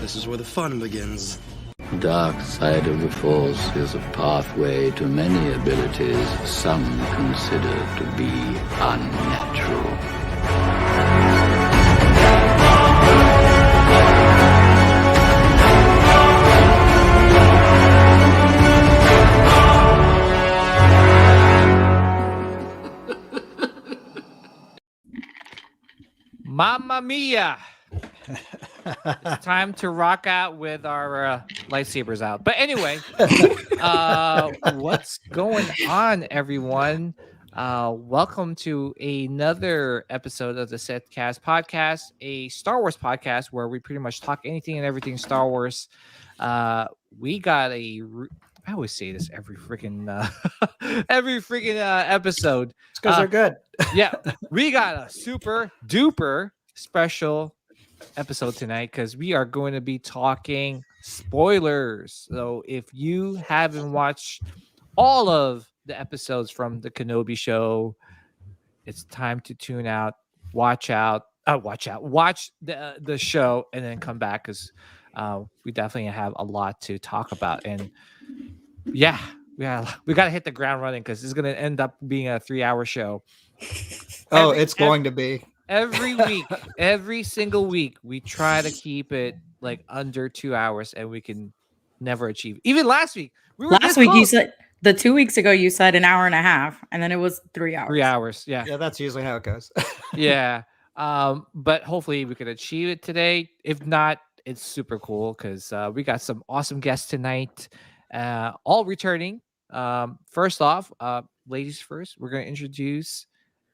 This is where the fun begins. Dark side of the Force is a pathway to many abilities some consider to be unnatural. Mamma mia! It's time to rock out with our lightsabers out. But anyway, what's going on, everyone? Welcome to another episode of the Setcast podcast, a Star Wars podcast where we pretty much talk anything and everything Star Wars. We got I always say this every freaking episode. It's because they're good. Yeah, we got a super duper special episode tonight because we are going to be talking spoilers. So if you haven't watched all of the episodes from the Kenobi show, it's time to tune out, watch the show, and then come back because we definitely have a lot to talk about. And yeah, we got to hit the ground running because it's going to end up being a 3-hour show. It's going to be. Every single week, we try to keep it like under 2 hours, and we can never achieve. Even last week, you said 2 weeks ago you said an hour and a half, and then it was 3 hours. 3 hours, yeah. Yeah, that's usually how it goes. Yeah, but hopefully we can achieve it today. If not, it's super cool because we got some awesome guests tonight, all returning. First off, ladies first, we're going to introduce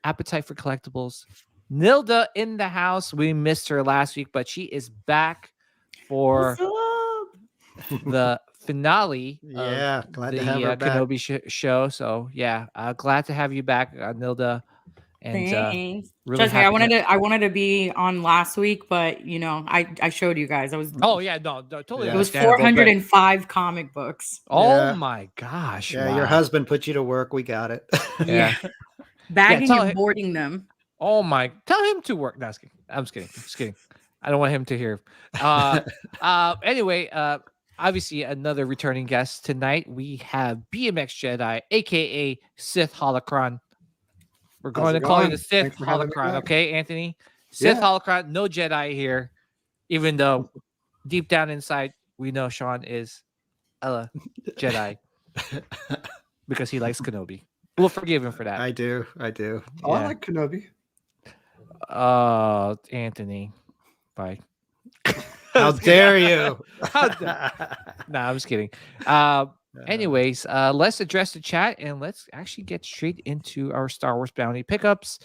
Appetite for Collectibles. Nilda in the house. We missed her last week, but she is back for the finale. Yeah, glad to have the her back. Kenobi show. So yeah, glad to have you back, Nilda. And Thanks. really Trust me, I wanted to be on last week, but you know, I showed you guys. Totally. It was understandable, 405 comic books. Oh my gosh! Yeah, wow. your husband put you to work. We got it. Yeah. Bagging and him. boarding them. Oh my! Tell him to work. No, I'm just kidding. I don't want him to hear. Anyway, obviously another returning guest tonight. We have BMX Jedi, aka Sith Holocron. We're going to call you the Sith Holocron, okay, Anthony? Sith Holocron, no Jedi here. Even though deep down inside we know Sean is a Jedi because he likes Kenobi. We'll forgive him for that. I do. Yeah. I like Kenobi. Anthony, bye. How dare you? No, I'm just kidding. Anyways, let's address the chat and let's actually get straight into our Star Wars bounty pickups.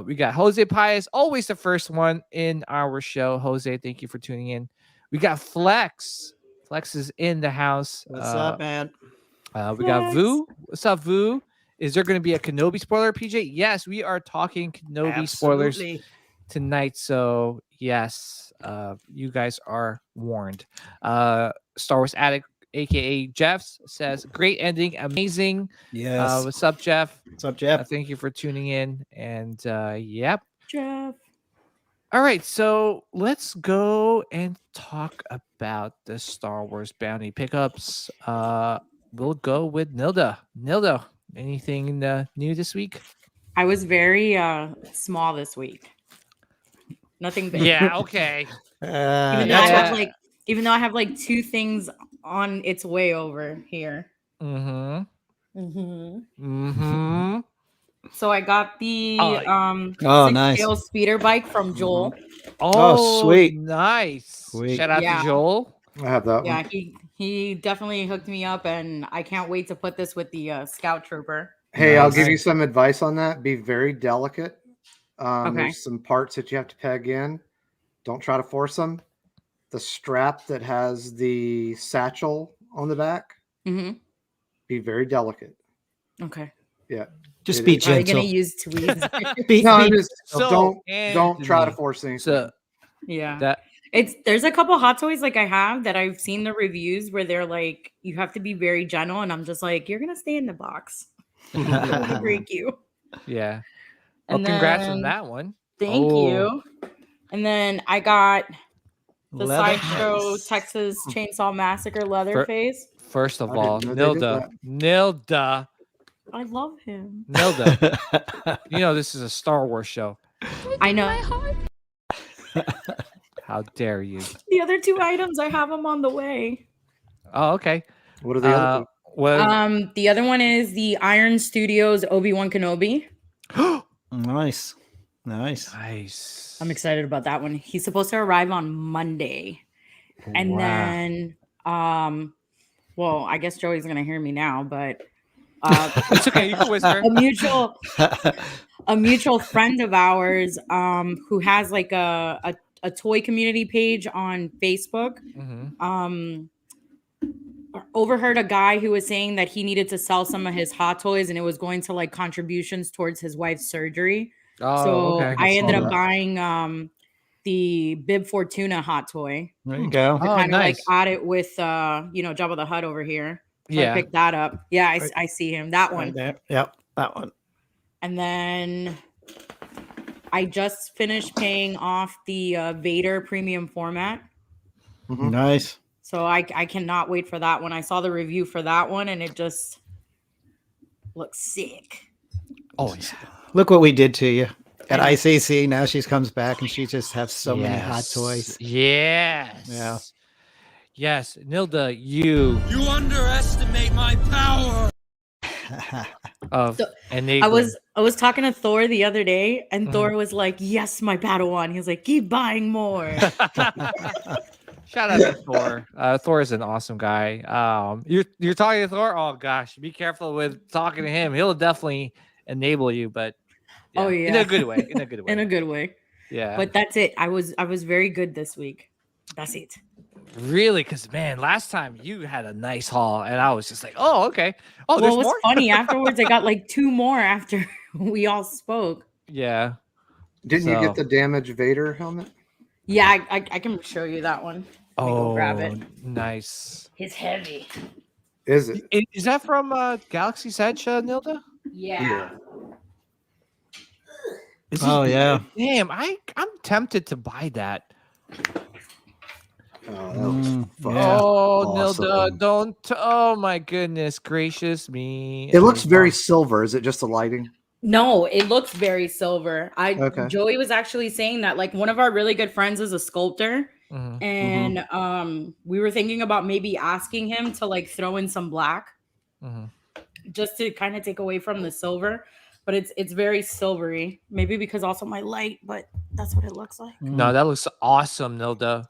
We got Jose Pius, always the first one in our show. Jose, thank you for tuning in. We got Flex. Flex is in the house. What's up, man? We got Vu. What's up, Vu? Is there going to be a Kenobi spoiler, PJ? Yes, we are talking Kenobi spoilers tonight. So, yes, you guys are warned. Star Wars Addict, a.k.a. Jeff, says, great ending, amazing. Yes. What's up, Jeff? What's up, Jeff? Thank you for tuning in. And, yep. Jeff. All right, so let's go and talk about the Star Wars bounty pickups. We'll go with Nilda. Nilda, anything new this week? I was very small this week. Nothing big. Yeah, okay. Even though I have like 2 things on its way over here. So I got the nice speeder bike from Joel. Oh, sweet. Nice. Sweet. Shout out to Joel. I have that one. Yeah, he definitely hooked me up, and I can't wait to put this with the Scout Trooper. Hey, I'll give you some advice on that. Be very delicate. Okay. There's some parts that you have to peg in. Don't try to force them. The strap that has the satchel on the back, be very delicate. Okay. Yeah. Just be gentle. Are you going to use tweeds? Don't try to force things. So, yeah. There's a couple hot toys like I have that I've seen the reviews where they're like, you have to be very gentle, and I'm just like, you're gonna stay in the box. It'll break you. Yeah. Well, congrats on that one. Thank you. And then I got The Leatherface. Sideshow Texas Chainsaw Massacre Leatherface. First of I all, didn't know they did Nilda, I love him. Nilda. You know this is a Star Wars show. I know. How dare you? The other 2 items, I have them on the way. Oh, okay. What are the other? Well, The other one is the Iron Studios Obi-Wan Kenobi. Nice. Nice. I'm excited about that one. He's supposed to arrive on Monday. And then well, I guess Joey's gonna hear me now, but it's okay, you can whisper. a mutual friend of ours who has like a toy community page on Facebook. Overheard a guy who was saying that he needed to sell some of his hot toys and it was going to like contributions towards his wife's surgery. So okay. I ended up buying the Bib Fortuna hot toy. There you go. To kind of like add it with Jabba the Hutt over here. So I picked that up. Yeah, I see him. That one. Right there. Yep, that one. And then I just finished paying off the Vader premium format. Nice. So I cannot wait for that one. I saw the review for that one and it just looks sick. Oh, look what we did to you at ICC. Now she comes back and she just has so many hot toys. Yes. Yeah. Yes, Nilda, you underestimate my power. of I was talking to Thor the other day and Thor was like, "Yes, my Padawan." He was like, "Keep buying more." Shout out to Thor. Thor is an awesome guy. You're talking to Thor? Oh gosh, be careful with talking to him. He'll definitely enable you, but in a good way. In a good way. In a good way. Yeah. But that's it. I was very good this week. That's it. Really? Because man, last time you had a nice haul, and I was just like, "Oh, okay." Oh, well, it was funny. Afterwards, I got like 2 more after we all spoke. Yeah. Didn't you get the damaged Vader helmet? Yeah, I can show you that one. Let me go grab it. Nice. It's heavy. Is it? Is that from Galaxy's Edge, Nilda? Yeah. Yeah. Damn, I'm tempted to buy that. Oh, that was Nilda, awesome. don't. Oh my goodness gracious me. It looks very silver. Is it just the lighting? No, it looks very silver. Joey was actually saying that like one of our really good friends is a sculptor. And we were thinking about maybe asking him to like throw in some black just to kind of take away from the silver, but it's very silvery, maybe because also my light, but that's what it looks like. No, that looks awesome, Nilda.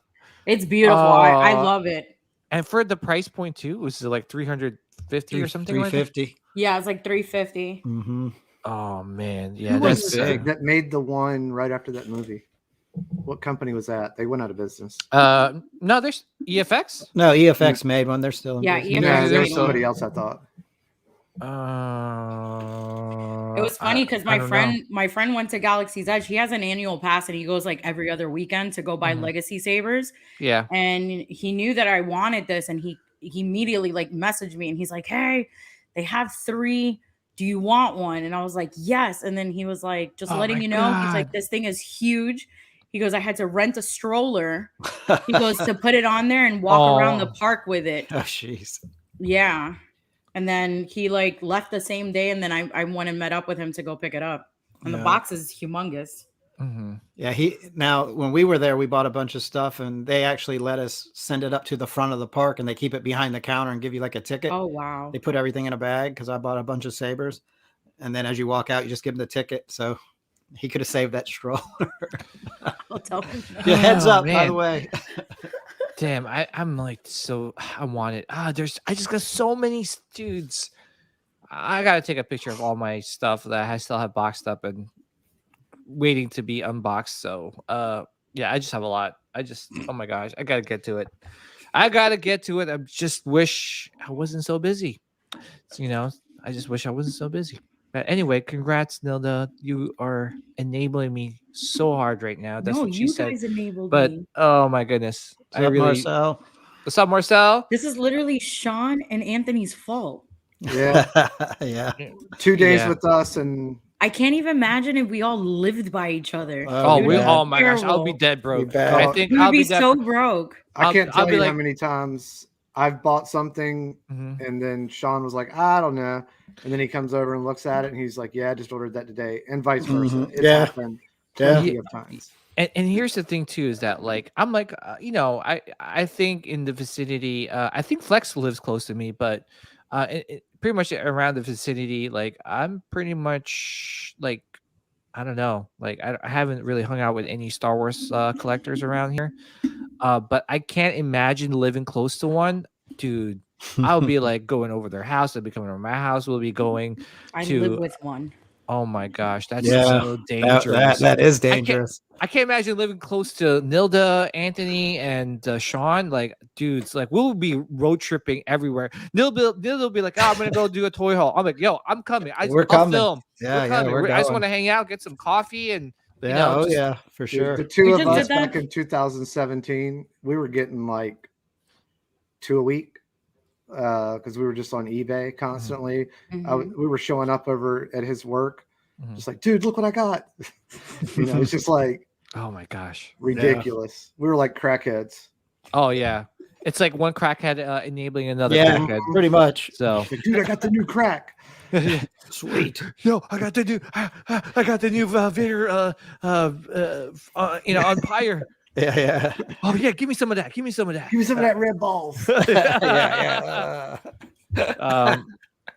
It's beautiful. I love it. And for the price point too, was it like 350 or something? 350. Like that? Yeah, it's like 350. Oh man, yeah, that's big. That made the one right after that movie. What company was that? They went out of business. No, there's EFX. No, EFX made one. They're still in business. EFX there's somebody else. I thought. It was funny because my friend went to Galaxy's Edge. He has an annual pass and he goes like every other weekend to go buy Legacy Sabers. Yeah, and he knew that I wanted this, and he immediately like messaged me and he's like, "Hey, they have 3. Do you want one?" And I was like, "Yes." And then he was like, "Just letting you know." He's like, "This thing is huge." He goes, "I had to rent a stroller." He goes to put it on there and walk around the park with it. Oh, jeez. Yeah. And then he like left the same day, and then I went and met up with him to go pick it up. And the box is humongous. Yeah, now when we were there, we bought a bunch of stuff, and they actually let us send it up to the front of the park, and they keep it behind the counter and give you like a ticket. Oh wow! They put everything in a bag because I bought a bunch of sabers, and then as you walk out, you just give them the ticket. So he could have saved that stroller. I'll tell him. Yeah, heads up, by the way. Damn, I'm like I want it. I just got so many dudes. I gotta take a picture of all my stuff that I still have boxed up and waiting to be unboxed. So yeah, I just have a lot. Oh my gosh, I gotta get to it. I just wish I wasn't so busy. So, I just wish I wasn't so busy. But anyway, congrats, Nilda. You are enabling me so hard right now. That's what she said. Guys enabled but me. oh my goodness. Marcel. What's up, Marcel? This is literally Sean and Anthony's fault. Yeah. Yeah. 2 days with us and I can't even imagine if we all lived by each other. Oh, It would be oh my gosh, I'll be terrible. dead broke. bad. I think We would I'll be be dead. so broke. I can't tell I'll be you how like- many times I've bought something and then Sean was like, I don't know. And then he comes over and looks at it and he's like, yeah, I just ordered that today, and vice versa. It's happened plenty of times. And here's the thing too, is that like I'm like I think in the vicinity, I think Flex lives close to me, but pretty much around the vicinity, like I'm pretty much like, I don't know, like I haven't really hung out with any Star Wars collectors around here, but I can't imagine living close to one, dude. I'll be like going over their house. They'll be coming over my house. We'll be going I to. live with one. Oh my gosh, that's so dangerous. That is dangerous. I can't imagine living close to Nilda, Anthony, and Sean. Like, dudes, like we'll be road tripping everywhere. Nilda will be like, "Oh, I'm gonna go do a toy haul." I'm like, "Yo, I'm coming. I'll coming. film. Yeah, we're coming. we're I just going. want to hang out, get some coffee, and For sure. The two We of just us did that. back in 2017, we were getting like 2 a week because we were just on eBay constantly. We were showing up over at his work, just like, dude, look what I got. It's just like, oh my gosh, ridiculous. We were like crackheads. Oh yeah, it's like one crackhead enabling another crackhead. Pretty much. So, like, dude, I got the new crack. Sweet. No, I got the new Vader on Pyre. Yeah. Oh yeah, give me some of that. Give me some of that. Give me some of that red balls.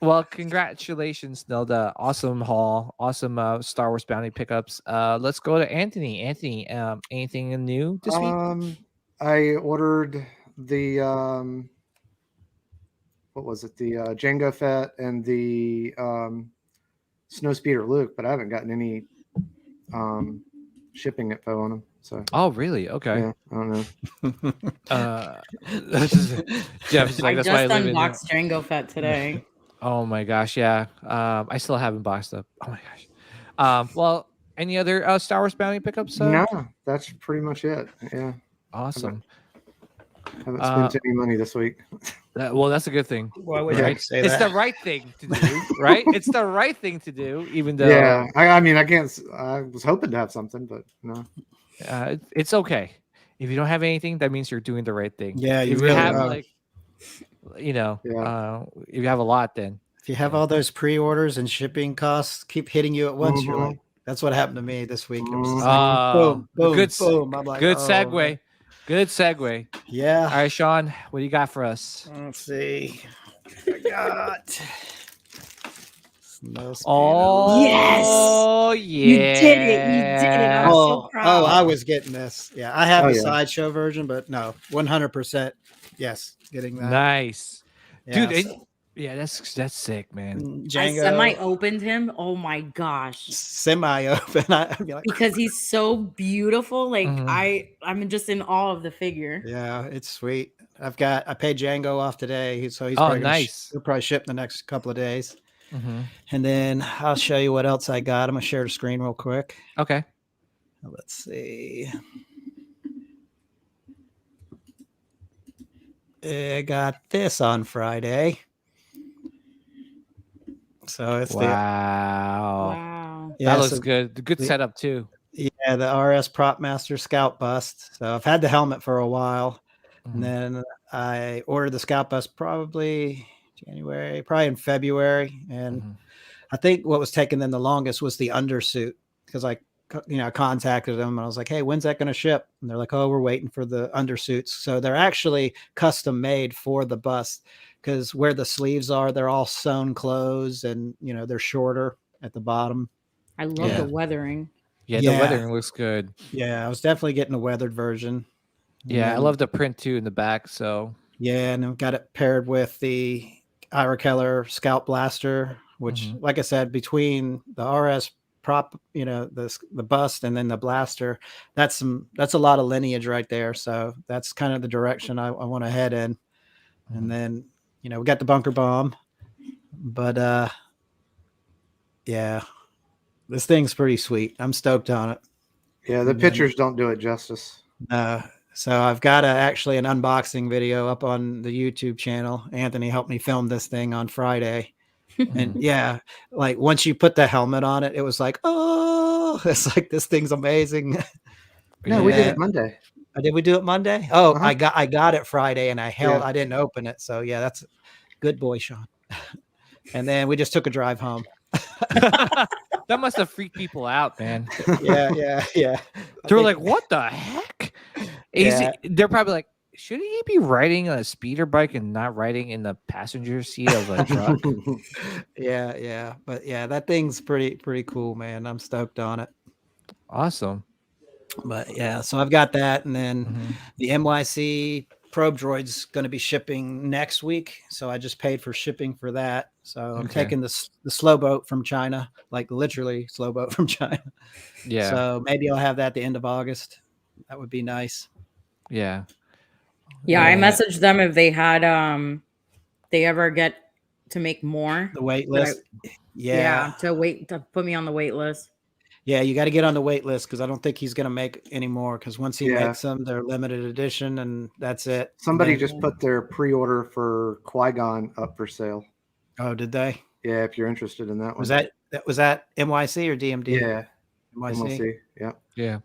Well, congratulations, Nelda. Awesome haul. Awesome Star Wars bounty pickups. Let's go to Anthony. Anthony, anything new this week? I ordered the what was it? The Jango Fett and the Snowspeeder Luke, but I haven't gotten any shipping info on them. So. Oh, really? Okay. Yeah, I don't know. Jeff's like, I that's just why I live in unboxed Jango Fett today. Oh my gosh, yeah. I still haven't boxed up. Oh my gosh. Well, any other Star Wars bounty pickups? No, that's pretty much it. Yeah. Awesome. Haven't spent any money this week. Well, that's a good thing. Why would right? you say It's that? the right thing to do, right? It's the right thing to do, even though. Yeah, I mean, I can't. I was hoping to have something, but no. It's okay. If you don't have anything, that means you're doing the right thing. Yeah, you if really you have are. like, if you have a lot, then If you have all those pre-orders and shipping costs keep hitting you at once, you're like, that's what happened to me this week. It was just like, boom, boom, good, boom. I'm like, good oh, segue. man. Good segue. Yeah. All right, Sean, what do you got for us? Let's see. I got. Oh, Yes! yeah. You did it. You did it. I'm so proud. I was getting this. Yeah, I have Oh, the yeah. sideshow version, but no, 100%. Yes, getting that. Nice, Yeah, dude. so- That's sick, man. I Django, semi-opened him. Oh my gosh. semi-open. I'd be like, Because he's so beautiful. Like Mhm. I'm just in awe of the figure. yeah, it's sweet. I paid Django off today, so he's Oh, probably gonna nice. he'll probably ship in the next couple of days. Mhm. And then I'll show you what else I got. I'm gonna share the screen real quick. Okay. Let's see. I got this on Friday. So it's Wow. yeah, that looks so good. Good setup too. the RS Prop Master Scout Bust. So I've had the helmet for a while, Mhm. and then I ordered the Scout Bust probably in February, and Mhm. I think what was taking them the longest was the undersuit because I contacted them and I was like, hey, when's that going to ship? And they're like, oh, we're waiting for the undersuits. So they're actually custom made for the bust because where the sleeves are, they're all sewn closed and, they're shorter at the bottom. I love the weathering. Yeah, the Yeah. weathering looks good. Yeah, I was definitely getting a weathered version. Yeah, I And- love the print too in the back. So Yeah, and I've got it paired with the Ira Keller Scout Blaster, which, like I said, between the RS prop, the bust and then the blaster, that's a lot of lineage right there. So that's kind of the direction I want to head in. And then, we got the bunker bomb, but yeah, this thing's pretty sweet. I'm stoked on it. Yeah, the pictures don't do it justice. So I've got actually an unboxing video up on the YouTube channel. Anthony helped me film this thing on Friday. And yeah, like once you put the helmet on it, it was like, oh, it's like this thing's amazing. No, we did it Monday. Did we do it Monday? Oh, Uh-huh. I got it Friday, and I Yeah. didn't open it. So yeah, that's good boy, Sean. And then we just took a drive home. That must have freaked people out, man. Yeah. They were like, "What the heck?" They're probably like, "Shouldn't he be riding a speeder bike and not riding in the passenger seat of a truck?" Yeah. But yeah, that thing's pretty cool, man. I'm stoked on it. Awesome. But yeah, so I've got that, and then the NYC probe droid's going to be shipping next week. So I just paid for shipping for that. So I'm taking the slow boat from China, like literally slow boat from China. Yeah. So maybe I'll have that at the end of August. That would be nice. Yeah. Yeah, I messaged them if they had they ever get to make more. The wait list. To put me on the wait list. Yeah, you got to get on the wait list because I don't think he's going to make any more because once he makes them, they're limited edition and that's it. Somebody just put their pre-order for Qui-Gon up for sale. Oh, did they? Yeah, if you're interested in that one. Was that NYC or DMD? Yeah, NYC. Yeah.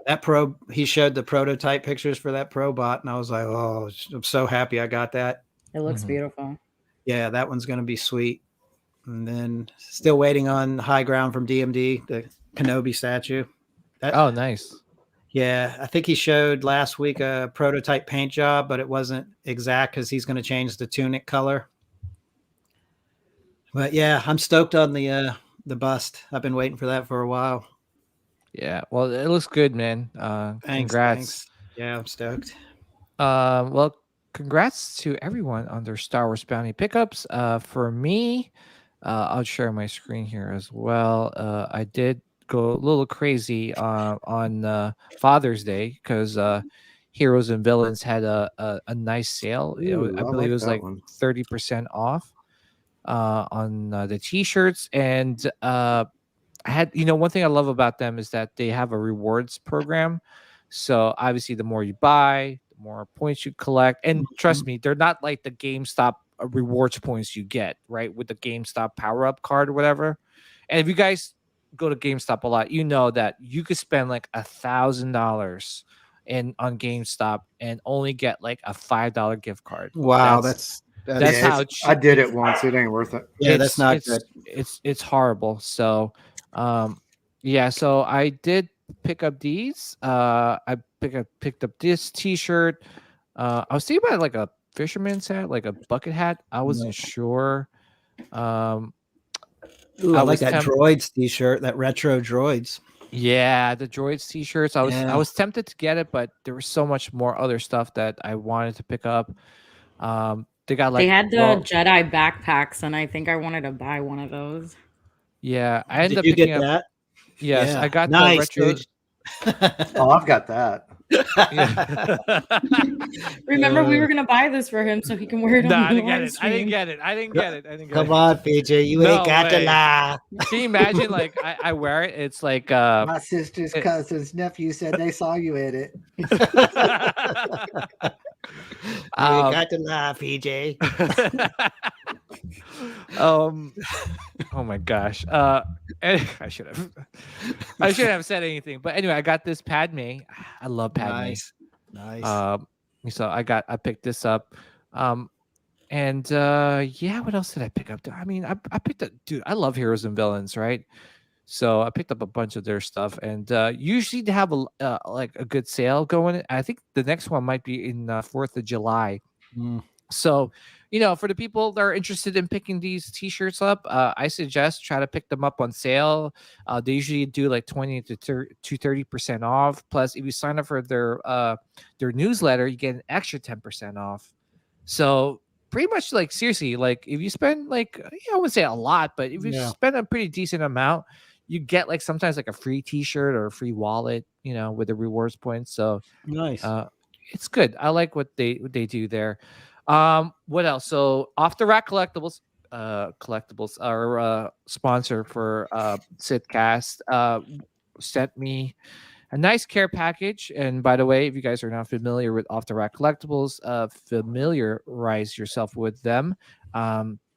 That probe. He showed the prototype pictures for that Probot, and I was like, oh, I'm so happy I got that. It looks beautiful. Yeah, that one's going to be sweet. And then still waiting on High Ground from DMD, the Kenobi statue. Oh, nice. Yeah, I think he showed last week a prototype paint job, but it wasn't exact because he's going to change the tunic color. But yeah, I'm stoked on the bust. I've been waiting for that for a while. Yeah, well, it looks good, man. Congrats. Yeah, I'm stoked. Well, congrats to everyone on their Star Wars Bounty pickups. For me, I'll share my screen here as well. I did go a little crazy on Father's Day because Heroes and Villains had a nice sale. Ooh, I believe it was like 30% off on the t-shirts, and I had, one thing I love about them is that they have a rewards program. So obviously, the more you buy, the more points you collect. And trust me, they're not like the GameStop rewards points you get, right? With the GameStop power-up card or whatever. And if you guys go to GameStop a lot, you know that you could spend like $1,000 on GameStop and only get like a $5 gift card. Wow, that's how cheap. I did it once. It ain't worth it. Yeah, that's not good. It's horrible. So so I did pick up these. I picked up this t-shirt. I was thinking about like a fisherman's hat, like a bucket hat. I wasn't sure. Ooh, I like that droids t-shirt, that retro droids. Yeah, the droids t-shirts. I was tempted to get it, but there was so much more other stuff that I wanted to pick up. They had the Jedi backpacks, and I think I wanted to buy one of those. Yeah, I ended up picking up that. Yes, I got the retro. Oh, I've got that. Remember, we were gonna buy this for him so he can wear it. I didn't get it. Come on, PJ, you ain't got to lie. Can you imagine? Like I wear it. It's like my sister's cousin's nephew said they saw you in it. You ain't got to lie, PJ. Oh my gosh. I should have said anything. But anyway, I got this Padme. I love Padme. Nice. So I picked this up. What else did I pick up? I mean, I picked up, dude, I love Heroes and Villains, right? So I picked up a bunch of their stuff, and usually they have a good sale going. I think the next one might be in 4th of July. So, for the people that are interested in picking these t-shirts up, I suggest try to pick them up on sale. They usually do like 20 to 30% off. Plus, if you sign up for their newsletter, you get an extra 10% off. So pretty much, like, seriously, like if you spend like, I wouldn't say a lot, but if you spend a pretty decent amount, you get like sometimes like a free t-shirt or a free wallet, with the rewards points. So nice. It's good. I like what they do there. What else? So Off the Rack Collectibles are a sponsor for Sitcast. Sent me a nice care package. And by the way, if you guys are not familiar with Off the Rack Collectibles, familiarize yourself with them.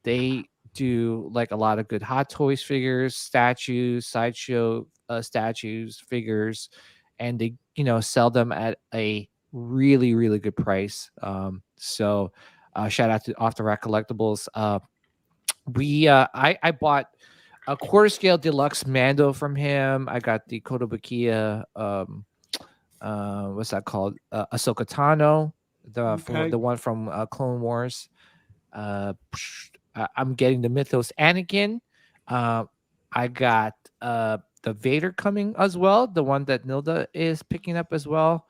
They do like a lot of good Hot Toys figures, statues, sideshow statues, figures, and they sell them at a really really good price. So shout out to Off the Rack Collectibles. I bought a quarter scale deluxe Mando from him. I got the Kotobukiya what's that called? Ahsoka Tano, the one from Clone Wars. I'm getting the Mythos Anakin. I got the Vader coming as well, the one that Nilda is picking up as well.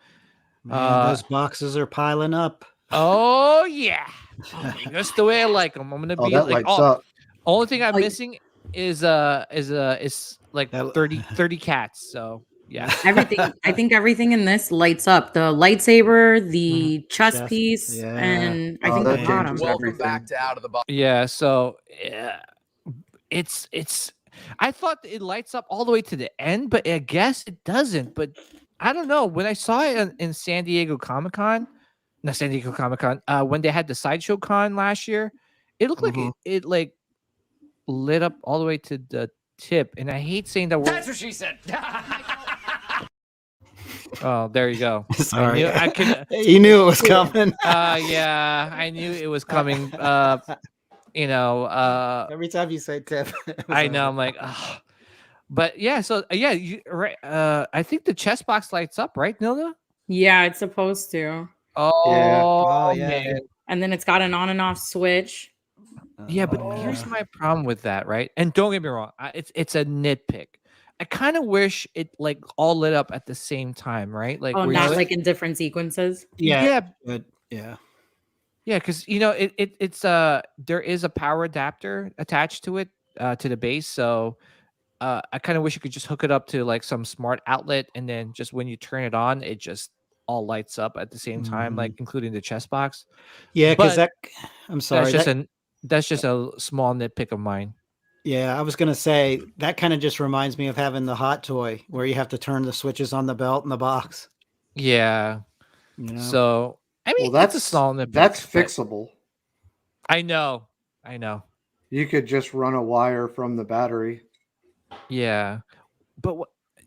Man, those boxes are piling up. Oh yeah, that's the way I like them. I'm gonna be that like, lights up. Only thing I'm missing is like 30 cats. So yeah, everything. I think everything in this lights up. The lightsaber, the chest piece, and I think the bottom. Welcome back to Out of the Box. Yeah, so it's. I thought it lights up all the way to the end, but I guess it doesn't. But I don't know. When I saw it in San Diego Comic-Con, not San Diego Comic-Con, when they had the Sideshow Con last year, it looked like it like lit up all the way to the tip. And I hate saying that word. That's what she said. Oh, there you go. Sorry, I could. You knew it was coming. Yeah, I knew it was coming. Every time you say tip, I know. I'm like, oh. But yeah. So yeah, right. I think the chest box lights up, right, Nilda? Yeah, it's supposed to. Oh, yeah. Man. And then it's got an on and off switch. Yeah, but here's my problem with that, right? And don't get me wrong, it's a nitpick. I kind of wish it like all lit up at the same time, right? Like, not like in different sequences. Yeah, because it's there is a power adapter attached to it to the base, so I kind of wish you could just hook it up to like some smart outlet, and then just when you turn it on, it just all lights up at the same time, like including the chest box. Yeah, because I'm sorry, that's just a small nitpick of mine. Yeah, I was gonna say that kind of just reminds me of having the Hot Toy where you have to turn the switches on the belt in the box. Yeah. So I mean, that's a small nitpick. That's fixable. I know. You could just run a wire from the battery. Yeah, but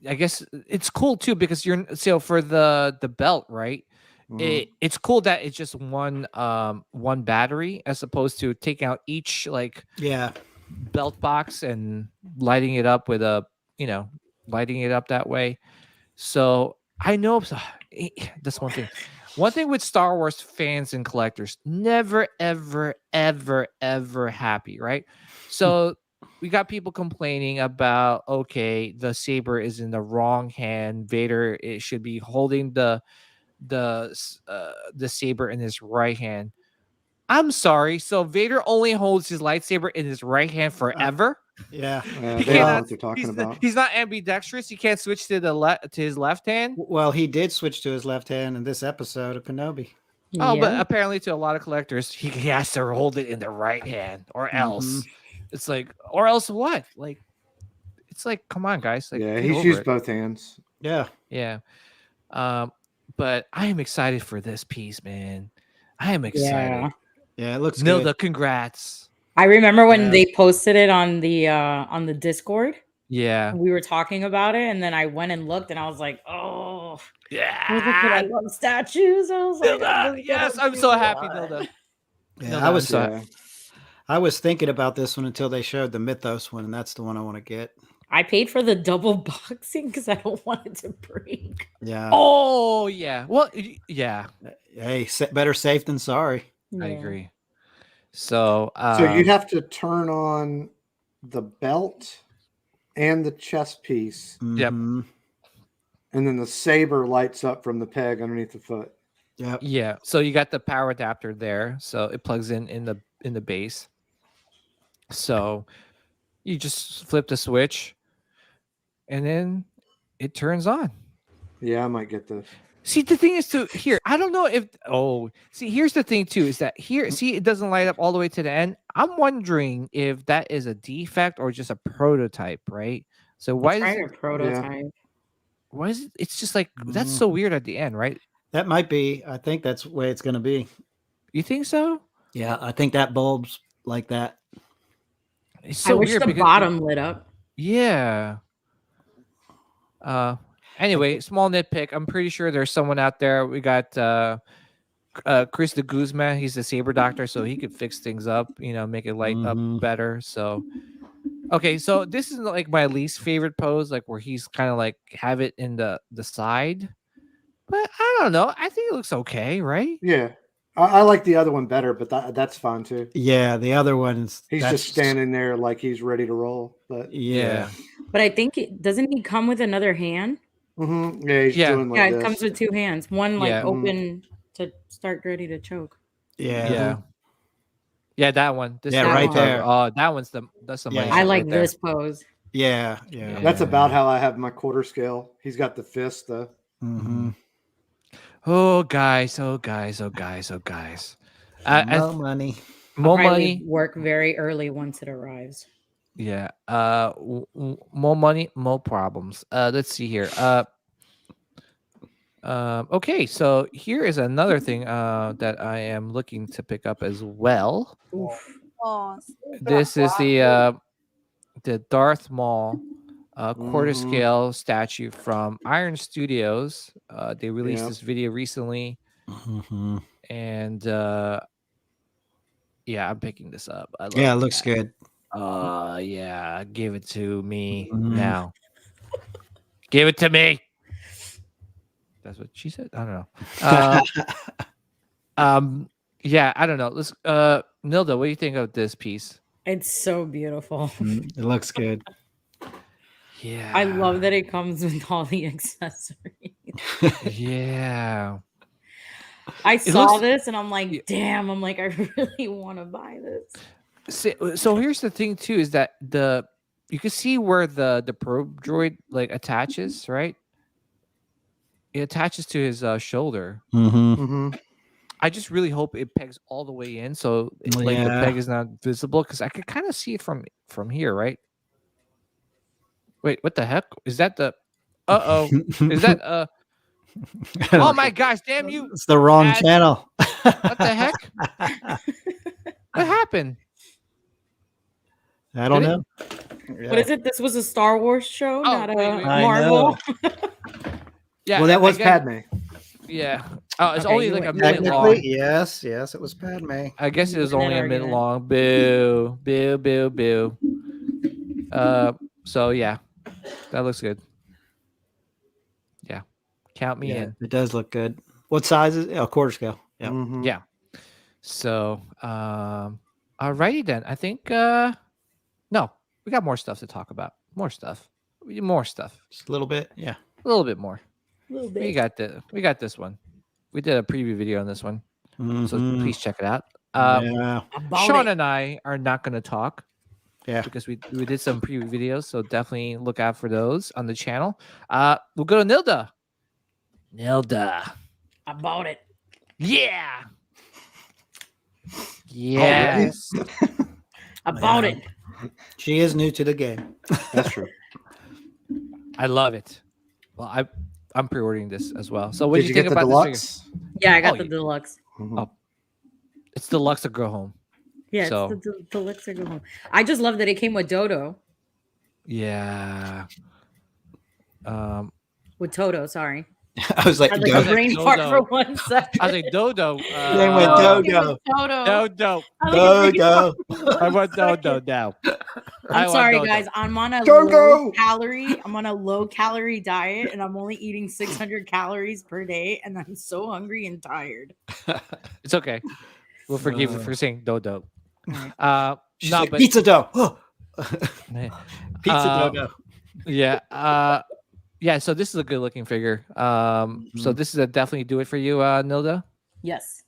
I guess it's cool too because for the belt, right? It's cool that it's just one battery as opposed to taking out each belt box and lighting it up with lighting it up that way. So I know that's one thing. One thing with Star Wars fans and collectors, never, ever, ever, ever happy, right? So we got people complaining about, okay, the saber is in the wrong hand. Vader should be holding the saber in his right hand. I'm sorry. So Vader only holds his lightsaber in his right hand forever. Yeah, they don't know what they're talking about. He's not ambidextrous. He can't switch to his left hand. Well, he did switch to his left hand in this episode of Kenobi. Oh, but apparently to a lot of collectors, he has to hold it in the right hand, or else it's like, or else what? Like, it's like, come on, guys. Like, he's used both hands. Yeah. But I am excited for this piece, man. I am excited. Yeah, it looks Nilda, good. Congrats. I remember when they posted it on the Discord. Yeah. We were talking about it, and then I went and looked, and I was like, oh, yeah. I love statues. I was like, Nilda, yes, I'm so happy, Nilda. Yeah, I was thinking about this one until they showed the Mythos one, and that's the one I want to get. I paid for the double boxing because I don't want it to break. Yeah. Oh, yeah. Well, yeah. Hey, better safe than sorry. I agree. So you'd have to turn on the belt and the chest piece. Yep. And then the saber lights up from the peg underneath the foot. Yep. Yeah. So you got the power adapter there. So it plugs in the base. So you just flip the switch and then it turns on. Yeah, I might get this. See, the thing is I don't know if, here's the thing too, is that it doesn't light up all the way to the end. I'm wondering if that is a defect or just a prototype, right? So why is it a prototype? Yeah. Why is it? It's just like, that's so weird at the end, right? That might be. I think that's the way it's going to be. You think so? Yeah, I think that bulb's like that. It's I so wish weird the because bottom lit up. yeah. Anyway, small nitpick. I'm pretty sure there's someone out there. We got Chris de Guzman. He's a saber doctor, so he could fix things up, make it light up better. So okay, so this is like my least favorite pose, like where he's kind of like have it in the side. But I don't know. I think it looks okay, right? Yeah. I like the other one better, but that's fine too. Yeah, the other one's He's just standing there like he's ready to roll. But yeah. But I think doesn't he come with another hand? Yeah, he's doing like it this. comes with two hands. One open to start ready to choke. Yeah, that one. This right one. there. Oh, that's the money. I like right there. this pose. Yeah. That's about how I have my quarter scale. He's got the fist though. Oh guys. More money. More money. Work very early once it arrives. Yeah. More money, more problems. Let's see here. Okay, so here is another thing that I am looking to pick up as well. This is the Darth Maul quarter scale statue from Iron Studios. They released this video recently, and I'm picking this up. It looks good. Yeah, give it to me now. Give it to me. That's what she said. I don't know. Yeah, I don't know. Let's Nilda, what do you think of this piece? It's so beautiful. It looks good. Yeah. I love that it comes with all the accessories. Yeah. I saw this and I'm like, damn, I'm like, I really want to buy this. So here's the thing too, is that you can see where the probe droid like attaches, right? It attaches to his shoulder. I just really hope it pegs all the way in, so the peg is not visible, because I could kind of see it from here, right? Wait, what the heck? Is that the? Is that Oh my gosh! Damn you! It's the wrong channel. What the heck? What happened? I don't know. What is it? This was a Star Wars show, not a wait. Marvel. Yeah. Well, that was Padme. Yeah. Oh, it's only like a minute long. Technically, yes, it was Padme. I guess it was only a minute long. Boo, boo, boo, boo. So yeah, that looks good. Yeah, count me in. It does look good. What size is it? A quarter scale. Yeah. Yeah. So, alrighty then. I think no, we got more stuff to talk about. More stuff. Just a little bit. Yeah. A little bit more. A little bit. We got this one. We did a preview video on this one. So please check it out. Sean and I are not going to talk. Yeah. Because we did some preview videos, so definitely look out for those on the channel. We'll go to Nilda. I bought it. Yeah. Yes. I bought it. She is new to the game. That's true. I love it. Well, I'm pre-ordering this as well. So what do you get think the about deluxe? this figure? Yeah, I got the deluxe. Oh, it's deluxe to go home. Yeah, so. it's the deluxe to go home. I just love that it came with Dodo. Yeah. With Toto, sorry. I was like, I had like a brain fart for 1 second. I was like, Dodo. Name with Dodo. Dodo. Dodo. I want Dodo now. I'm sorry, guys. I'm on a low calorie diet, and I'm only eating 600 calories per day, and I'm so hungry and tired. It's okay. We'll forgive you for saying Dodo. She's like, pizza dough. Pizza dough. Yeah. Yeah. So this is a good looking figure. So this is a definitely do it for you, Nilda. Yes.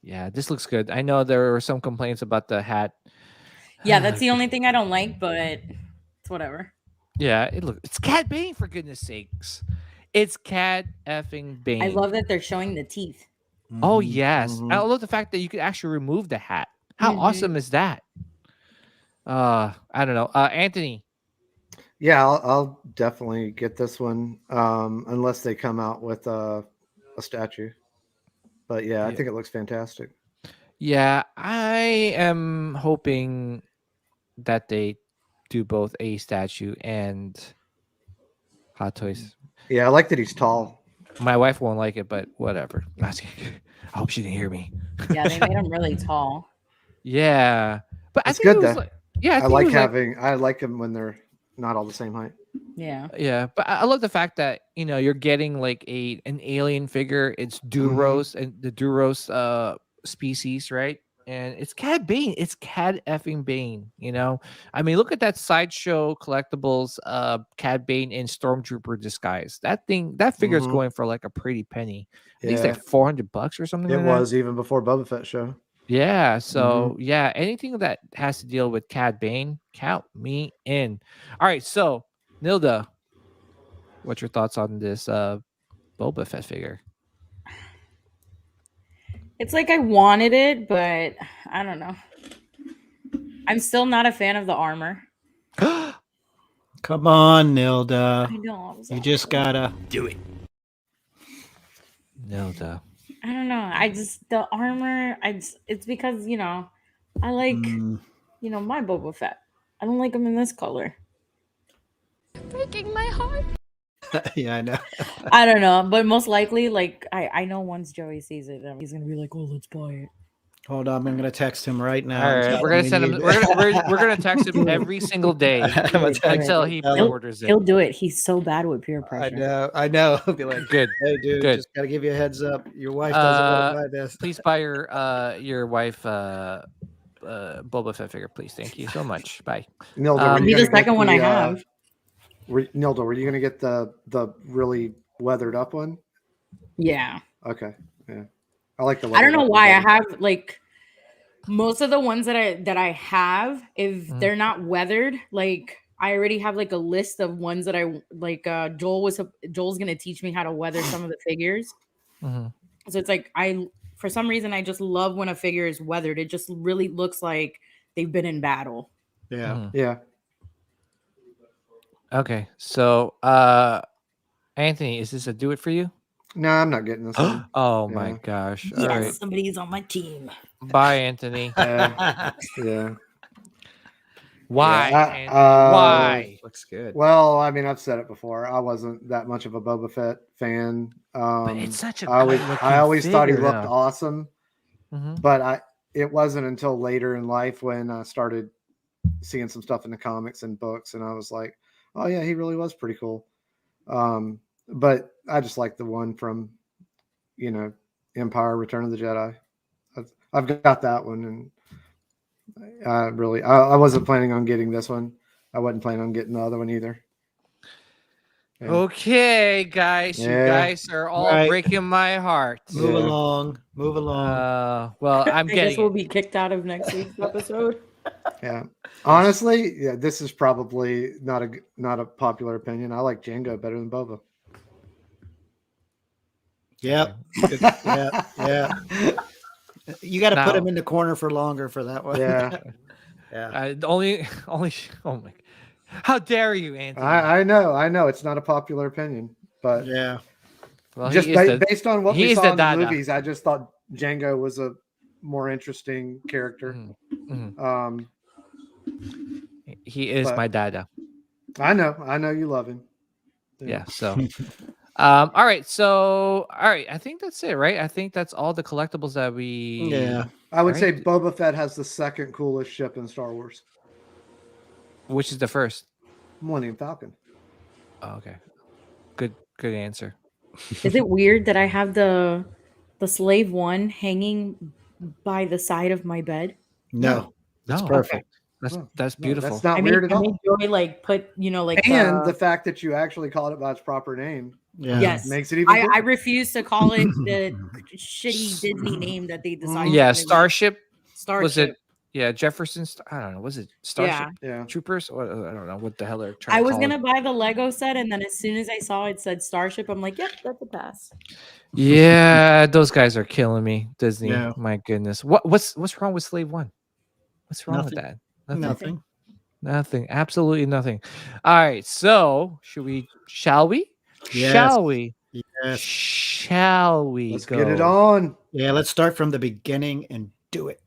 Yeah, this looks good. I know there were some complaints about the hat. Yeah, that's the only thing I don't like, but it's whatever. Yeah, it's Cad Bane, for goodness sakes. It's Cad effing Bane. I love that they're showing the teeth. Oh yes. I love the fact that you could actually remove the hat. How awesome is that? I don't know. Anthony. Yeah, I'll definitely get this one, unless they come out with a statue. But yeah, I think it looks fantastic. Yeah, I am hoping that they do both a statue and Hot Toys. Yeah, I like that he's tall. My wife won't like it, but whatever. I hope she didn't hear me. Yeah, they made him really tall. Yeah, but It's I think good it was though. like, yeah, I like them when they're not all the same height. Yeah. Yeah, but I love the fact that you're getting like an alien figure. It's Duros and the Duros species, right? And it's Cad Bane. It's Cad effing Bane. I mean, look at that Sideshow Collectibles Cad Bane in Stormtrooper disguise. That figure is going for like a pretty penny. I think it's like $400 or something. It like was that. even before Boba Fett show. Yeah, so yeah, anything that has to deal with Cad Bane, count me in. All right, so Nilda, what's your thoughts on this Boba Fett figure? It's like I wanted it, but I don't know. I'm still not a fan of the armor. Come on, Nilda. I know. You just gotta Do it. Nilda. I don't know. The armor. It's because I like my Boba Fett. I don't like him in this color. Breaking my heart. Yeah, I know. I don't know, but most likely, like I know once Joey sees it, he's gonna be like, "Oh, let's buy it." Hold on, I'm gonna text him right now. All right, we're gonna send him. We're gonna text him every single day until he pre-orders it. He'll do it. He's so bad with peer pressure. I know. He'll be like, Good. hey, dude, Good. just gotta give you a heads up. Your wife doesn't want to buy this. Please buy your wife Boba Fett figure, please. Thank you so much. Bye. Nilda, Be the second one I have. Nilda, were you gonna get the really weathered up one? Yeah. Okay. Yeah. I like the. I don't know why I have like most of the ones that I have. If they're not weathered, like I already have like a list of ones that I like. Joel's gonna teach me how to weather some of the figures. So it's like for some reason I just love when a figure is weathered. It just really looks like they've been in battle. Yeah. Yeah. Okay, so Anthony, is this a do it for you? No, I'm not getting this one. Oh my gosh! All right, somebody's on my team. bye, Anthony. Yeah. Why? Yeah, Anthony? Why? Looks good. Well, I mean, I've said it before. I wasn't that much of a Boba Fett fan. But it's such a I always thought he looked figure, awesome, but it wasn't until later in life when I started seeing some stuff in the comics and books, and I was like, oh yeah, he really was pretty cool. But I just like the one from, Empire, Return of the Jedi. I've got that one, and I wasn't planning on getting this one. I wasn't planning on getting the other one either. Yeah. Okay, guys, you guys are all breaking my heart. Move along. Well, I'm I getting. guess we'll be kicked out of next week's episode. Yeah. Honestly, this is probably not a popular opinion. I like Jango better than Boba. Yep. Yeah. You got to put him in the corner for longer for that one. Yeah. Yeah. Only. Oh my! How dare you, Anthony? I know. It's not a popular opinion, but yeah. Well, just based on what we saw in the movies, I just thought Jango was a more interesting character. He is my dada. I know you love him. Yeah. So, all right. I think that's it, right? I think that's all the collectibles that we. Yeah. I would say Boba Fett has the second coolest ship in Star Wars. Which is the first? Millennium Falcon. Oh, okay. Good answer. Is it weird that I have the Slave One hanging by the side of my bed? No. That's perfect. That's beautiful. That's not weird at all. Enjoy, and the fact that you actually called it by its proper name. Yeah. Yes, makes it even. I refuse to call it the shitty Disney name that they decided. Yeah, Starship. Was it? Starship. Yeah, Jefferson. I don't know. Was it Starship? Yeah. Troopers? I don't know what the hell they're trying. I was gonna buy the Lego set, and then as soon as I saw it said Starship, I'm like, yep, that's a pass. Yeah, those guys are killing me. Disney. Yeah. My goodness. What's wrong with Slave One? What's wrong with that? Nothing. Absolutely nothing. All right. So shall we? Yes. Shall we? Yes. Shall we? Let's get it on. Yeah. Let's start from the beginning and do it.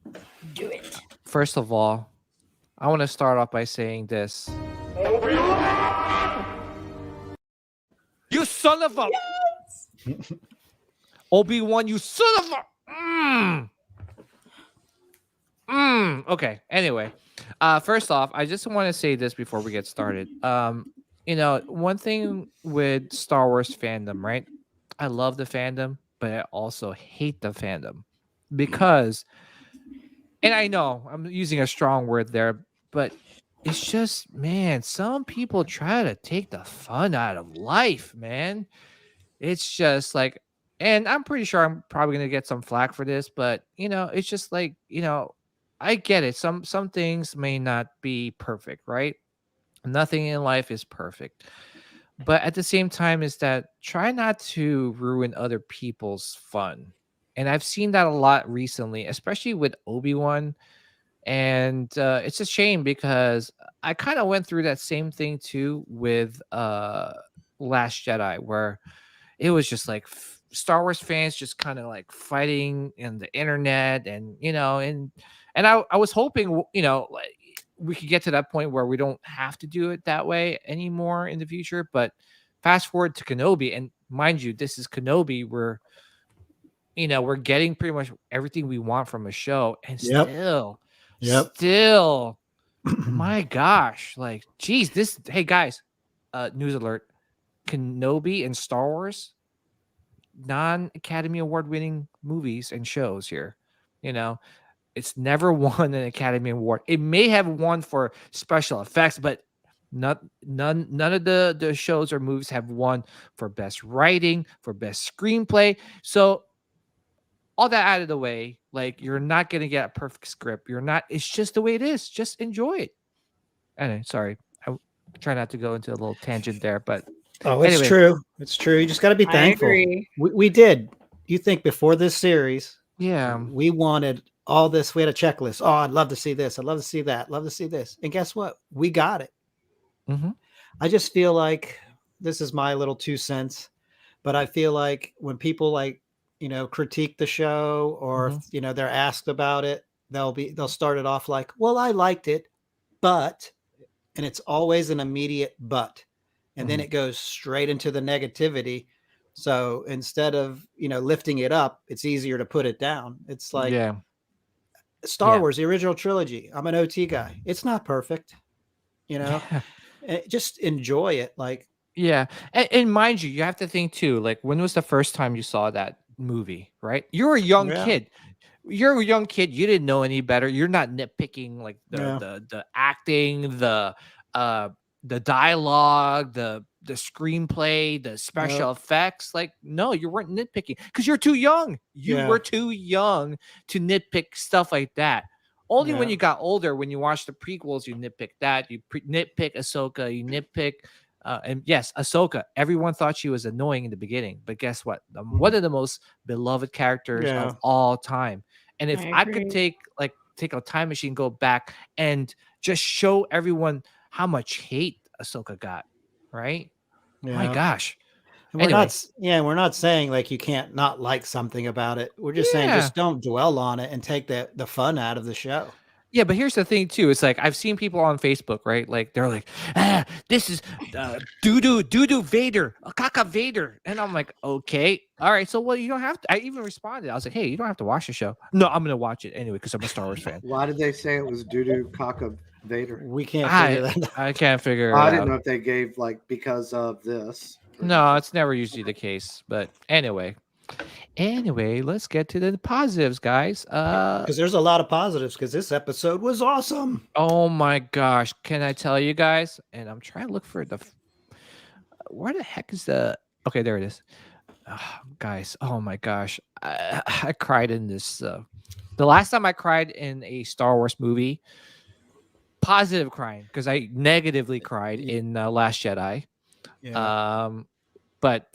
Do it. First of all, I want to start off by saying this. You son of a Obi-Wan, you son of a Okay, anyway. First off, I just want to say this before we get started. One thing with Star Wars fandom, right? I love the fandom, but I also hate the fandom because, and I know I'm using a strong word there, but it's just, man, some people try to take the fun out of life, man. It's just like, and I'm pretty sure I'm probably gonna get some flack for this, but it's just like, I get it. Some things may not be perfect, right? Nothing in life is perfect. But at the same time, is that try not to ruin other people's fun. And I've seen that a lot recently, especially with Obi-Wan. And it's a shame because I kind of went through that same thing too with Last Jedi, where it was just like Star Wars fans just kind of like fighting in the internet, and I was hoping like we could get to that point where we don't have to do it that way anymore in the future. But fast forward to Kenobi, and mind you, this is Kenobi, where we're getting pretty much everything we want from a show, and still, my gosh, like, geez, hey guys, news alert, Kenobi and Star Wars, non-Academy Award winning movies and shows here. It's never won an Academy Award. It may have won for special effects, but none of the shows or movies have won for best writing, for best screenplay. So all that out of the way, like, you're not gonna get a perfect script. It's just the way it is. Just enjoy it. Anyway, sorry. I try not to go into a little tangent there, but it's true. It's true. You just got to be thankful. We did. You think before this series, we wanted all this. We had a checklist. Oh, I'd love to see this. I'd love to see that. Love to see this. And guess what? We got it. Mm-hmm. I just feel like, this is my little 2 cents, but I feel like when people critique the show, or if, they're asked about it, they'll start it off like, well, I liked it, but, and it's always an immediate but. And then it goes straight into the negativity. So instead of, lifting it up, it's easier to put it down. It's like Star Wars, the original trilogy. I'm an OT guy. It's not perfect, just enjoy it. Like, and mind you have to think too, like, when was the first time you saw that movie, right? You're a young kid. You're a young kid. You didn't know any better. You're not nitpicking like the acting, the dialogue, the screenplay, the special effects. Like, no, you weren't nitpicking because you're too young. You were too young to nitpick stuff like that. Only when you got older, when you watch the prequels, you nitpick that. You nitpick Ahsoka. You nitpick, and yes, Ahsoka. Everyone thought she was annoying in the beginning, but guess what? One of the most beloved characters of all time. And if I could take a time machine, go back and just show everyone how much hate Ahsoka got, right? My gosh. And we're not saying like you can't not like something about it. We're just saying just don't dwell on it and take the fun out of the show. Yeah, but here's the thing too. It's like I've seen people on Facebook, right? Like they're like, this is doo-doo Vader, Kaka Vader. And I'm like, okay, all right. So you don't have to. I even responded. I was like, hey, you don't have to watch the show. No, I'm gonna watch it anyway because I'm a Star Wars fan. Why did they say it was doo-doo Kaka Vader? We can't figure that out. I can't figure it out. I didn't know if they gave like because of this. No, it's never usually the case. But anyway, let's get to the positives, guys. Because there's a lot of positives. Because this episode was awesome. Oh my gosh, can I tell you guys? And I'm trying to look for where the heck is the? Okay, there it is. Guys, oh my gosh, I cried in this. The last time I cried in a Star Wars movie, positive crying, because I negatively cried in Last Jedi. Yeah. But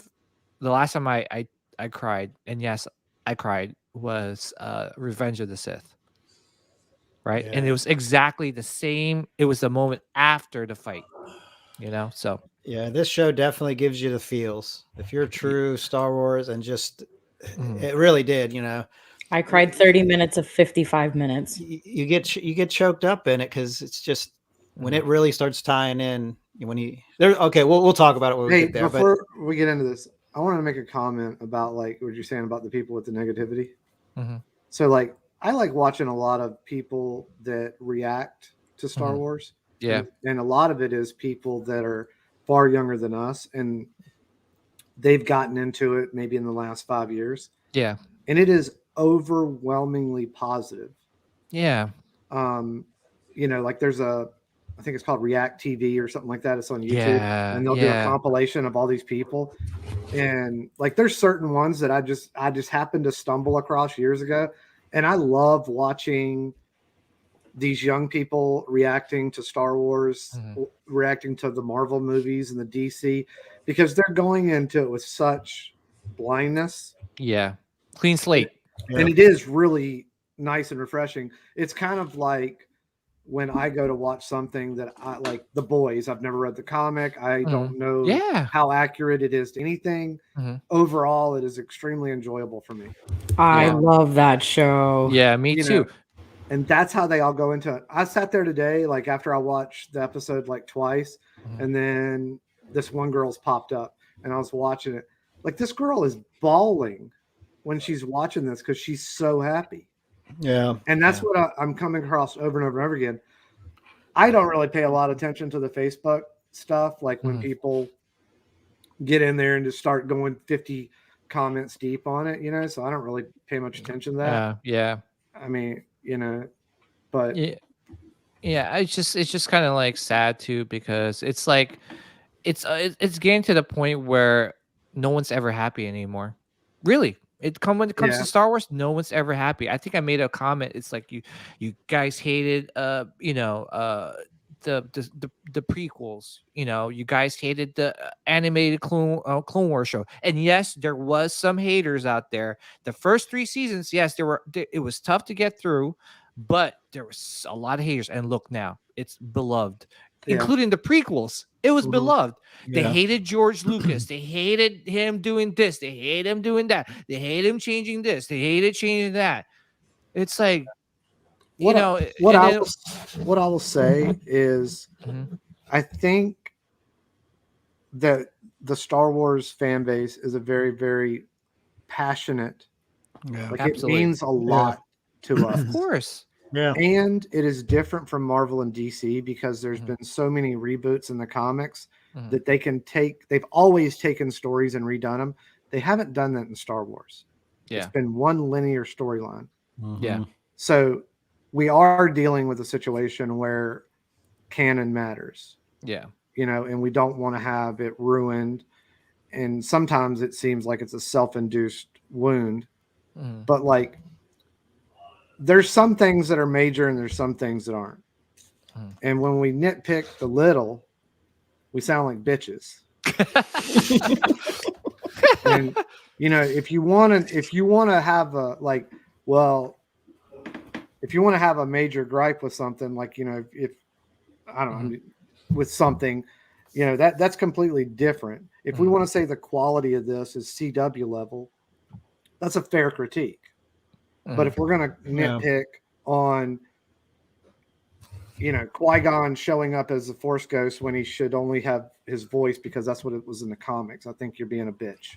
the last time I cried, and yes, I cried, was Revenge of the Sith. Right? Yeah. And it was exactly the same. It was the moment after the fight, so. Yeah, this show definitely gives you the feels. If you're true Star Wars and just, it really did, I cried 30 minutes of 55 minutes. You get choked up in it because it's just when it really starts tying in. When you there, okay, we'll talk about it when we get there. Before we get into this, I want to make a comment about like what you're saying about the people with the negativity. So like I like watching a lot of people that react to Star Wars. Yeah. And a lot of it is people that are far younger than us and they've gotten into it maybe in the last 5 years. Yeah. And it is overwhelmingly positive. Yeah. You know, like there's I think it's called React TV or something like that. It's on YouTube. Yeah, And they'll do a compilation of all these people. And like there's certain ones that I just happened to stumble across years ago. And I love watching these young people reacting to Star Wars, reacting to the Marvel movies and the DC, because they're going into it with such blindness. Yeah. Clean slate. And it is really nice and refreshing. It's kind of like when I go to watch something that I like, The Boys. I've never read the comic. I don't know how accurate it is to anything. Overall, it is extremely enjoyable for me. I love that show. Yeah, me too. And that's how they all go into it. I sat there today, like after I watched the episode like twice, and then this one girl's popped up and I was watching it. Like this girl is bawling when she's watching this because she's so happy. Yeah. And that's what I'm coming across over and over and over again. I don't really pay a lot of attention to the Facebook stuff. Like when people get in there and just start going 50 comments deep on it, you know, so I don't really pay much attention to that. Yeah. I mean, you know, but yeah, it's just kind of like sad too, because it's like, it's getting to the point where no one's ever happy anymore. Really. When it comes to Star Wars, no one's ever happy. I think I made a comment. It's like you guys hated the prequels. You know, you guys hated the animated Clone Wars show. And yes, there was some haters out there. The first 3 seasons, yes, it was tough to get through, but there was a lot of haters. And look now, it's beloved. Including the prequels. It was beloved. They hated George Lucas. They hated him doing this. They hate him doing that. They hate him changing this. They hated changing that. It's like, what I will say is I think that the Star Wars fan base is a very, very passionate. Like it means a lot to us. Of course. Yeah. And it is different from Marvel and DC because there's been so many reboots in the comics that they've always taken stories and redone them. They haven't done that in Star Wars. It's been one linear storyline. Yeah. So we are dealing with a situation where canon matters. Yeah. You know, and we don't want to have it ruined. And sometimes it seems like it's a self-induced wound. But like, there's some things that are major and there's some things that aren't. And when we nitpick the little, we sound like bitches. And you know, if you want to have a if you want to have a major gripe with something, like, you know, if I don't know, with something, you know, that's completely different. If we want to say the quality of this is CW level, that's a fair critique. But if we're going to nitpick on, you know, Qui-Gon showing up as a Force ghost when he should only have his voice because that's what it was in the comics, I think you're being a bitch.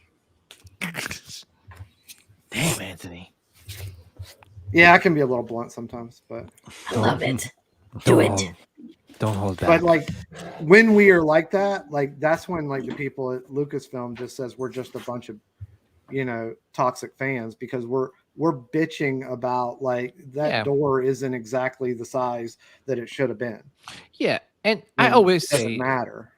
Damn, Anthony. Yeah, I can be a little blunt sometimes, but I love it. Do it. Don't hold back. But like when we are like that, like that's when like the people at Lucasfilm just says we're just a bunch of, you know, toxic fans because we're bitching about like that door isn't exactly the size that it should have been. Yeah, and I always say it doesn't matter.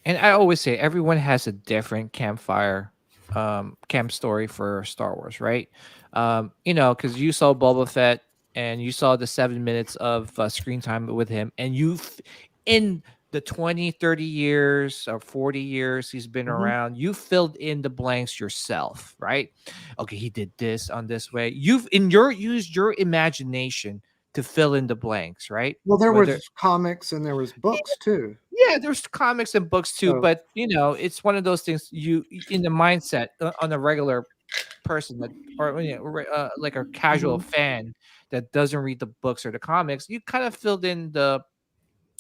And I always say everyone has a different campfire, camp story for Star Wars, right? You know, because you saw Boba Fett and you saw the 7 minutes of screen time with him, and in the 20, 30 years or 40 years he's been around, you filled in the blanks yourself, right? Okay, he did this on this way. You've used your imagination to fill in the blanks, right? Well, there was comics and there was books too. Yeah, there's comics and books too, but you know, it's one of those things you in the mindset on a regular person that, or like a casual fan that doesn't read the books or the comics, you kind of filled in the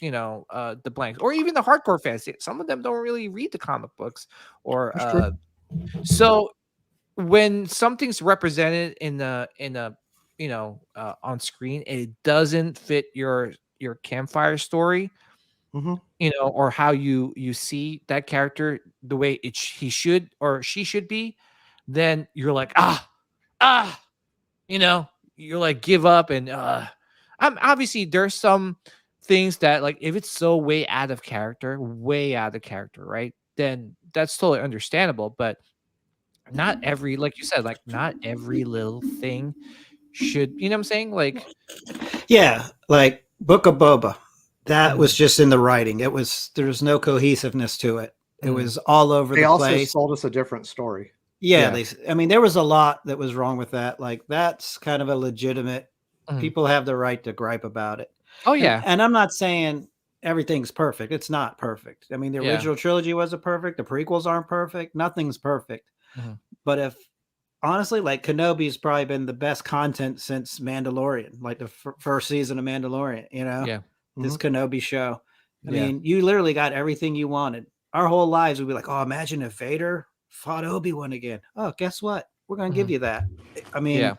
the blanks, or even the hardcore fans. Some of them don't really read the comic books, or so when something's represented in a on screen, it doesn't fit your campfire story, or how you see that character the way he should or she should be, then you're like, you're like, give up. And I'm obviously, there's some things that, like, if it's so way out of character, right, then that's totally understandable. But not every, like you said, like, not every little thing should, you know what I'm saying? Like, yeah, like Book of Boba, that was just in the writing. There was no cohesiveness to it. It was all over the place. They also sold us a different story. Yeah, I mean, there was a lot that was wrong with that. Like, that's kind of a legitimate, people have the right to gripe about it. Oh yeah. And I'm not saying everything's perfect. It's not perfect. I mean, the original trilogy wasn't perfect. The prequels aren't perfect. Nothing's perfect. But if honestly, like, Kenobi's probably been the best content since Mandalorian, like the first season of Mandalorian, this Kenobi show. I mean, you literally got everything you wanted. Our whole lives would be like, oh, imagine if Vader fought Obi-Wan again. Oh, guess what? We're going to give you that. I mean,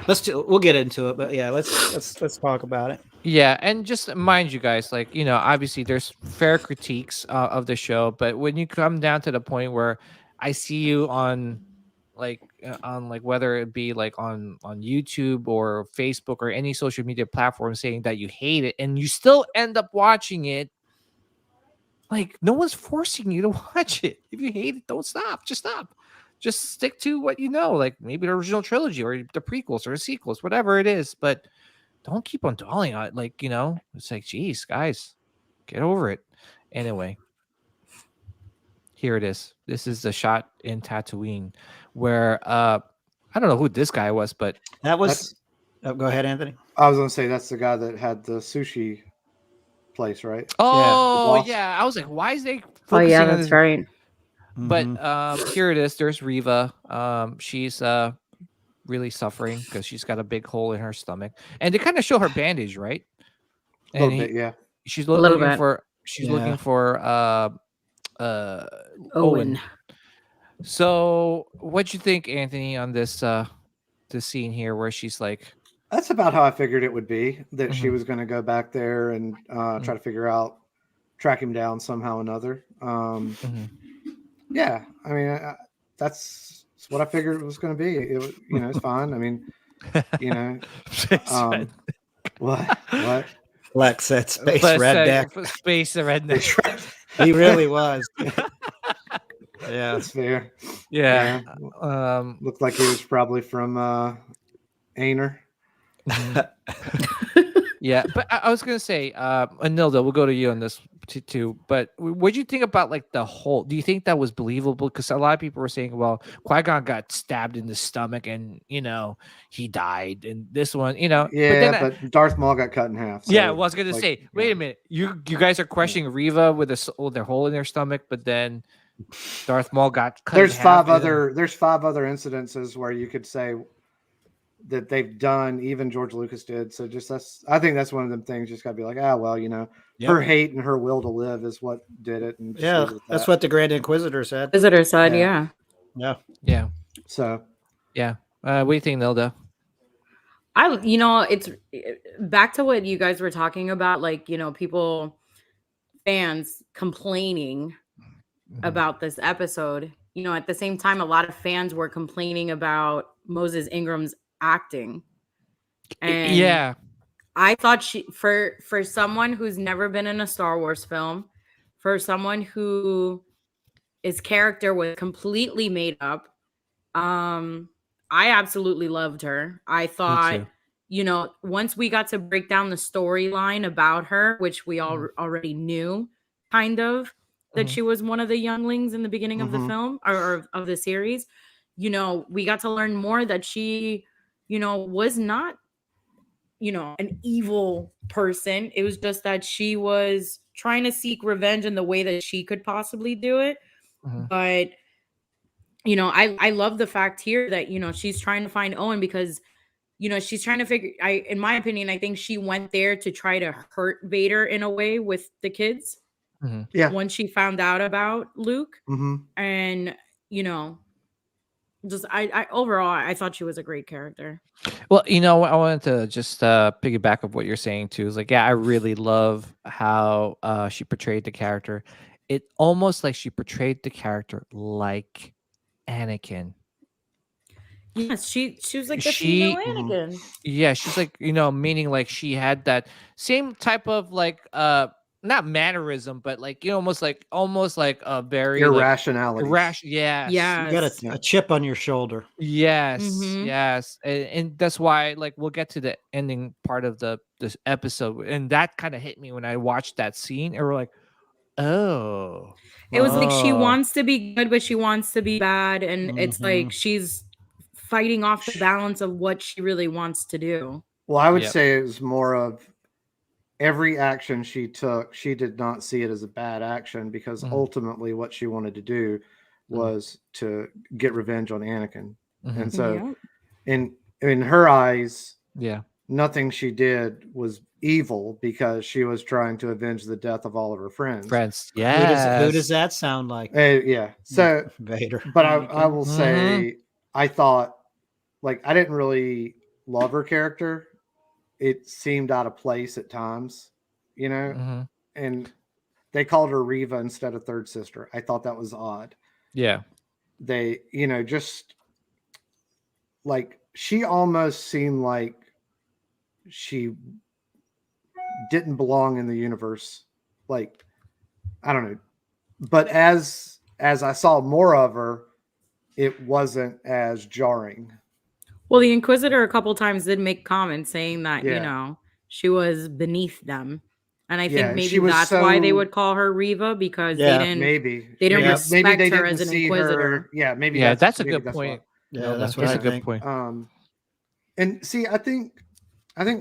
we'll get into it, but yeah, let's talk about it. Yeah, and just mind you guys, like, obviously there's fair critiques of the show, but when you come down to the point where I see you on whether it be like on YouTube or Facebook or any social media platform saying that you hate it, and you still end up watching it, like, no one's forcing you to watch it. If you hate it, don't stop. Just stop. Just stick to what you know, like maybe the original trilogy or the prequels or the sequels, whatever it is. But don't keep on dwelling on it. Like, it's like, geez, guys, get over it. Anyway, here it is. This is the shot in Tatooine where I don't know who this guy was, but that was. Go ahead, Anthony. I was going to say that's the guy that had the sushi place, right? Oh yeah. I was like, why is they focusing on that's this? Right. But here it is. There's Reva. She's really suffering because she's got a big hole in her stomach, and they kind of show her bandage, right? A little bit, yeah. She's looking for Owen. So what'd you think, Anthony, on this scene here where she's like, that's about how I figured it would be, that she was going to go back there and try to track him down somehow or another. Yeah, I mean, that's what I figured it was going to be. It's fine. I mean, what? Lex said space redneck. Space redneck. He really was. Yeah, that's fair. Yeah. Looked like he was probably from Aner. Yeah, but I was gonna say, Anilda, we'll go to you on this too. But what do you think about, like, the whole? Do you think that was believable? Because a lot of people were saying, well, Qui-Gon got stabbed in the stomach, and he died, and this one, Yeah, but Darth Maul got cut in half. So, yeah, well, I was gonna say, wait a minute, you guys are questioning Reva with their hole in their stomach, but then Darth Maul got cut. There's five other incidences where you could say that they've done, even George Lucas did. So I think that's one of them things. Just gotta be like, her hate and her will to live is what did it. And that's what the Grand Inquisitor said. Yeah. So, yeah. What do you think, Nilda? It's back to what you guys were talking about, like, fans complaining about this episode. At the same time, a lot of fans were complaining about Moses Ingram's acting. And I thought for someone who's never been in a Star Wars film, for someone who his character was completely made up, I absolutely loved her. I thought, once we got to break down the storyline about her, which we all already knew, kind of, that she was one of the younglings in the beginning of the film or of the series, we got to learn more that she, was not, an evil person. It was just that she was trying to seek revenge in the way that she could possibly do it. But I love the fact here that, she's trying to find Owen because, she's trying to figure, in my opinion, I think she went there to try to hurt Vader in a way with the kids. Mm-hmm. Yeah. Once she found out about Luke. Mm-hmm. And, just I overall, I thought she was a great character. Well, I wanted to just piggyback of what you're saying too. Is like, yeah, I really love how she portrayed the character. It almost like she portrayed the character like Anakin. Yes, she was like the female Anakin. Yeah, she's like, meaning like she had that same type of like not mannerism, but like almost like a very irrationality. Yes. Yeah. You got a chip on your shoulder. Yes. Mhm. Yes. And that's why like we'll get to the ending part of this episode. And that kind of hit me when I watched that scene. And we're like, oh. It was like she wants to be good, but she wants to be bad. And it's like she's fighting off the balance of what she really wants to do. Well, I would say it was more of every action she took, she did not see it as a bad action because ultimately what she wanted to do was to get revenge on Anakin. And so in her eyes, nothing she did was evil because she was trying to avenge the death of all of her friends. Yeah. Who does that sound like? Yeah. So Vader. But I will say, I thought, like, I didn't really love her character. It seemed out of place at times, and they called her Reva instead of third sister. I thought that was odd. Yeah. They, just like she almost seemed like she didn't belong in the universe. Like, I don't know. But as I saw more of her, it wasn't as jarring. Well, the Inquisitor a couple times did make comments saying that, she was beneath them. And I think maybe that's why they would call her Reva because they didn't respect her as an Inquisitor. Maybe that's a good point. Yeah, that's what I think. Good point. And see, I think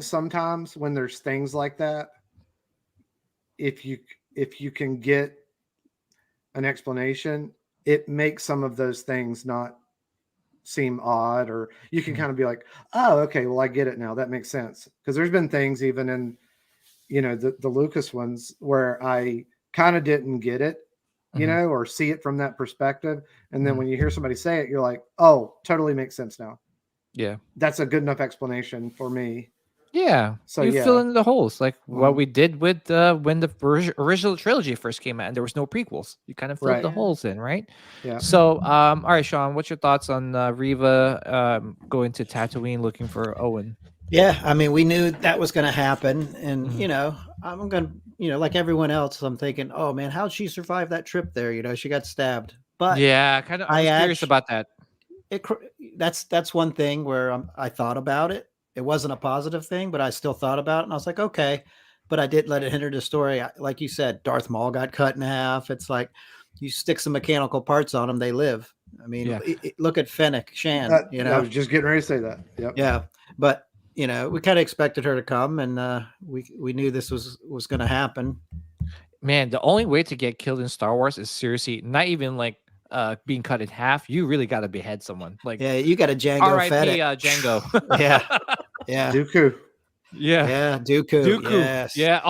sometimes when there's things like that, if you can get an explanation, it makes some of those things not seem odd, or you can kind of be like, oh, okay, well, I get it now. That makes sense. Because there's been things even in, the Lucas ones where I kind of didn't get it, or see it from that perspective. And then when you hear somebody say it, you're like, oh, totally makes sense now. Yeah. That's a good enough explanation for me. Yeah. So you fill in the holes like what we did with when the original trilogy first came out and there was no prequels. You kind of filled the holes in, right? Yeah. So all right, Sean, what's your thoughts on Reva going to Tatooine looking for Owen? Yeah, I mean, we knew that was going to happen, and I'm going to, like everyone else, I'm thinking, oh man, how'd she survive that trip there? She got stabbed. But yeah, kind of. I was curious about that. That's one thing where I thought about it. It wasn't a positive thing, but I still thought about it, and I was like, okay. But I did let it hinder the story. Like you said, Darth Maul got cut in half. It's like you stick some mechanical parts on them, they live. I mean, look at Fennec Shan. I was just getting ready to say that. Yep. Yeah, but we kind of expected her to come, and we knew this was going to happen. Man, the only way to get killed in Star Wars is seriously not even like being cut in half. You really got to behead someone. Like, yeah, you got a Django. R.I.P. Django. yeah. Dooku. Yeah, Dooku. Yes. Yeah.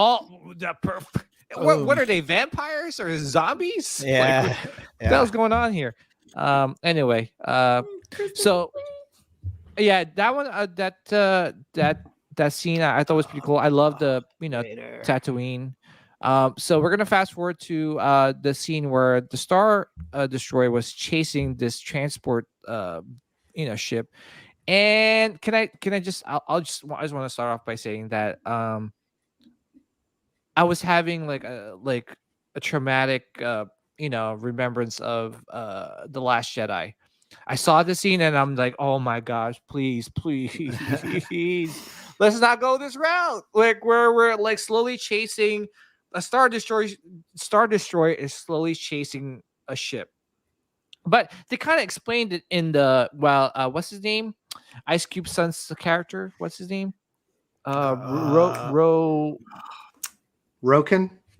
What are they? Vampires or zombies? Yeah. Like, what the hell's going on here? Anyway. So. Yeah, that one. That scene I thought was pretty cool. I love the Tatooine. So we're gonna fast forward to the scene where the Star Destroyer was chasing this transport ship. And I just want to start off by saying that I was having like a traumatic remembrance of The Last Jedi. I saw the scene and I'm like, oh my gosh, please, let's not go this route. Like we're like slowly chasing a Star Destroyer is slowly chasing a ship. But they kind of explained it in the what's his name? Ice Cube's son's character. What's his name? Roken.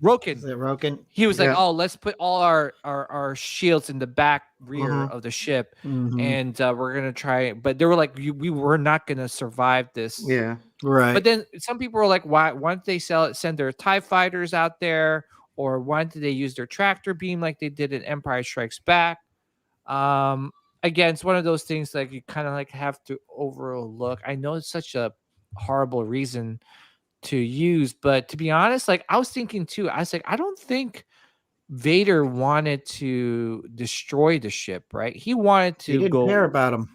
Roken. Is it Roken? He was like, "Oh, let's put all our shields in the back rear of the ship, and we're gonna try." But they were like, "We were not gonna survive this." Yeah, right. But then some people were like, "Why don't they send their TIE fighters out there, or why did they use their tractor beam like they did in Empire Strikes Back?" Again, it's one of those things like you kind of like have to overlook. I know it's such a horrible reason to use, but to be honest, like I was thinking too, I was like, I don't think Vader wanted to destroy the ship, right? He wanted to He didn't care about him.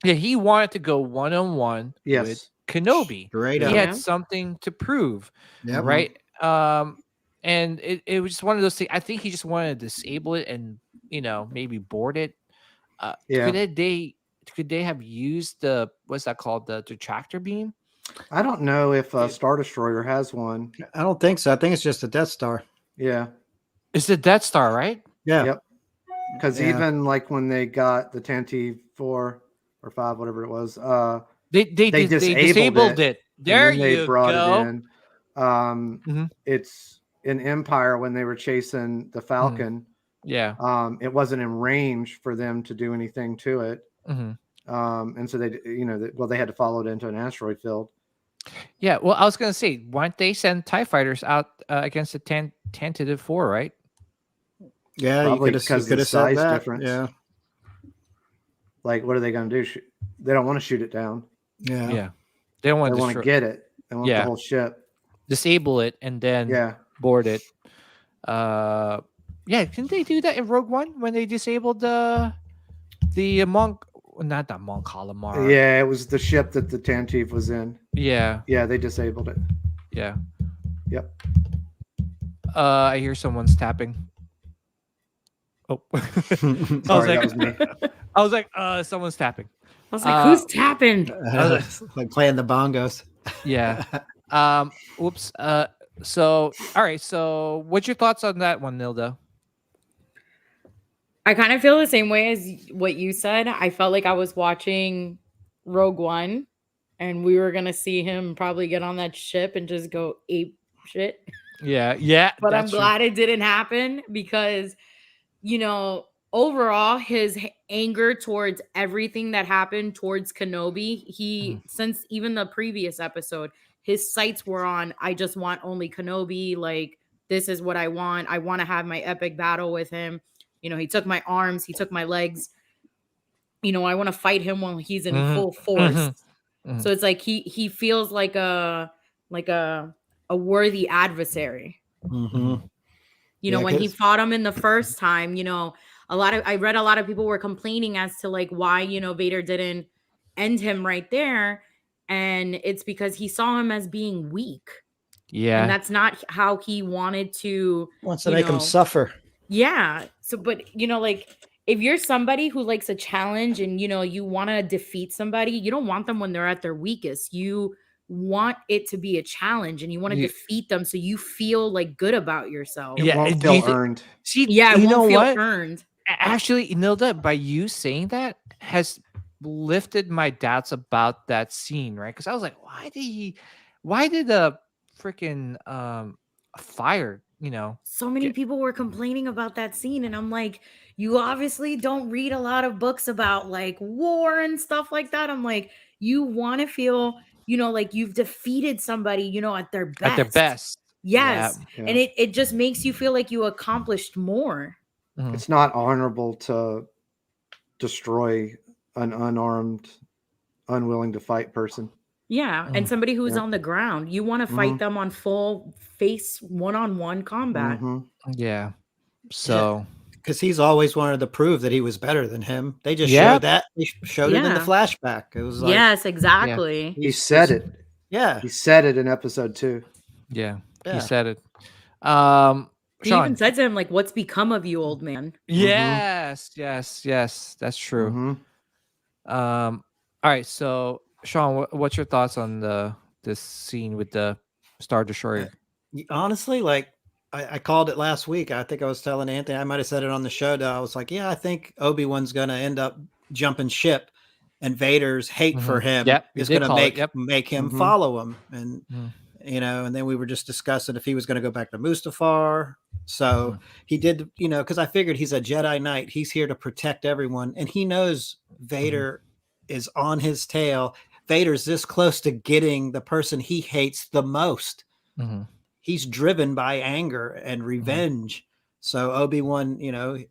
Yeah, he wanted to go one-on-one with Kenobi. Straight He up. had something to prove, Yep. right? And it was just one of those things. I think he just wanted to disable it and maybe board it. Could they have used what's that called, the tractor beam? I don't know if Star Destroyer has one. I don't think so. I think it's just a Death Star. Yeah. It's the Death Star, right? Yeah. Yep. Because even like when they got the Tantive 4 or 5, whatever it was, they disabled it. There you go. It in. It's in Empire when they were chasing the Falcon. Yeah. It wasn't in range for them to do anything to it. And so they had to follow it into an asteroid field. Yeah, well, I was gonna say, why don't they send TIE fighters out against the Tantive 4, right? Yeah, probably because the size difference. Yeah. Like, what are they gonna do? They don't want to shoot it down. Yeah. They don't want. They want to get it. They want the whole ship. Disable it and then board it. Can they do that in Rogue One when they disabled the monk? Not that Mon Calamari. Yeah, it was the ship that the Tantive was in. Yeah. Yeah, they disabled it. Yeah. Yep. I hear someone's tapping. Oh. Sorry, that was me. I was like, someone's tapping. I was like, who's tapping? Like playing the bongos. Yeah. Oops. So, all right. So, what's your thoughts on that one, Nilda? I kind of feel the same way as what you said. I felt like I was watching Rogue One and we were going to see him probably get on that ship and just go ape shit. Yeah. But I'm glad it didn't happen because, overall, his anger towards everything that happened towards Kenobi, since even the previous episode, his sights were on, I just want only Kenobi. Like, this is what I want. I want to have my epic battle with him. He took my arms, he took my legs. I want to fight him while he's in full force. So it's like he feels like a worthy adversary. When he fought him in the first time, I read a lot of people were complaining as to like why Vader didn't end him right there, and it's because he saw him as being weak. Yeah, and that's not how he wanted to. Wants to make him suffer. Yeah. So, but like if you're somebody who likes a challenge and you want to defeat somebody, you don't want them when they're at their weakest. You want it to be a challenge and you want to defeat them so you feel like good about yourself. It won't feel earned. See, it won't feel earned. Actually, Nilda, by you saying that has lifted my doubts about that scene, right? Because I was like, why did the freaking fire, so many people were complaining about that scene, and I'm like, you obviously don't read a lot of books about like war and stuff like that. I'm like, you want to feel like you've defeated somebody at their best. Yes. Yeah. And it just makes you feel like you accomplished more. It's not honorable to destroy an unarmed, unwilling to fight person. Yeah, and somebody who's on the ground, you want to fight them on full face one-on-one combat. Yeah. So, because he's always wanted to prove that he was better than him. They just showed that. They showed it in the flashback. It was like, yes, exactly. He said it. Yeah, he said it in episode 2. Yeah, he said it. He even said to him, like, "What's become of you, old man?" Yes, that's true. All right, so Sean, what's your thoughts on this scene with the Star Destroyer? Honestly, like I called it last week. I think I was telling Anthony, I might have said it on the show though. I was like, I think Obi-Wan's gonna end up jumping ship, and Vader's hate for him is gonna make him follow him. and then we were just discussing if he was going to go back to Mustafar. So he did, because I figured he's a Jedi Knight. He's here to protect everyone. And he knows Vader is on his tail. Vader's this close to getting the person he hates the most. He's driven by anger and revenge. So Obi-Wan,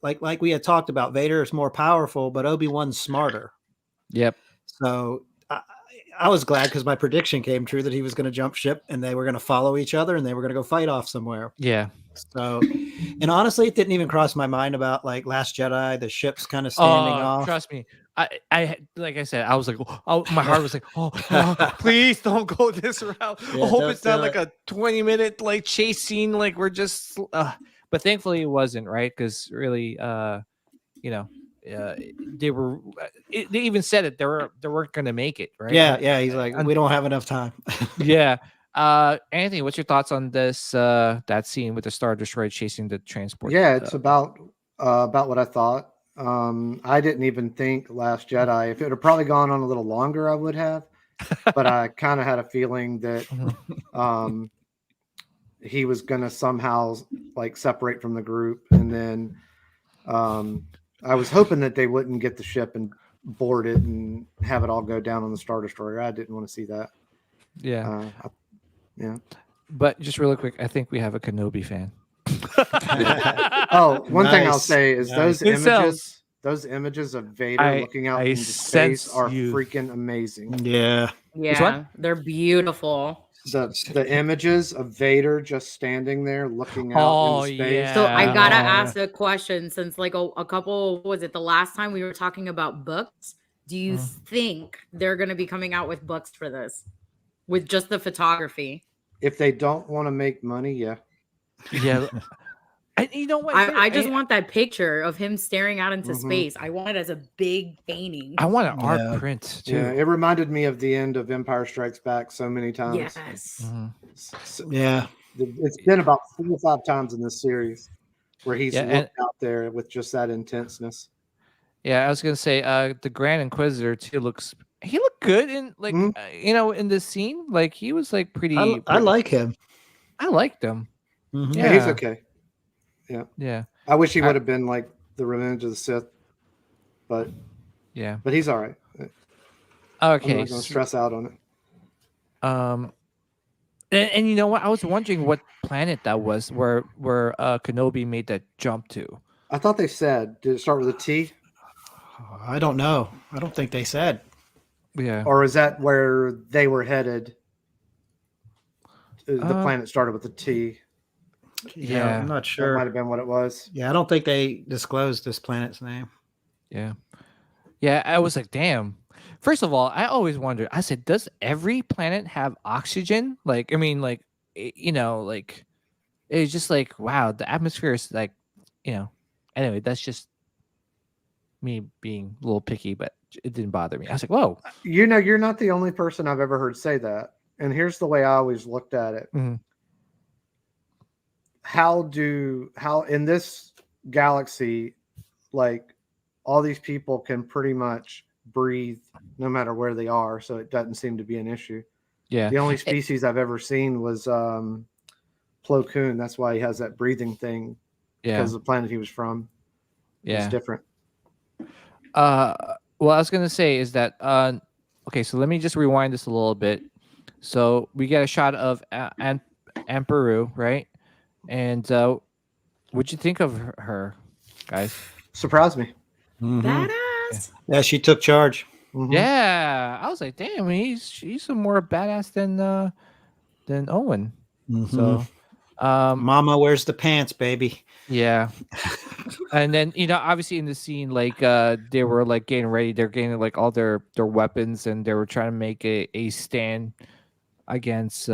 like we had talked about, Vader is more powerful, but Obi-Wan's smarter. Yep. So I was glad because my prediction came true that he was going to jump ship and they were going to follow each other and they were going to go fight off somewhere. Yeah. So, and honestly, it didn't even cross my mind about like Last Jedi, the ships kind of standing off. Trust me. I like I said, I was like, oh, my heart was like, please don't go this route. I hope it's not like a 20-minute like chase scene. Like we're just, but thankfully it wasn't, right? Because really, they were. They even said it. They weren't going to make it, right? Yeah. He's like, we don't have enough time. Yeah. Anthony, what's your thoughts on this? That scene with the Star Destroyer chasing the transport? Yeah, it's about what I thought. I didn't even think Last Jedi. If it had probably gone on a little longer, I would have. But I kind of had a feeling that he was going to somehow like separate from the group, and then I was hoping that they wouldn't get the ship and board it and have it all go down on the Star Destroyer. I didn't want to see that. Yeah. Yeah. But just really quick, I think we have a Kenobi fan. One thing I'll say is those Themselves. images of Vader looking out into space are freaking amazing. Yeah. Yeah, they're beautiful. The images of Vader just standing there looking out into space. Yeah. So I gotta ask a question, since like a couple, was it the last time we were talking about books? Do you think they're gonna be coming out with books for this? With just the photography? If they don't want to make money, yeah. Yeah. And you know what? I just want that picture of him staring out into space. I want it as a big painting. I want an art print too. Yeah, it reminded me of the end of Empire Strikes Back so many times. Yes. Yeah. It's been about 4 or 5 times in this series where he's looked out there with just that intenseness. Yeah, I was gonna say the Grand Inquisitor too he looked good in like in this scene. Like he was like pretty. I like him. I liked him. Yeah, he's okay. Yeah. I wish he would have been like the Revenge of the Sith, but he's all right. Okay, I'm not going to stress out on it. And you know what? I was wondering what planet that was where Kenobi made that jump to. I thought they said. Did it start with a T? I don't know. I don't think they said. Yeah. Or is that where they were headed? The planet started with a T. Yeah, I'm not sure. That might have been what it was. Yeah, I don't think they disclosed this planet's name. Yeah. Yeah, I was like, damn. First of all, I always wondered. I said, does every planet have oxygen? Like, I mean, like, like, it's just like, wow, the atmosphere is like, Anyway, that's just me being a little picky, but it didn't bother me. I was like, whoa. You're not the only person I've ever heard say that. And here's the way I always looked at it. How in this galaxy, like all these people can pretty much breathe no matter where they are, so it doesn't seem to be an issue. Yeah. The only species I've ever seen was Plo Koon. That's why he has that breathing thing. Yeah. Because the planet he was from is different. Well, I was gonna say is that okay, so let me just rewind this a little bit. So we get a shot of Amperu, right? And what'd you think of her, guys? Surprised me. Badass. Yeah, she took charge. Yeah, I was like, damn, she's a more badass than Owen. So, Mama wears the pants, baby. Yeah. And then obviously in the scene, like they were like getting ready. They're getting like all their weapons, and they were trying to make a stand against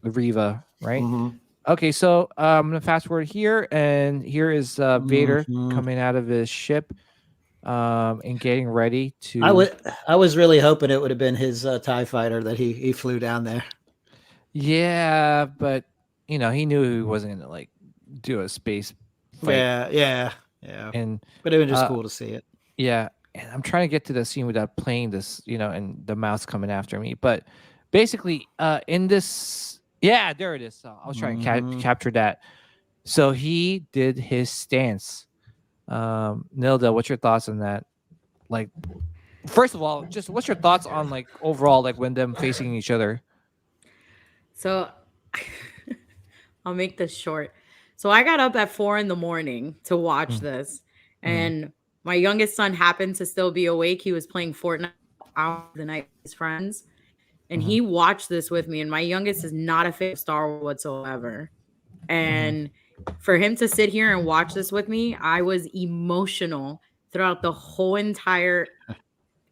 Riva, right? Okay, so I'm gonna fast forward here, and here is Vader coming out of his ship, and getting ready to. I was really hoping it would have been his TIE fighter that he flew down there. Yeah, but he knew he wasn't gonna like do a space fight. Yeah. But it was just cool to see it. Yeah, and I'm trying to get to the scene without playing this, and the mouse coming after me, but basically, in this, yeah, there it is. So I was trying to capture that. So he did his stance. Nilda, what's your thoughts on that? Like, first of all, just what's your thoughts on like overall, like when them facing each other? So I'll make this short. So I got up at 4 a.m. to watch this, and my youngest son happened to still be awake. He was playing Fortnite out the night with his friends, and he watched this with me. And my youngest is not a fan of Star Wars whatsoever. And for him to sit here and watch this with me, I was emotional throughout the whole entire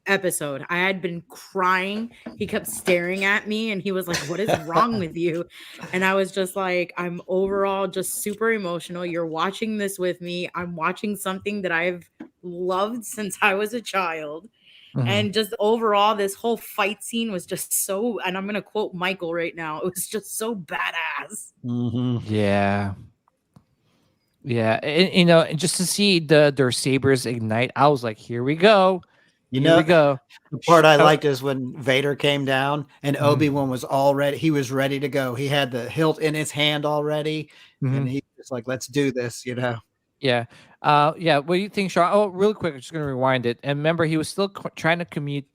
episode. I had been crying. He kept staring at me and he was like, "What is wrong with you?" And I was just like, I'm overall just super emotional. You're watching this with me. I'm watching something that I've loved since I was a child. And just overall, this whole fight scene was just so, and I'm going to quote Michael right now, it was just so badass. Yeah. Yeah. And just to see their sabers ignite, I was like, here we go. Here we go. The part I liked is when Vader came down and Obi-Wan was he was ready to go. He had the hilt in his hand already. And he was like, let's do this, Yeah. Yeah. What do you think, Sean? Oh, really quick. I'm just going to rewind it. And remember, he was still trying to communicate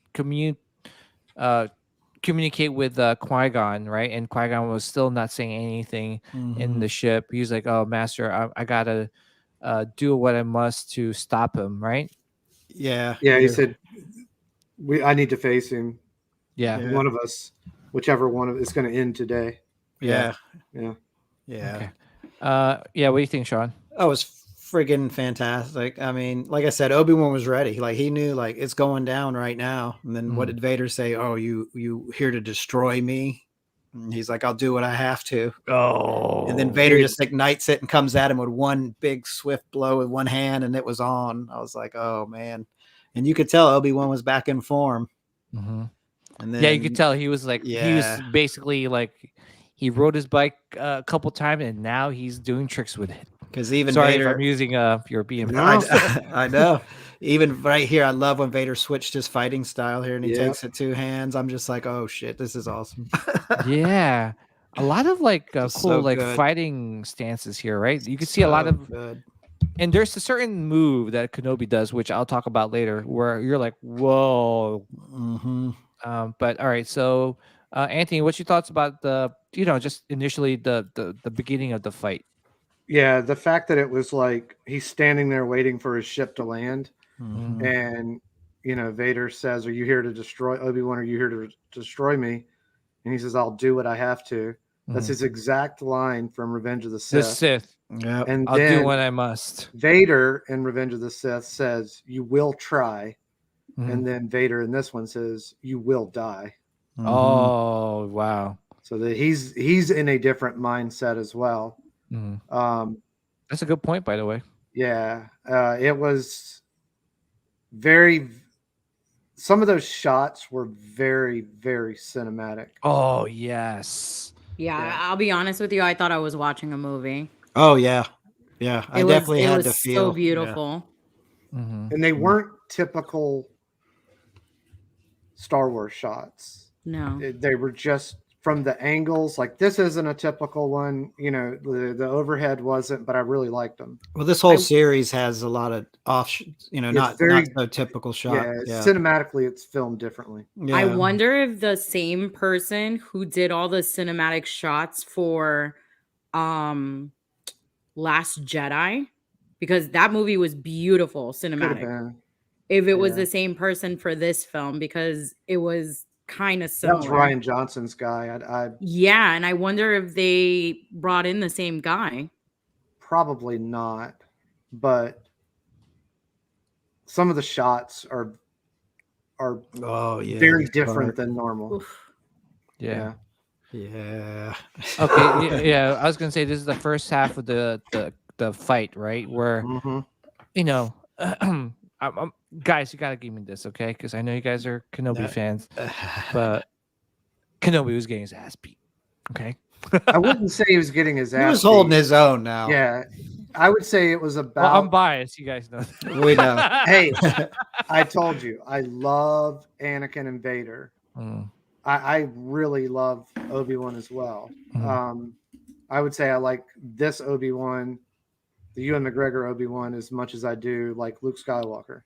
with Qui-Gon, right? And Qui-Gon was still not saying anything in the ship. He was like, "Oh, Master, I got to do what I must to stop him," right? Yeah. Yeah, he said, I need to face him. Yeah. One of us, whichever one of it's going to end today. Yeah. Yeah. Okay. Yeah, what do you think, Sean? That was friggin' fantastic. I mean, like I said, Obi-Wan was ready. Like he knew like it's going down right now. And then what did Vader say? "Oh, you here to destroy me?" And he's like, "I'll do what I have to." Oh. And then Vader just ignites it and comes at him with one big swift blow with one hand, and it was on. I was like, oh man. And you could tell Obi-Wan was back in form. And then, yeah, you could tell he was like, he was basically like, he rode his bike a couple times and now he's doing tricks with it. Because even Sorry Vader, if I'm using European. I know. Even right here, I love when Vader switched his fighting style here and he takes it 2 hands. I'm just like, oh shit, this is awesome. Yeah. A lot of like cool so like good. fighting stances here, right? You can see a lot of good. And there's a certain move that Kenobi does, which I'll talk about later, where you're like, whoa. But all right, so Anthony, what's your thoughts about the, just initially the beginning of the fight? Yeah, the fact that it was like he's standing there waiting for his ship to land, and Vader says, "Are you here to destroy Obi-Wan? Are you here to destroy me?" And he says, "I'll do what I have to." That's his exact line from Revenge of the Sith. The Sith. Yeah, and I'll do what I must. Vader in Revenge of the Sith says, "You will try," and then Vader in this one says, "You will die." Oh wow! So that he's in a different mindset as well. That's a good point, by the way. Yeah, it was very. Some of those shots were very, very cinematic. Oh yes. Yeah, I'll be honest with you. I thought I was watching a movie. Oh yeah, yeah. I definitely had to feel so beautiful. And they weren't typical Star Wars shots. No, they were just from the angles. Like this isn't a typical one. The overhead wasn't, but I really liked them. Well, this whole series has a lot of not so typical shots. Yeah, cinematically, it's filmed differently. Yeah. I wonder if the same person who did all the cinematic shots for Last Jedi, because that movie was beautiful cinematic. If it was the same person for this film, because it was kind of similar. That was Rian Johnson's guy. Yeah, and I wonder if they brought in the same guy. Probably not, but some of the shots are very different than normal. Oof. Yeah. Okay. Yeah. I was gonna say this is the first half of the fight, right? Where guys, you gotta give me this, okay? Because I know you guys are Kenobi fans, but Kenobi was getting his ass beat. Okay. I wouldn't say he was getting his ass. He was holding his own now. Yeah, I would say it was about. Well, I'm biased. You guys know. We know. Hey, I told you I love Anakin and Vader, I really love Obi-Wan as well. I would say I like this Obi-Wan, the Ewan McGregor Obi-Wan, as much as I do like Luke Skywalker.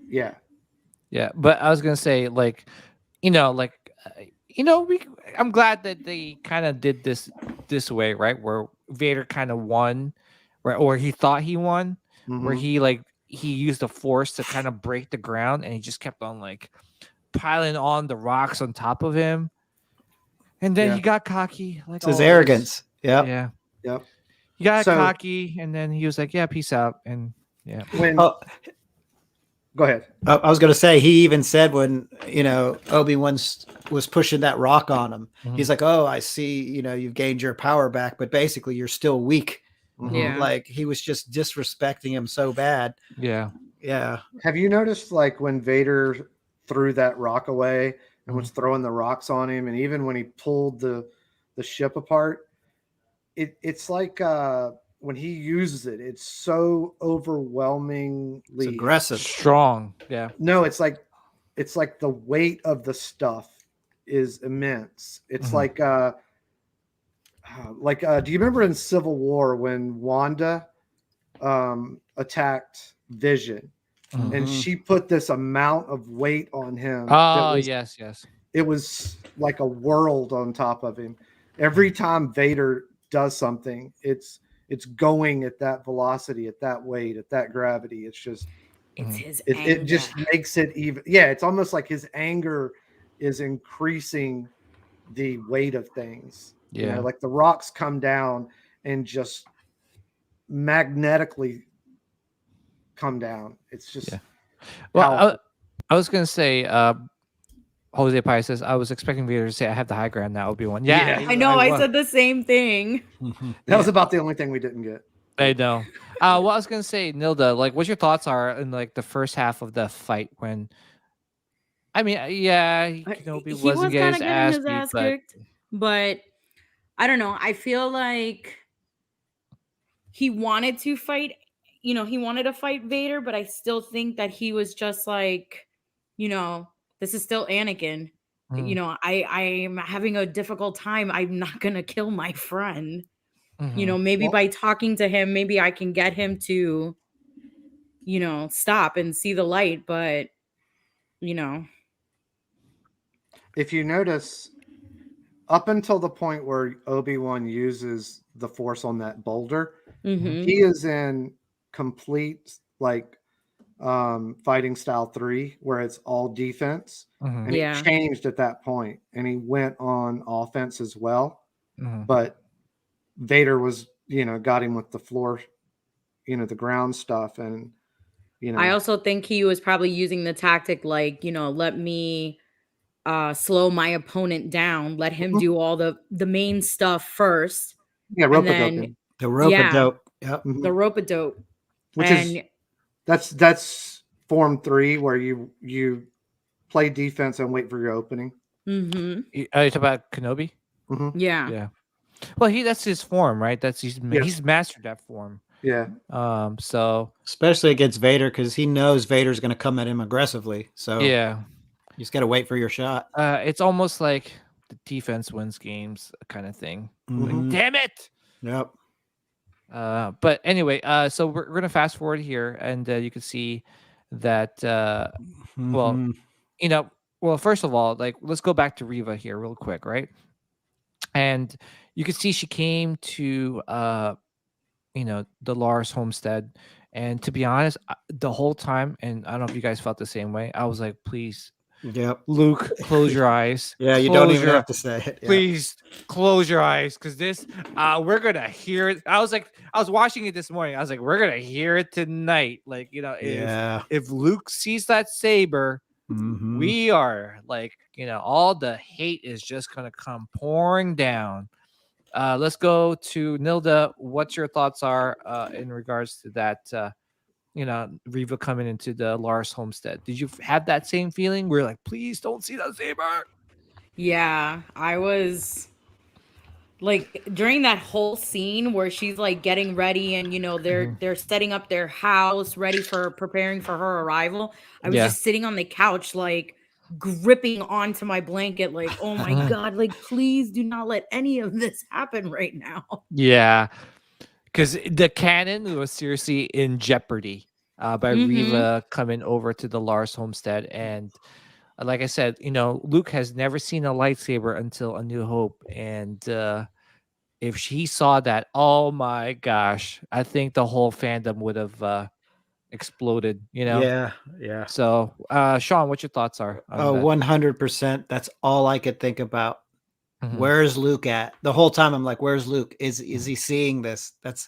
Yeah. Yeah, but I was gonna say, like, I'm glad that they kind of did this way, right? Where Vader kind of won, right? Or he thought he won, where he used the Force to kind of break the ground, and he just kept on like piling on the rocks on top of him, and then he got cocky, like it's his always. arrogance. Yep. Yeah. Yep. He got cocky, and then he was like, "Yeah, peace out." And yeah. Go ahead. I was going to say, he even said when, Obi-Wan was pushing that rock on him, he's like, "Oh, I see, you've gained your power back, but basically you're still weak." Yeah. Like, he was just disrespecting him so bad. Yeah. Yeah. Have you noticed, like, when Vader threw that rock away and was throwing the rocks on him, and even when he pulled the ship apart, it's like when he uses it, it's so overwhelmingly It's aggressive, strong. Yeah. No, it's like the weight of the stuff is immense. It's like do you remember in Civil War when Wanda attacked Vision and she put this amount of weight on him? Yes. It was like a world on top of him. Every time Vader does something, it's going at that velocity, at that weight, at that gravity. It's just it's his it just makes it even. Yeah, it's almost like his anger is increasing the weight of things. Yeah. Like the rocks come down and just magnetically come down. It's just Well, I was gonna say Jose Pai says, I was expecting Vader to say, "I have the high ground now, Obi-Wan." Yeah. I know. I said the same thing. That was about the only thing we didn't get. I know. Well, I was gonna say, Nilda, like, what your thoughts are in like the first half of the fight when? I mean, yeah, Kenobi wasn't getting his ass kicked, but I don't know. I feel like he wanted to fight. He wanted to fight Vader, but I still think that he was just like, this is still Anakin. I'm having a difficult time. I'm not gonna kill my friend. Maybe by talking to him, maybe I can get him to, stop and see the light. But, if you notice, up until the point where Obi-Wan uses the Force on that boulder, he is in complete like fighting style 3, where it's all defense, and he changed at that point, and he went on offense as well. But Vader was, got him with the floor, the ground stuff, and I also think he was probably using the tactic like, let me slow my opponent down, let him do all the main stuff first. Yeah, rope-a-dope. The rope-a-dope. Yep. The rope-a-dope. Which is that's form 3, where you play defense and wait for your opening. Are you talking about Kenobi? Yeah. Well, that's his form, right? He's mastered that form. Yeah. So especially against Vader, because he knows Vader's going to come at him aggressively. So yeah, you just got to wait for your shot. It's almost like the defense wins games kind of thing. Like, damn it. Yep. But anyway, so we're gonna fast forward here, and you can see that. Well, first of all, like, let's go back to Reva here real quick, right? And you can see she came to the Lars homestead, and to be honest, the whole time, and I don't know if you guys felt the same way, I was like, please, Luke, close your eyes. You don't even have to say it. Please close your eyes, because this we're gonna hear it. I was watching it this morning. I was like, we're gonna hear it tonight. Like, if Luke sees that saber, we are like, all the hate is just gonna come pouring down. Let's go to Nilda. What your thoughts are in regards to that? Reva coming into the Lars homestead. Did you have that same feeling? We're like, please don't see that saber. Yeah, I was like during that whole scene where she's like getting ready and they're setting up their house ready for preparing for her arrival. I was just sitting on the couch like gripping onto my blanket like, oh my god, like please do not let any of this happen right now. Yeah, because the canon was seriously in jeopardy by Riva coming over to the Lars homestead. And like I said, Luke has never seen a lightsaber until A New Hope. And if he saw that, oh my gosh, I think the whole fandom would have exploded, Yeah. So, Sean, what your thoughts are on Oh, that? 100%. That's all I could think about. Mhm. Where's Luke at? The whole time I'm like, where's Luke? Is he seeing this? That's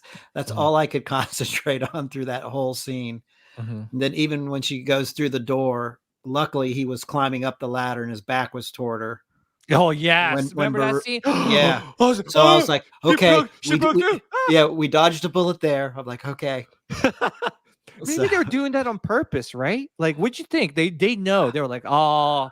all I could concentrate on through that whole scene. And then even when she goes through the door, luckily he was climbing up the ladder and his back was toward her. Oh yes, remember that scene? Yeah. I was like, So I was like, okay, she broke through. we dodged a bullet there. I'm like, okay. Maybe they were doing that on purpose, right? Like, what'd you think? They know. They were like, oh,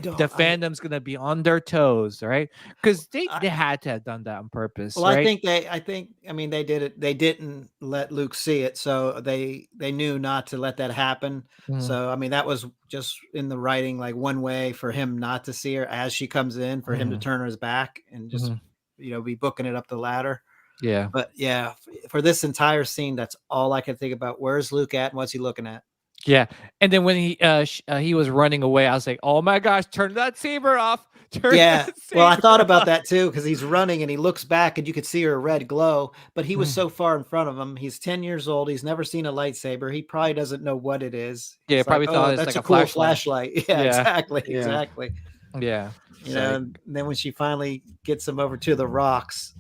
the fandom's gonna be on their toes, right? Because they had to have done that on purpose. Well, right? I mean, they did it. They didn't let Luke see it, so they knew not to let that happen. So I mean, that was just in the writing, like one way for him not to see her as she comes in, for him to turn his back and just be booking it up the ladder. Yeah. But yeah, for this entire scene, that's all I could think about. Where's Luke at? And what's he looking at? Yeah. And then when he was running away, I was like, oh my gosh, turn that saber off. Well, I thought about that too, because he's running and he looks back and you could see her red glow, but he was so far in front of him. He's 10 years old. He's never seen a lightsaber. He probably doesn't know what it is. Yeah, It's probably thought it's that's like a a cool flashlight. Yeah, Yeah. exactly. Yeah. Exactly. Yeah. And then when she finally gets him over to the rocks,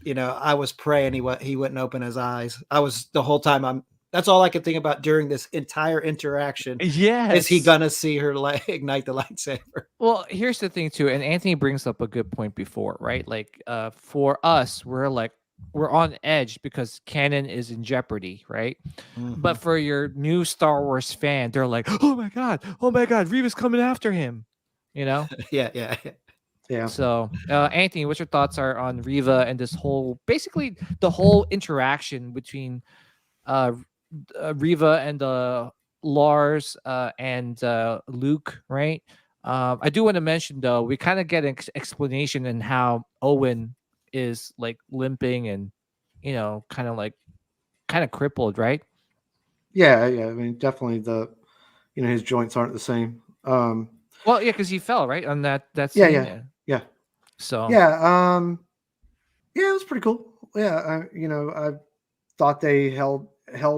I was praying he wouldn't open his eyes. I was the whole time that's all I could think about during this entire interaction. Yes. Is he gonna see her ignite the lightsaber? Well, here's the thing too, and Anthony brings up a good point before, right? Like, for us, we're on edge because canon is in jeopardy, right? But for your new Star Wars fan, they're like, oh my god, Reva's coming after him, Yeah. So, Anthony, what your thoughts are on Riva and this basically the whole interaction between Riva and Lars and Luke, right? I do want to mention though, we kind of get an explanation in how Owen is like limping and kind of crippled, right? Yeah. I mean, definitely his joints aren't the same. Well, yeah, because he fell right on that scene. Yeah. So yeah, it was pretty cool. Yeah, I thought they held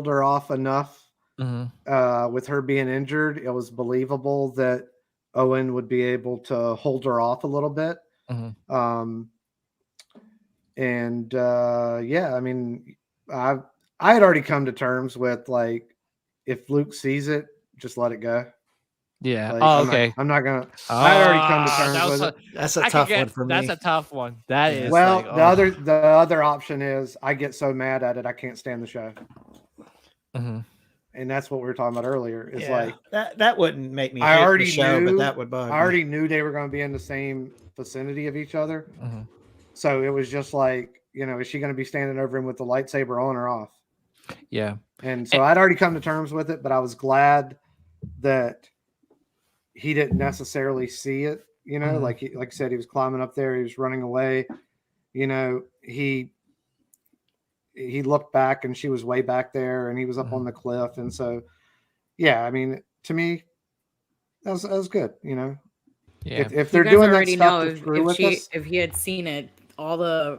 her off enough. With her being injured, it was believable that Owen would be able to hold her off a little bit. I mean, I had already come to terms with like, if Luke sees it, just let it go. Yeah. Like, okay. I'm not gonna. I had already come to terms with it. That's a tough one for me. That's a tough one. That is. Well, like, the other option is I get so mad at it I can't stand the show. And that's what we were talking about earlier. It's like that wouldn't make me. I already the show, knew, but that would bug me. I already knew they were going to be in the same vicinity of each other. So it was just like, is she going to be standing over him with the lightsaber on or off? Yeah. And so I'd already come to terms with it, but I was glad that he didn't necessarily see it. Like I said, he was climbing up there, he was running away. He looked back and she was way back there and he was up on the cliff. And so, yeah, I mean, to me, that was good, Yeah. If they're doing that stuff to screw with us, if he had seen it, all the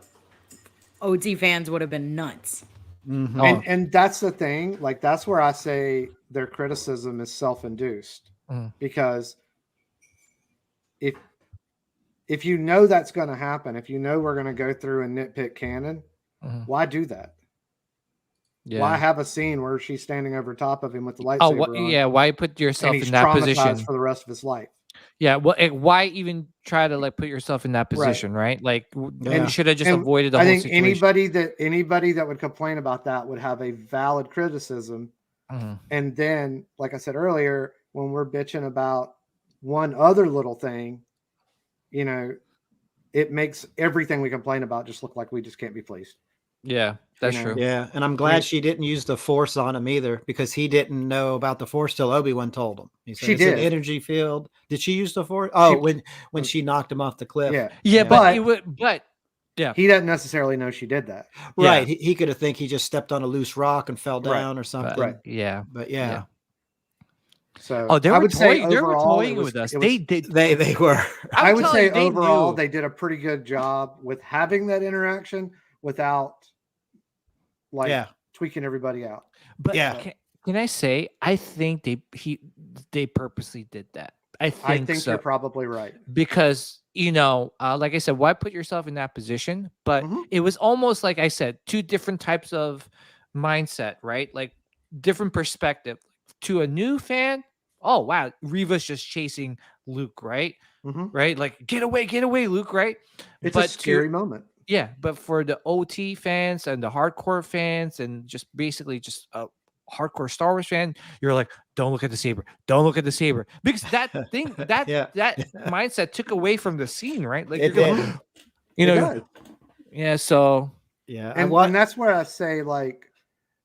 OT fans would have been nuts. And that's the thing. Like, that's where I say their criticism is self-induced, because if that's going to happen, if we're going to go through and nitpick canon, why do that? Yeah. Why have a scene where she's standing over top of him with the lightsaber on? Yeah. Why put yourself in that position for the rest of his life? Yeah. Well, why even try to put yourself in that position, right? Like, you should have just avoided the whole situation. Anybody that would complain about that would have a valid criticism. And then, like I said earlier, when we're bitching about one other little thing, it makes everything we complain about just look like we just can't be pleased. Yeah, that's You know? true. Yeah, and I'm glad she didn't use the Force on him either, because he didn't know about the Force till Obi-Wan told him. He said, She it's an did. energy field. Did she use the Force? Oh, She- when she knocked him off the cliff. Yeah. Yeah, But- but yeah, He doesn't necessarily know she did that. Right. He could have think he just stepped on a loose rock and fell Right. down or something. Right. yeah. But yeah. So Oh, they I were would say toying. They were overall, toying it was- with us. it was- They did. They were. I'm I would telling say you, they overall knew. they did a pretty good job with having that interaction without like Yeah. tweaking everybody out. But Yeah. can I say? I think they purposely did that. I think so. You're probably right. Because like I said, why put yourself in that position? But Mhm. it was almost like I said, two different types of mindset, right? Like different perspective. To a new fan, oh wow, Reva's just chasing Luke, right? Mhm. Right? Like get away, Luke, right? It's But a scary moment. yeah, but for the OT fans and the hardcore fans and just basically just a hardcore Star Wars fan, you're like, don't look at the saber, because that thing, that Yeah. that mindset took away from the scene, right? Like It you're did. going, It does. yeah. So Yeah. And that's where I say, like,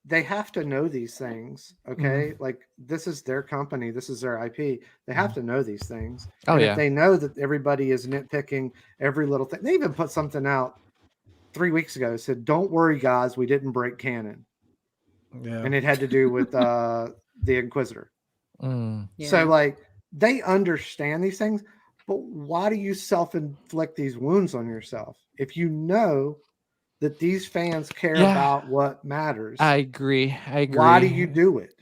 they have to know these things. Okay. Like, this is their company, this is their IP. They have to know these things. Oh, and yeah. if they know that everybody is nitpicking every little thing, they even put something out 3 weeks ago, said, don't worry, guys, we didn't break canon. Yeah. And it had to do with the Inquisitor. Yeah. So, like, they understand these things, but why do you self-inflict these wounds on yourself if you know that these fans care about what matters? I agree. Why do you do it?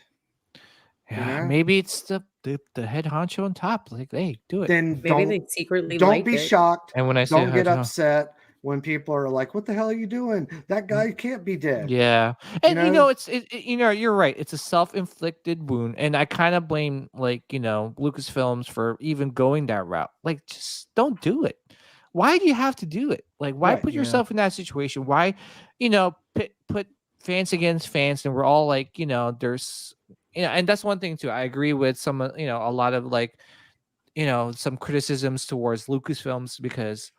Yeah, You know? maybe it's the head honcho on top. Like, hey, do it. Then Maybe they secretly don't like be it. shocked. And when I say don't get head honcho- upset when people are like, "What the hell are you doing? That guy can't be dead." Yeah, and know? you're right. It's a self-inflicted wound, and I kind of blame Lucasfilms for even going that route. Like, just don't do it. Why do you have to do it? Like, why Right, put yeah. yourself in that situation? Why, put fans against fans, and we're all like, there's, and that's one thing too. I agree with some, a lot of like, some criticisms towards Lucasfilms because.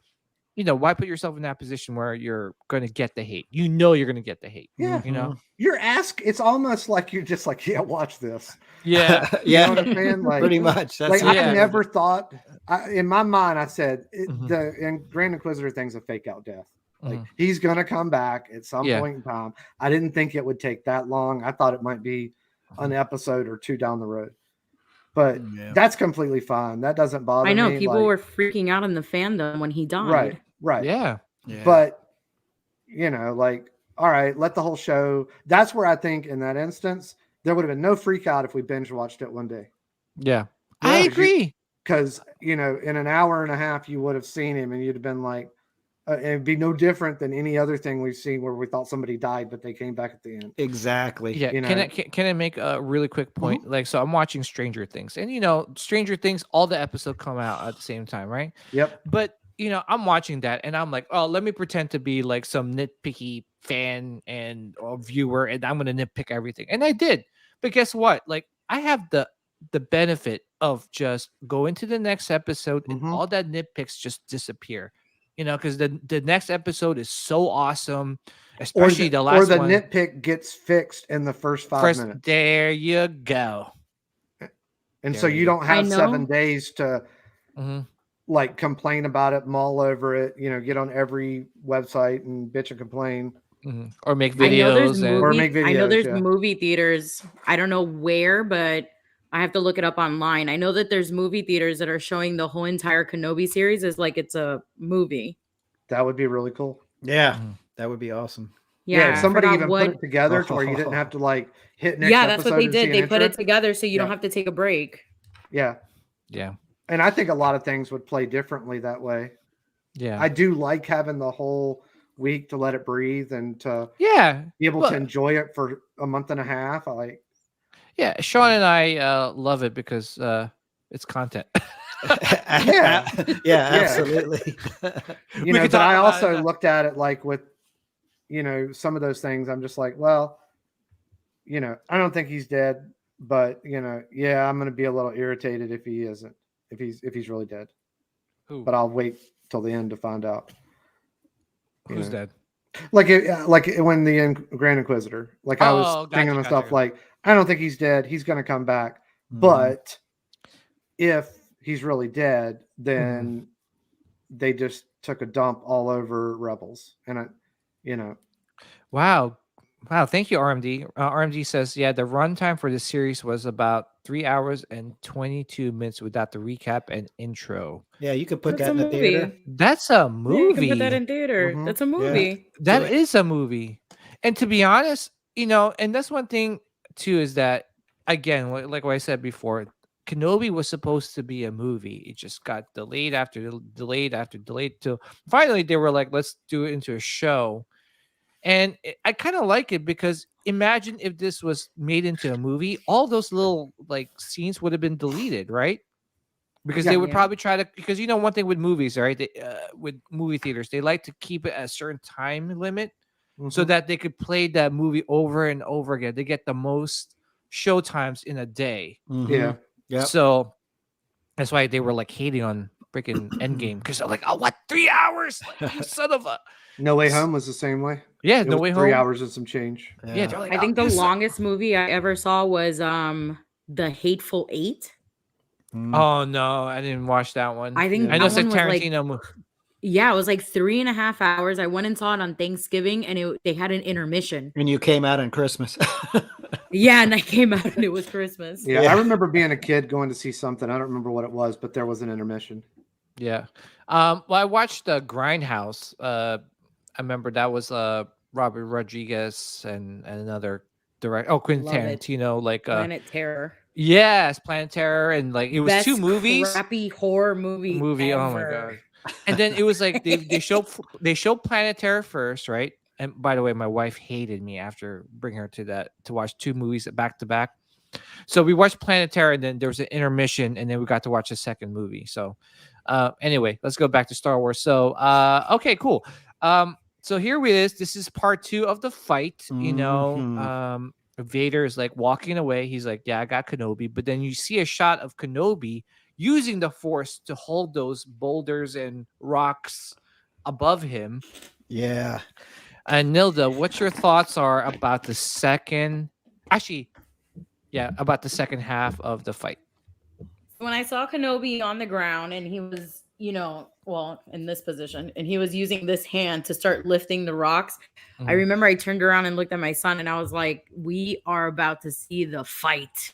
Why put yourself in that position where you're going to get the hate? You're going to get the hate. Yeah. Mm-hmm. It's almost like you're just like, yeah, watch this. Yeah. You know what I'm saying? Like, Pretty much. That's like, it. I never thought, in my mind, I said, Mhm. the Grand Inquisitor thing's a fake out death. Like, Mhm. he's going to come back at some Yeah. point in time. I didn't think it would take that long. I thought it might be an episode or two down the road. But that's completely fine. That doesn't bother me. I know people were freaking out in the fandom when he died. Right. Yeah. But, like, all right, let the whole show. That's where I think in that instance, there would have been no freak out if we binge watched it one day. Yeah. I agree. Because, in an hour and a half, you would have seen him and you'd have been like, it'd be no different than any other thing we've seen where we thought somebody died, but they came back at the end. Exactly. Yeah. Can I make a really quick point? Mhm. Like, so I'm watching Stranger Things, and Stranger Things, all the episodes come out at the same time, right? Yep. But I'm watching that, and I'm like, oh, let me pretend to be like some nitpicky fan or viewer, and I'm gonna nitpick everything, and I did. But guess what? Like, I have the benefit of just going to the next episode, and all that nitpicks just disappear. Because the next episode is so awesome, especially the last one. Or the nitpick gets fixed in the first 5 minutes. There you go. And so you don't have 7 days to like complain about it, mull over it, get on every website and bitch and complain. Or make videos. I know there's movie theaters. I don't know where, but I have to look it up online. I know that there's movie theaters that are showing the whole entire Kenobi series as like it's a movie. That would be really cool. Yeah, that would be awesome. Yeah, if somebody even put it together to where you didn't have to like hit next that's what they episode did. They put it together so you don't have to take a break. Yeah. And I think a lot of things would play differently that way. Yeah. I do like having the whole week to let it breathe and to be able to enjoy it for a month and a half. I like. Yeah, Sean and I love it because it's content. yeah, absolutely. But I also looked at it like with, some of those things. I'm just like, well, I don't think he's dead, but I'm going to be a little irritated if he isn't, if he's really dead. Who? But I'll wait till the end to find out. Who's dead? Like when the Grand Inquisitor, like I was thinking to myself, like, I don't think he's dead. He's going to come back. But if he's really dead, then they just took a dump all over Rebels. And, Wow. Thank you, RMD. RMD says, yeah, the runtime for the series was about 3 hours and 22 minutes without the recap and intro. Yeah, you could put that in the theater. That's a movie. Yeah, you can put that in theater. That's a movie. Yeah. That is a movie. And to be honest, and that's one thing too, is that, again, like what I said before, Kenobi was supposed to be a movie. It just got delayed after delayed after delayed till finally they were like, let's do it into a show. And I kind of like it because imagine if this was made into a movie, all those little like scenes would have been deleted, right? Because they would probably try to, because one thing with movies, right? With movie theaters, they like to keep it at a certain time limit so that they could play that movie over and over again. They get the most show times in a day. Yeah. So that's why they were like hating on freaking Endgame, because they're like, oh, what, 3 hours? Like, you son of a. No Way Home was the same way. Yeah, No Way Home. 3 hours and some change. Yeah, they're like, I think the longest movie I ever saw was The Hateful Eight. Oh no, I didn't watch that one. I think I know it's a that one was Tarantino movie. Yeah, it was like 3.5 hours. I went and saw it on Thanksgiving, and they had an intermission. And you came out on Christmas. Yeah, and I came out and it was Christmas. Yeah, I remember being a kid going to see something. I don't remember what it was, but there was an intermission. Yeah. Well, I watched Grindhouse. I remember that was Robert Rodriguez and another director. Oh, Quentin Tarantino, like Planet Terror. Yes, Planet Terror, and like it was Best 2 movies. Crappy horror movie. Ever. Oh my god! And then it was like they showed Planet Terror first, right? And by the way, my wife hated me after bringing her to watch 2 movies back to back. So we watched Planet Terror, and then there was an intermission, and then we got to watch the second movie. So anyway, let's go back to Star Wars. So okay, cool. So here it is. This is part 2 of the fight. Vader is like walking away. He's like, yeah, I got Kenobi. But then you see a shot of Kenobi using the Force to hold those boulders and rocks above him. Yeah. And Nilda, what your thoughts are about the second half of the fight? When I saw Kenobi on the ground and he was, in this position, and he was using this hand to start lifting the rocks, I remember I turned around and looked at my son and I was like, we are about to see the fight.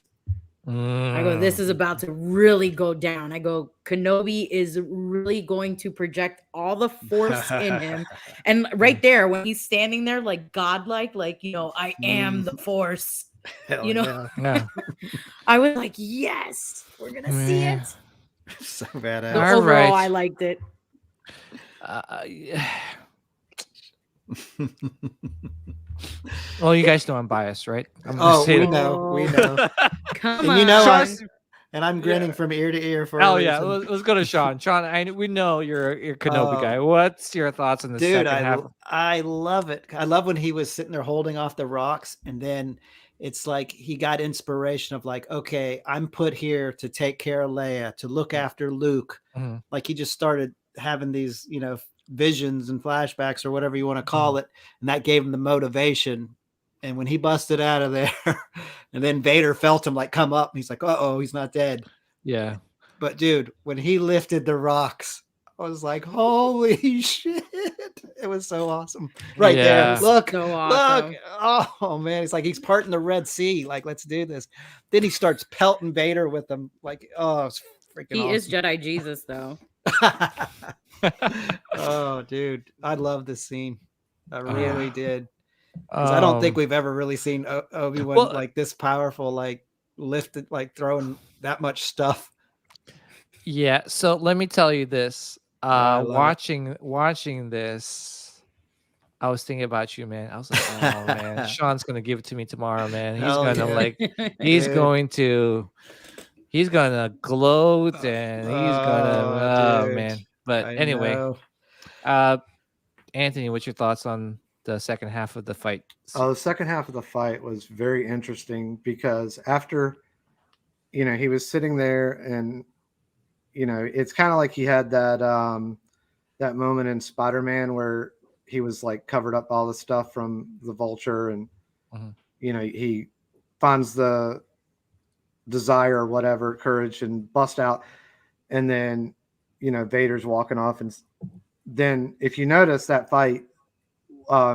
I go, this is about to really go down. I go, Kenobi is really going to project all the Force in him. And right there, when he's standing there, like godlike, like, I am the Force. Yeah. I was like, yes, we're going to see it. So badass. But overall, I liked it. Well, you guys know I'm biased, right? We know. Come and on. I'm grinning from ear to ear for. Oh yeah, let's go to Sean. Sean, we know you're a Kenobi guy. What's your thoughts on the second half? I love it. I love when he was sitting there holding off the rocks, and then it's like he got inspiration of like, okay, I'm put here to take care of Leia, to look after Luke. Like he just started having these, visions and flashbacks or whatever you want to call it, and that gave him the motivation. And when he busted out of there, and then Vader felt him like come up, and he's like, "Uh-oh, he's not dead." Yeah. But dude, when he lifted the rocks, I was like, "Holy shit!" It was so awesome. Right there, look, so awesome. Look. Oh man, it's like he's parting the Red Sea. Like, let's do this. Then he starts pelting Vader with them. Like, oh, it's freaking. He awesome. is Jedi Jesus, though. Oh, dude, I love this scene. I really did. I don't think we've ever really seen Obi-Wan like this powerful, like lifted, like throwing that much stuff. Yeah. So let me tell you this. Watching this, I was thinking about you, man. I was like, oh man, Sean's gonna give it to me tomorrow, man. He's gonna gloat and he's gonna man. But anyway, Anthony, what's your thoughts on the second half of the fight? The second half of the fight was very interesting because after, he was sitting there and, it's kind of like he had that that moment in Spider-Man where he was like covered up all the stuff from the Vulture, and he finds the desire or whatever, courage, and bust out, and then Vader's walking off, and then if you notice that fight,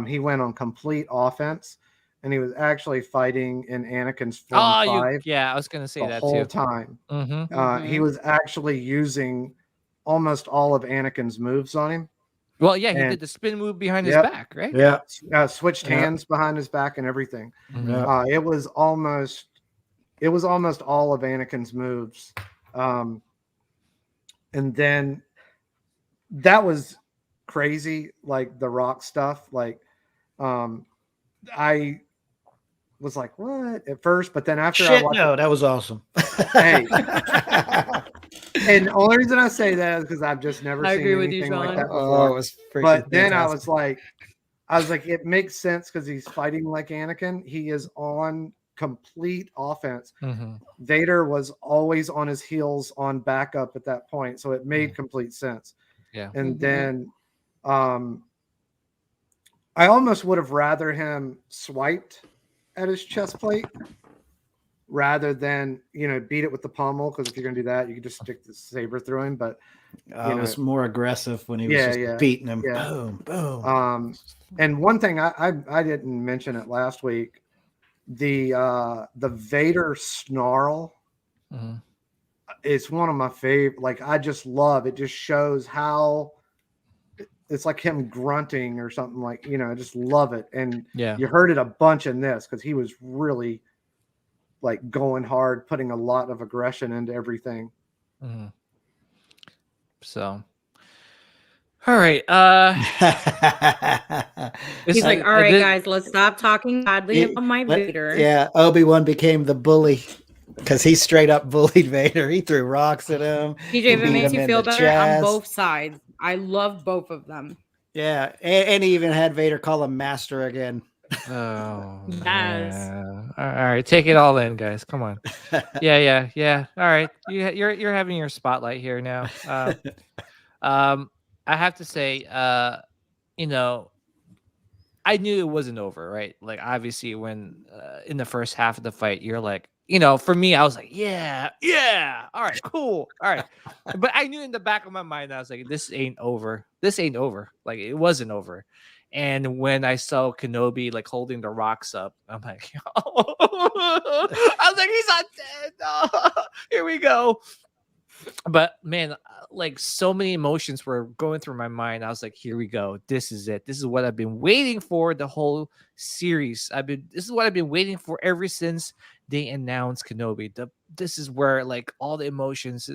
he went on complete offense, and he was actually fighting in Anakin's Form 5. I was gonna say the that whole too. time. He was actually using almost all of Anakin's moves on him. Well, he did the spin move behind his back, right? Yeah, switched hands behind his back and everything. Yeah. It was almost all of Anakin's moves, and then that was crazy, like the Rock stuff. Like, I was like, what at first, but then after I watched that was awesome. Hey. And the only reason I say that is because I've just never seen anything like that before. It was freaking but then fantastic. I was like, it makes sense because he's fighting like Anakin. He is on complete offense. Vader was always on his heels on backup at that point, so it made complete sense. Yeah. And then I almost would have rather him swiped at his chest plate rather than beat it with the pommel, because if you're gonna do that, you can just stick the saber through him. But it was more aggressive when he was just beating him. Yeah. Boom, boom. And one thing I didn't mention it last week, the Vader snarl is one of my favorite. Like, I just love it. Just shows how it's like him grunting or something, like, I just love it. And you heard it a bunch in this because he was really like going hard, putting a lot of aggression into everything. So, all right. He's like, all right, guys, let's stop talking badly about my Vader. Yeah, Obi-Wan became the bully because he straight up bullied Vader. He threw rocks at him. TJ, if it makes you feel better, on both sides. I love both of them. Yeah, and he even had Vader call him master again. Oh, yes. Yeah. All right, take it all in, guys. Come on. Yeah. All right, you're having your spotlight here now. I have to say, I knew it wasn't over, right? Like, obviously, when in the first half of the fight, you're like, for me, I was like, yeah, all right, cool, all right. But I knew in the back of my mind, I was like, this ain't over. Like, it wasn't over. And when I saw Kenobi like holding the rocks up, I'm like, I was like, he's not dead. No. Here we go. But man, like, so many emotions were going through my mind. I was like, here we go. This is it. This is what I've been waiting for the whole series. This is what I've been waiting for ever since they announced Kenobi. This is where like all the emotions,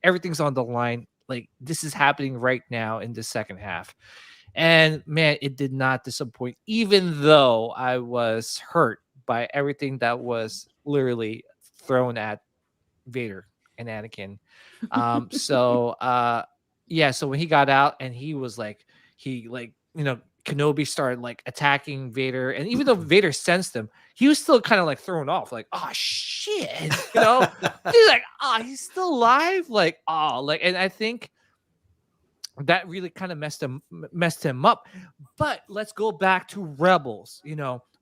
everything's on the line. Like, this is happening right now in the second half. And man, it did not disappoint, even though I was hurt by everything that was literally thrown at Vader and Anakin. So when he got out and he was like, Kenobi started like attacking Vader, and even though Vader sensed him, he was still kind of like thrown off, like, oh shit, he's like, he's still alive, and I think that really kind of messed him up. But let's go back to Rebels.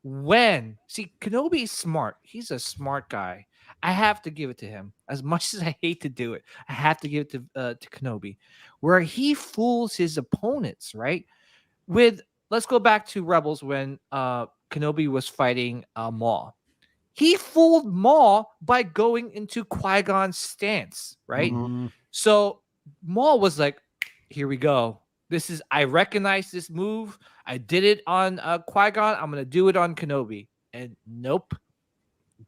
Kenobi is smart. He's a smart guy. I have to give it to him. As much as I hate to do it, I have to give it to Kenobi, where he fools his opponents, right? Let's go back to Rebels when Kenobi was fighting Maul. He fooled Maul by going into Qui-Gon's stance, right? So Maul was like, here we go. I recognize this move. I did it on Qui-Gon. I'm going to do it on Kenobi. And nope,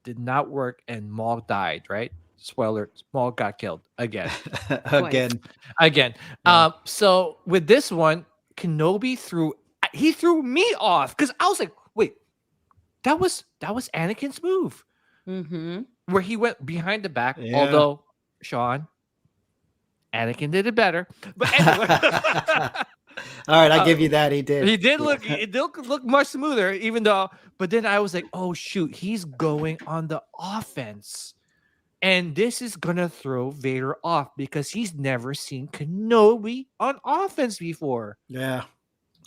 did not work. And Maul died, right? Spoiler, Maul got killed again. Again. Yeah. So with this one, Kenobi threw me off because I was like, wait, that was Anakin's move. Where he went behind the back, although, Sean, Anakin did it better. But anyway. All right, I give you that. He did. It did look much smoother, even though. But then I was like, oh shoot, he's going on the offense. And this is gonna throw Vader off because he's never seen Kenobi on offense before. Yeah.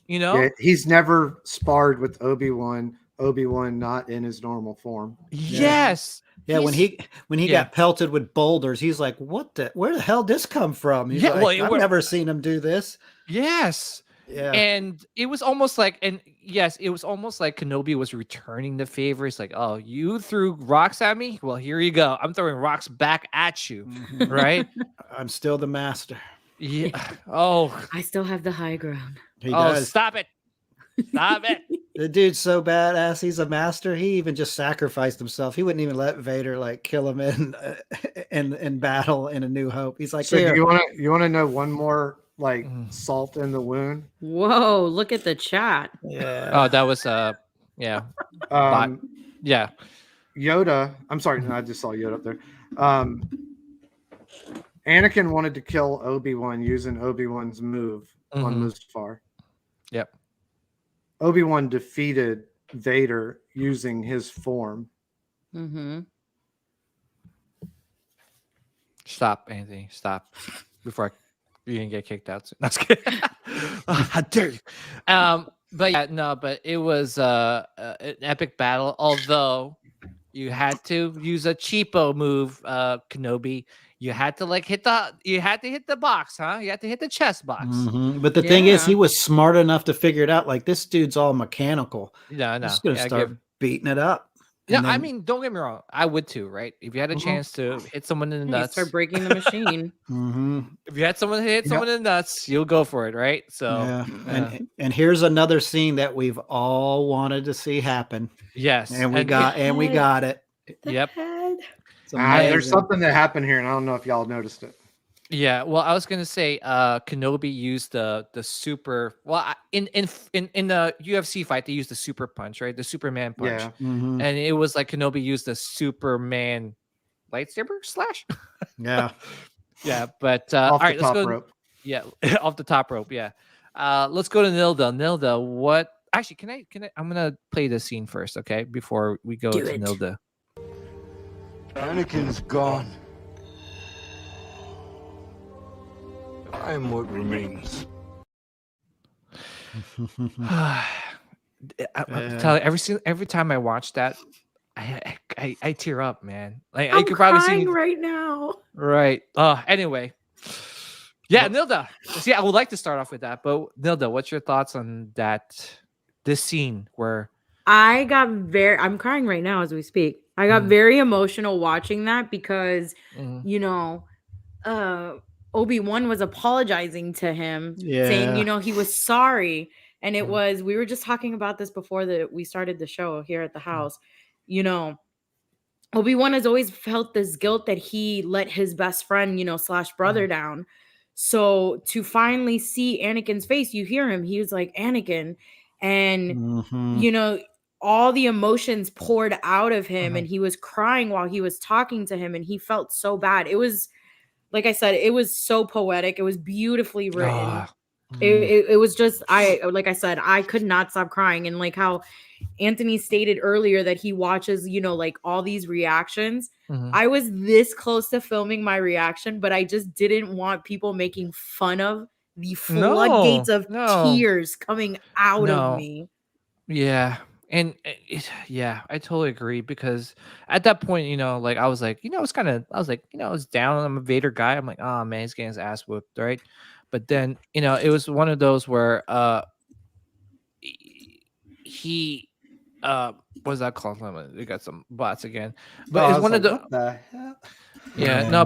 You know? Yeah, he's never sparred with Obi-Wan. Obi-Wan not in his normal form. Yes. Yeah, when he Yeah. got pelted with boulders, he's like, where the hell did this come from? He's Yeah, like, well, I've never seen him do this. Yes. Yeah. And it was almost like, it was almost like Kenobi was returning the favor. It's like, oh, you threw rocks at me? Well, here you go. I'm throwing rocks back at you. Right? I'm still the master. Yeah. Oh. I still have the high ground. He does. Stop it. Stop it. The dude's so badass. He's a master. He even just sacrificed himself. He wouldn't even let Vader like kill him in battle in A New Hope. He's like, So here. you want to know one more like salt in the wound? Whoa, look at the chat. Yeah. Oh, that was yeah. Yeah. Yoda. I'm sorry, no, I just saw Yoda up there. Anakin wanted to kill Obi-Wan using Obi-Wan's move on Mustafar. Yep. Obi-Wan defeated Vader using his form. Stop, Anthony. Stop. Before you can get kicked out. That's good. How dare you? But yeah, no, but it was an epic battle. Although you had to use a cheapo move, Kenobi. You had to hit the box, huh? You had to hit the chest box. But the thing is, he was smart enough to figure it out. Like, this dude's all mechanical. No. I'm just gonna start beating it up. Yeah, I mean, don't get me wrong. I would too, right? If you had a chance to hit someone in the nuts, start breaking the machine. If you had someone hit someone in the nuts, you'll go for it, right? So, and here's another scene that we've all wanted to see happen. Yes, and we got it. Yep. There's something that happened here, and I don't know if y'all noticed it. Yeah, well, I was gonna say, Kenobi used the super. Well, in the UFC fight, they used the super punch, right? The Superman punch, and it was like Kenobi used the Superman lightsaber slash. Yeah, yeah, but off all the right, let's top go. Rope. Yeah, off the top rope. Yeah, let's go to Nilda. Nilda, what? Actually, can I? I'm gonna play this scene first, okay? Before we go to Nilda. Anakin's gone. I am what remains. I'm telling you, every time I watch that, I tear up, man. Like I'm I could probably see right now. Right. Anyway. Yeah, Nilda. See, I would like to start off with that, but Nilda, what's your thoughts on this scene where I'm crying right now as we speak. I got very emotional watching that because Obi-Wan was apologizing to him, saying, he was sorry. And it was, we were just talking about this before we started the show here at the house. Obi-Wan has always felt this guilt that he let his best friend, slash brother down. So to finally see Anakin's face, you hear him, he was like, Anakin. And, all the emotions poured out of him and he was crying while he was talking to him and he felt so bad. It was, like I said, it was so poetic. It was beautifully written. It was just, like I said, I could not stop crying. And like how Anthony stated earlier that he watches, like all these reactions. I was this close to filming my reaction, but I just didn't want people making fun of the floodgates of tears coming out of me. Yeah. And I totally agree because at that point, like I was like, I was down. I'm a Vader guy. I'm like, oh man, he's getting his ass whooped, right? But then, it was one of those where he what's that called? We got some bots again. But it's one of the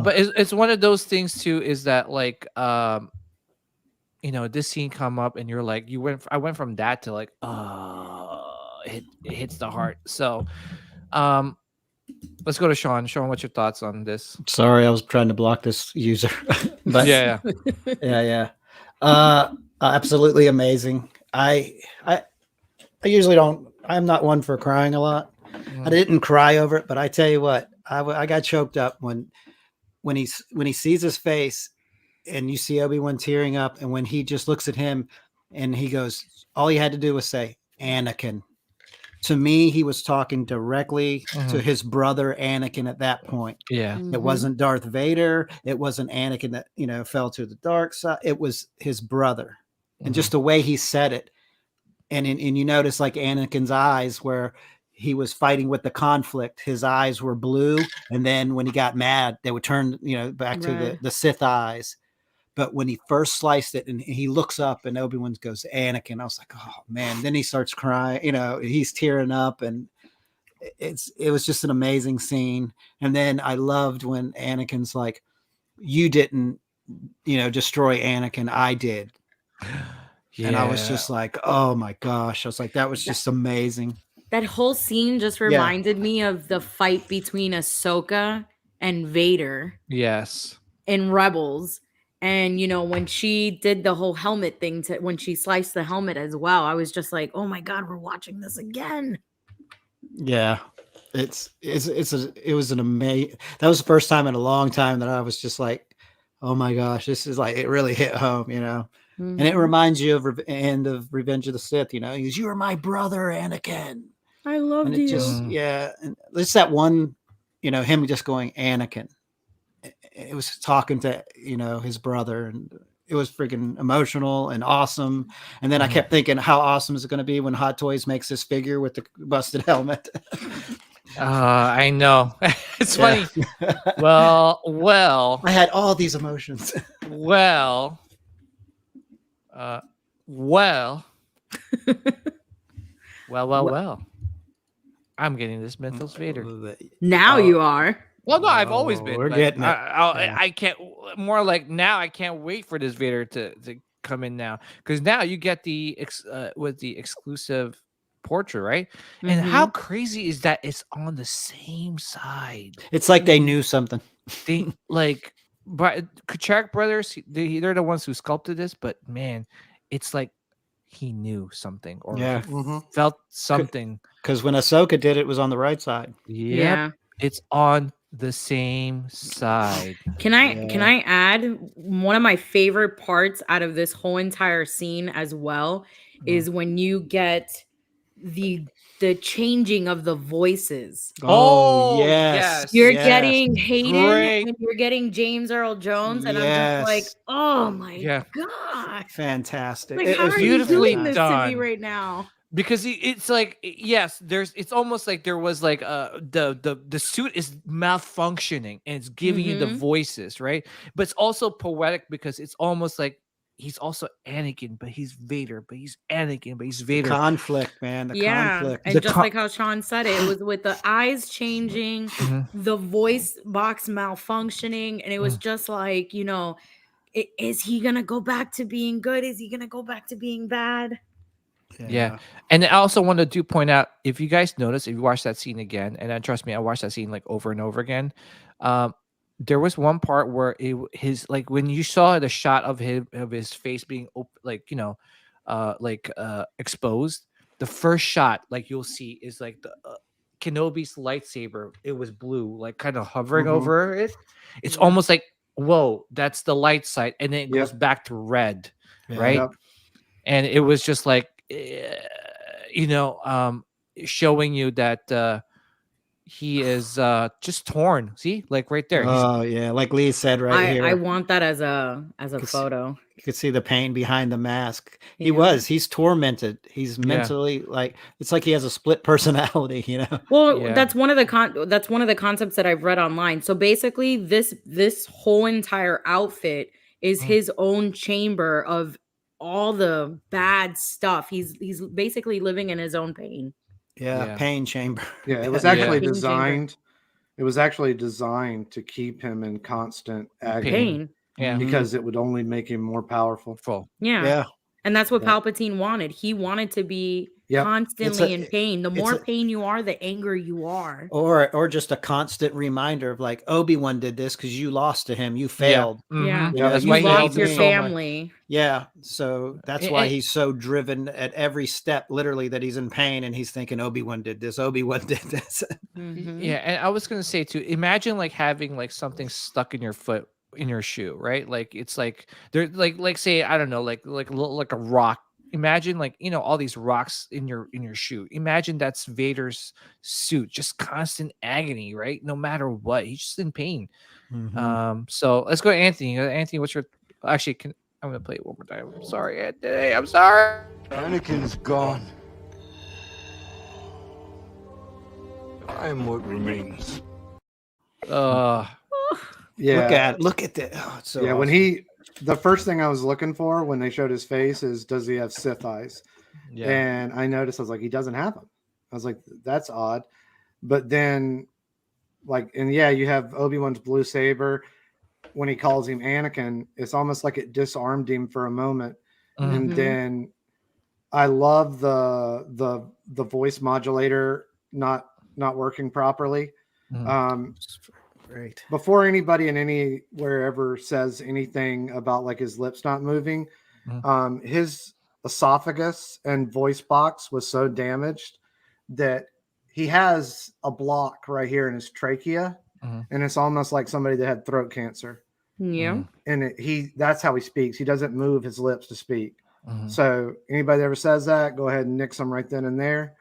but it's one of those things too, is that like this scene come up and you're like, I went from that to like, it hits the heart. So let's go to Sean. Sean, what's your thoughts on this? Sorry, I was trying to block this user. But yeah. Absolutely amazing. I usually don't. I'm not one for crying a lot. I didn't cry over it, but I tell you what, I got choked up when he sees his face and you see Obi-Wan tearing up, and when he just looks at him and he goes, all he had to do was say Anakin. to me, he was talking directly to his brother Anakin at that point. Yeah. It wasn't Darth Vader. It wasn't Anakin that, fell to the dark side. It was his brother. And just the way he said it. And you notice like Anakin's eyes where he was fighting with the conflict, his eyes were blue. And then when he got mad, they would turn, back to the Sith eyes. But when he first sliced it and he looks up and Obi-Wan goes, Anakin, I was like, oh man. Then he starts crying, he's tearing up, and it was just an amazing scene. And then I loved when Anakin's like, you didn't, destroy Anakin, I did. Yeah. And I was just like, oh my gosh. I was like, that was just amazing. That whole scene just reminded me of the fight between Ahsoka and Vader. Yes. In Rebels. And, when she did the whole helmet thing, when she sliced the helmet as well, I was just like, oh my God, we're watching this again. Yeah. It was an amazing, that was the first time in a long time that I was just like, oh my gosh, this is like, it really hit home, and it reminds you of end of Revenge of the Sith, he goes, you are my brother, Anakin. I loved you. Just, yeah. And it's that one, him just going, Anakin. It was talking to, his brother, and it was freaking emotional and awesome. And then I kept thinking, how awesome is it going to be when Hot Toys makes this figure with the busted helmet? I know. It's funny. Well, I had all these emotions. Well, I'm getting this Mythos Vader. Now you are. Well, no, I've always been. We're getting it. I can't. More like now, I can't wait for this Vader to come in now, because now you get with the exclusive portrait, right? And how crazy is that? It's on the same side. It's like they knew something. They but Kuchak brothers, they're the ones who sculpted this, but man, it's like he knew something, or he felt something. Because when Ahsoka did it, was on the right side. Yeah, it's on the same side. Can I add one of my favorite parts out of this whole entire scene as well is when you get the changing of the voices. Oh yes. You're getting Hayden Great. and you're getting James Earl Jones, and I'm just like, oh my god, fantastic. Like, It how was are you beautifully doing this done to me right now? Because it's like, yes, it's almost like there was like the suit is malfunctioning and it's giving you the voices, right? But it's also poetic because it's almost like he's also Anakin, but he's Vader, but he's Anakin, but he's Vader. The conflict, man. The conflict. And just like how Sean said it was with the eyes changing, the voice box malfunctioning, and it was just like, is he gonna go back to being good? Is he gonna go back to being bad? Yeah. And I also want to point out, if you guys notice, if you watch that scene again, and then trust me, I watched that scene like over and over again. There was one part where his like when you saw the shot of his face being exposed. The first shot, like you'll see, is like the Kenobi's lightsaber. It was blue, like kind of hovering over it. It's almost like, whoa, that's the light side, and then it goes back to red, right? Yep. And it was just like, showing you that he is just torn. See, like right there. Oh yeah, like Lee said here. I want that as a photo. You could see the pain behind the mask. He's tormented. He's mentally like, it's like he has a split personality, Well, that's one of the concepts that I've read online. So basically this whole entire outfit is his own chamber of all the bad stuff. He's basically living in his own pain. Pain chamber. Yeah, it was actually designed. It was actually designed to keep him in constant agony. Pain. Yeah. Because it would only make him more powerful. Yeah. And that's what Palpatine wanted. He wanted to be constantly in pain. The more pain you are, the angrier you are. Or just a constant reminder of like, Obi-Wan did this because you lost to him. You failed. Yeah. That's You why lost your so family. Yeah. So that's why he's so driven at every step, literally, that he's in pain and he's thinking, Obi-Wan did this. Obi-Wan did this. Yeah. And I was going to say too, imagine like having like something stuck in your foot, in your shoe, right? Like it's like there, like say, I don't know, like a rock imagine like, you know, all these rocks in your shoe. Imagine that's Vader's suit, just constant agony, right? No matter what, he's just in pain. So let's go to Anthony. Anthony, what's your actually? I'm gonna play it one more time. I'm sorry, Anthony. I'm sorry. Anakin's gone. I am what remains. Yeah. Look at that. Oh, it's so Yeah, awesome. when the first thing I was looking for when they showed his face is, does he have Sith eyes? Yeah. And I noticed, I was like, he doesn't have them. I was like, that's odd. But then, like, and yeah, you have Obi-Wan's blue saber. When he calls him Anakin, it's almost like it disarmed him for a moment. And then I love the voice modulator not working properly. Great. Before anybody in anywhere ever says anything about like his lips not moving, his esophagus and voice box was so damaged that he has a block right here in his trachea, and it's almost like somebody that had throat cancer. Yeah. And that's how he speaks. He doesn't move his lips to speak. So anybody that ever says that, go ahead and nix them right then and there.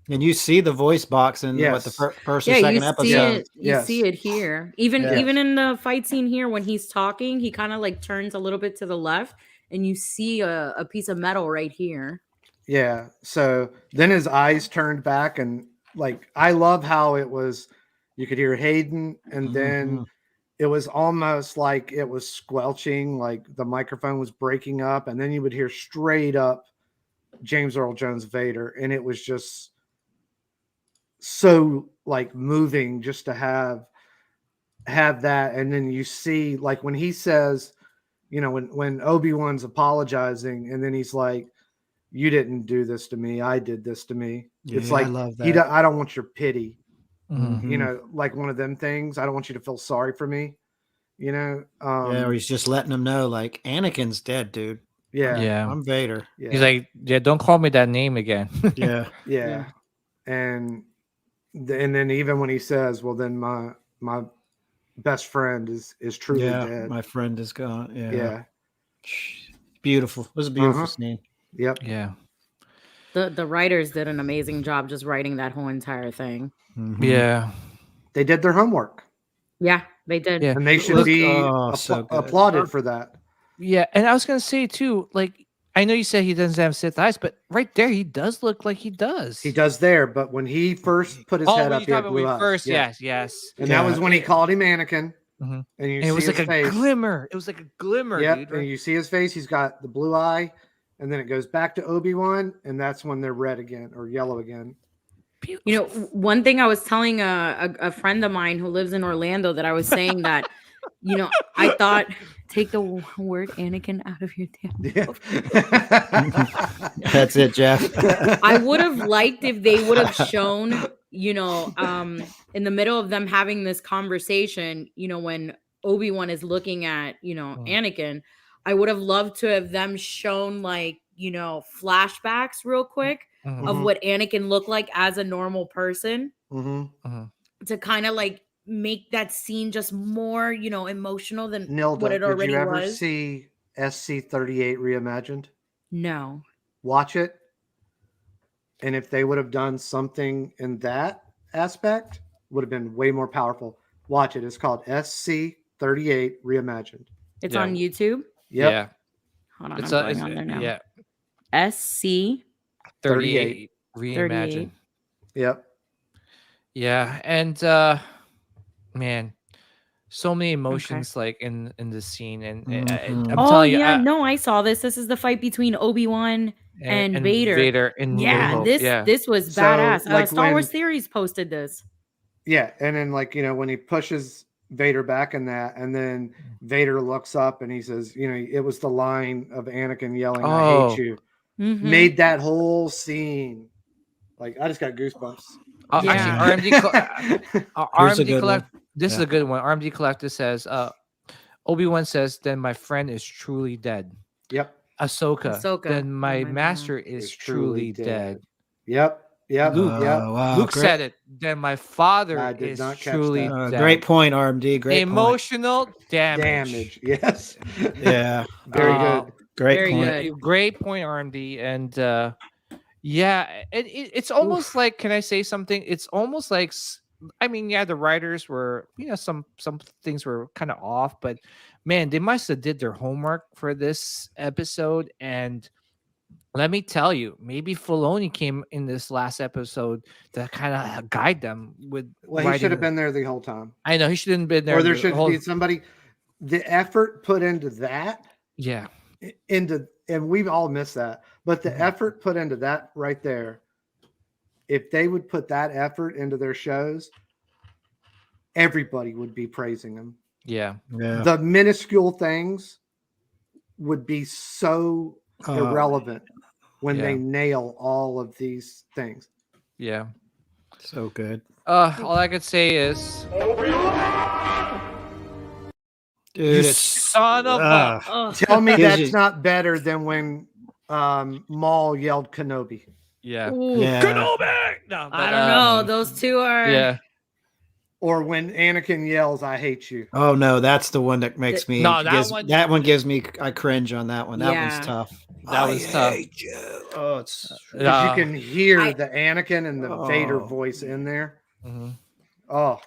And you see the voice box in what the first or second episode. You see it here. Even in the fight scene here, when he's talking, he kind of like turns a little bit to the left, and you see a piece of metal right here. Yeah. So then his eyes turned back, and like I love how it was. You could hear Hayden, and then it was almost like it was squelching, like the microphone was breaking up, and then you would hear straight up James Earl Jones Vader, and it was just so like moving just to have that. And then you see like when he says, you know, when Obi-Wan's apologizing, and then he's like, you didn't do this to me, I did this to me. It's like, I love that. I don't want your pity. You know, like one of them things. I don't want you to feel sorry for me, you know. Or he's just letting them know like Anakin's dead, dude. Yeah. I'm Vader. Yeah. He's like, yeah, don't call me that name again. Yeah. And then even when he says, well, then my best friend is truly dead. My friend is gone. Yeah. Beautiful. It was a beautiful scene. Yep. Yeah. The writers did an amazing job just writing that whole entire thing. Yeah. They did their homework. Yeah, they did. Yeah. And they should be applauded for that. Yeah. And I was going to say too, like, I know you said he doesn't have Sith eyes, but right there, he does look like he does. He does there, but when he first put his head up, he had blue eyes. First, yes. And that was when he called him Anakin. And you it was see like his face. a glimmer. It was like a glimmer, Yep. dude. Right? And you see his face. He's got the blue eye, and then it goes back to Obi-Wan, and that's when they're red again or yellow again. Beautiful. You know, one thing I was telling a friend of mine who lives in Orlando that I was saying that, you know, I thought, take the word Anakin out of your damn mouth. That's it, Jeff. I would have liked if they would have shown, you know, in the middle of them having this conversation, you know, when Obi-Wan is looking at, you know, Anakin, I would have loved to have them shown like, you know, flashbacks real quick of what Anakin looked like as a normal person to kind of like make that scene just more, you know, emotional than Nilda, what it already did you ever was. see SC-38 reimagined? No. Watch it. And if they would have done something in that aspect, would have been way more powerful. Watch it. It's called SC-38 reimagined. It's on YouTube. Yep. Yeah. Hold on, It's I'm going on there now. Yeah. SC 38 reimagined. Yep. Yeah, and man, so many emotions like in the scene, and I'm telling you, no, I saw this. This is the fight between Obi-Wan and Vader. Vader in this was So, badass. like Star Wars when- Theories posted this. Yeah. And then like, you know, when he pushes Vader back in that, and then Vader looks up and he says, you know, it was the line of Anakin yelling, I hate you. Made that whole scene. Like, I just got goosebumps. Actually, RMD Collect. This is Yeah. a good one. RMD Collector says, Obi-Wan says, then my friend is truly dead. Yep. Ahsoka, then my master is truly dead. Yep. Luke, Wow, Luke great. said it. Then my father I did is not catch truly that. dead. Great point, RMD. Great Emotional damage. Yes. point. Yeah. Very good. Great Very point. good. Great point, RMD. And yeah, it's almost like, can I say something? It's almost like, I mean, yeah, the writers were, some things were kind of off, but man, they must have did their homework for this episode. And let me tell you, maybe Filoni came in this last episode to kind of guide them with. Well, he should have been there the whole time. I know he shouldn't have been there. Or there should be somebody. The effort put into that. Yeah. And we've all missed that. But the effort put into that right there, if they would put that effort into their shows, everybody would be praising them. Yeah. The minuscule things would be so irrelevant when they nail all of these things. Yeah. So good. All I could say is, dude, you son of a... Tell me that's not better than when Maul yelled Kenobi. Yeah. Kenobi! No, I don't know. Those two are... Yeah. Or when Anakin yells, "I hate you." Oh no, that's the one that makes me. No, that one gives me. I cringe on that one. That one's tough. That was tough. Oh, it's. Because you can hear the Anakin and the Vader voice in there. Mm-hmm. Oh,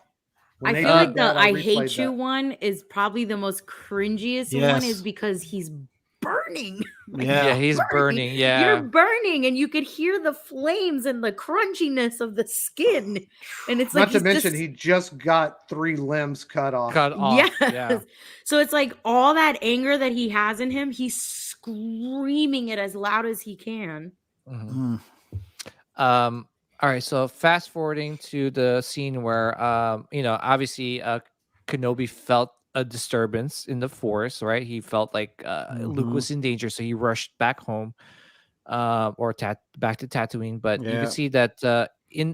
I feel like the "I hate you" one is probably the most cringiest one, is because he's burning. Yeah, he's burning. Yeah, you're burning, and you could hear the flames and the crunchiness of the skin. And it's not to mention he just got 3 limbs cut off. Yes. Yeah. So it's like all that anger that he has in him, he's screaming it as loud as he can. Mm-hmm. All right. So fast forwarding to the scene where, obviously, Kenobi felt a disturbance in the force, right? He felt like Luke was in danger, so he rushed back home, or back to Tatooine. But you can see that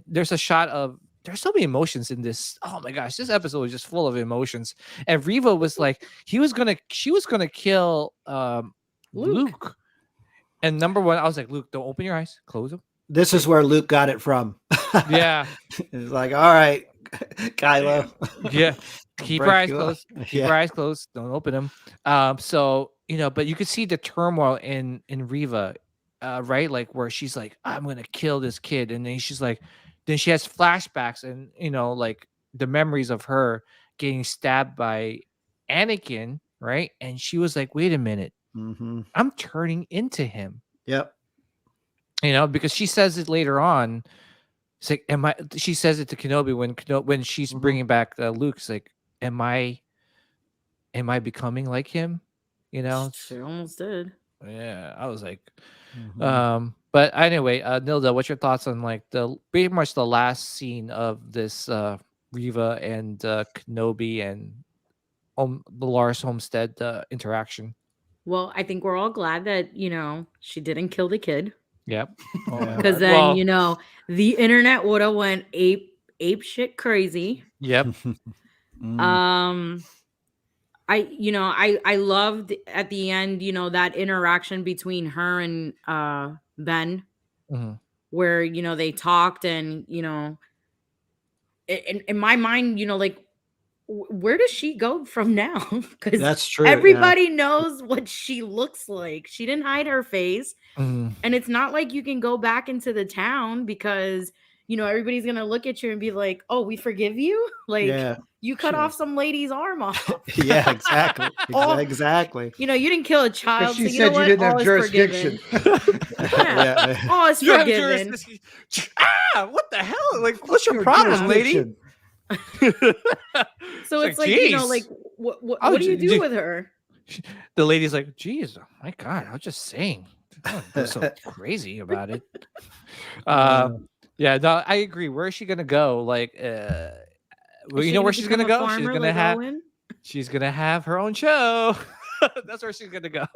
there's a shot of, there's so many emotions in this. Oh my gosh, this episode was just full of emotions. And Reva was like, she was gonna kill Luke. And number one, I was like, Luke, don't open your eyes, close them. This is where Luke got it from. Yeah, it's like, all right, Kylo. Yeah. Keep your eyes closed. Keep your eyes closed. Don't open them. So, but you could see the turmoil in Reva, right? Like where she's like, I'm gonna kill this kid, and then she's like, then she has flashbacks, and like the memories of her getting stabbed by Anakin, right? And she was like, wait a minute, I'm turning into him. Yep. Because she says it later on. It's like, she says it to Kenobi when she's bringing back Luke. It's like, am I becoming like him? She almost did. Yeah, I was like, but anyway, Nilda, what's your thoughts on like pretty much the last scene of this Reva and Kenobi and the Lars Homestead interaction? Well, I think we're all glad that she didn't kill the kid. Yep. Because then the internet would have went ape shit crazy. Yep. I loved at the end, that interaction between her and Ben, where they talked, and in my mind, like, where does she go from now? Because that's true. Everybody knows what she looks like. She didn't hide her face, Mm-hmm. and it's not like you can go back into the town because everybody's gonna look at you and be like, "Oh, we forgive you." Like you cut off some lady's arm off. Yeah, exactly. Exactly. You didn't kill a child. She so said you didn't have jurisdiction. All is forgiven. What the hell? Like, what's your problem, lady? So it's like, what do you do with her? The lady's like, geez, oh my God, I was just saying. Don't so crazy about it. Yeah, no, I agree. Where is she gonna go? Like, you know where she's gonna go? She's gonna have her own show. That's where she's gonna go.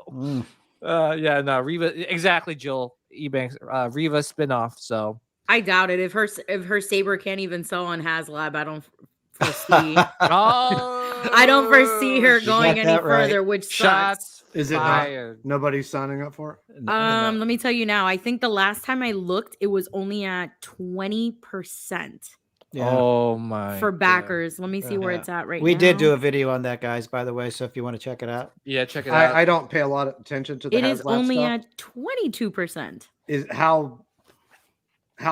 Yeah, no, Reva, exactly, Jill Ebanks, Reva spinoff. So I doubt it. If her saber can't even sell on HasLab, I don't foresee. I don't foresee her going any further, which sucks. Is it fired? Nobody's signing up for it? Let me tell you now. I think the last time I looked, it was only at 20%. Yeah. Oh my. for backers. Let me see where Yeah. it's at right now. We did do a video on that, guys, by the way. So if you want to check it out. Yeah, check it out. I don't pay a lot of attention to the It is HasLab only stuff. at 22%. Is how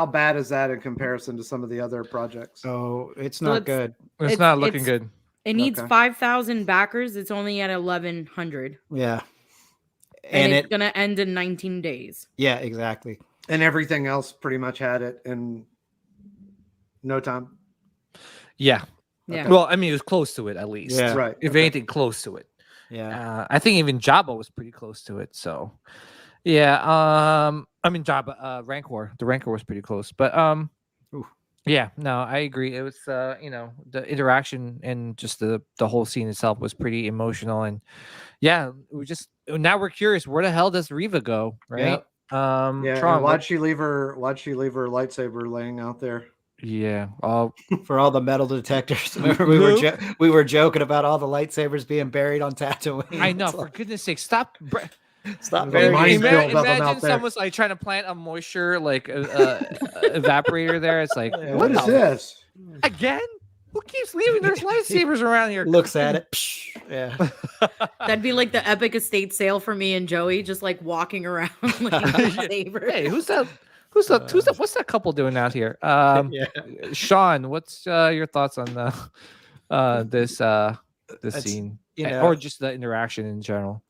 bad is that in comparison to some of the other projects? Oh, it's So not it's- good. It's not looking good. It needs Okay. 5,000 backers. It's only at 1,100. Yeah. And it's going to end in 19 days. Yeah, exactly. And everything else pretty much had it in no time. Yeah. Yeah. Well, I mean, it was close to it at least. Yeah. Right. If Okay. anything, close to it. Yeah. I think even Jabba was pretty close to it. So, yeah. I mean, Jabba, Rancor. The Rancor was pretty close, but Ooh. yeah. No, I agree. It was, the interaction and just the whole scene itself was pretty emotional, and yeah, now we're curious, where the hell does Reva go, right? Yeah. Tron, and why'd she leave her lightsaber laying out there? yeah. For all the metal detectors. Remember we were joking about all the lightsabers being buried on Tatooine. I know. It's For like, goodness sake, stop. stop Very burying minefield them. of them out Imagine there. someone's like trying to plant a moisture evaporator there. It's like, What is this? again? Who keeps leaving their lightsabers around here? Looks at it. Psh, yeah. That'd be like the epic estate sale for me and Joey, just like walking around like saber. Hey, who's that? What's that couple doing out here? Yeah. Sean, what's your thoughts on this It's, scene, you or know, just the interaction in general?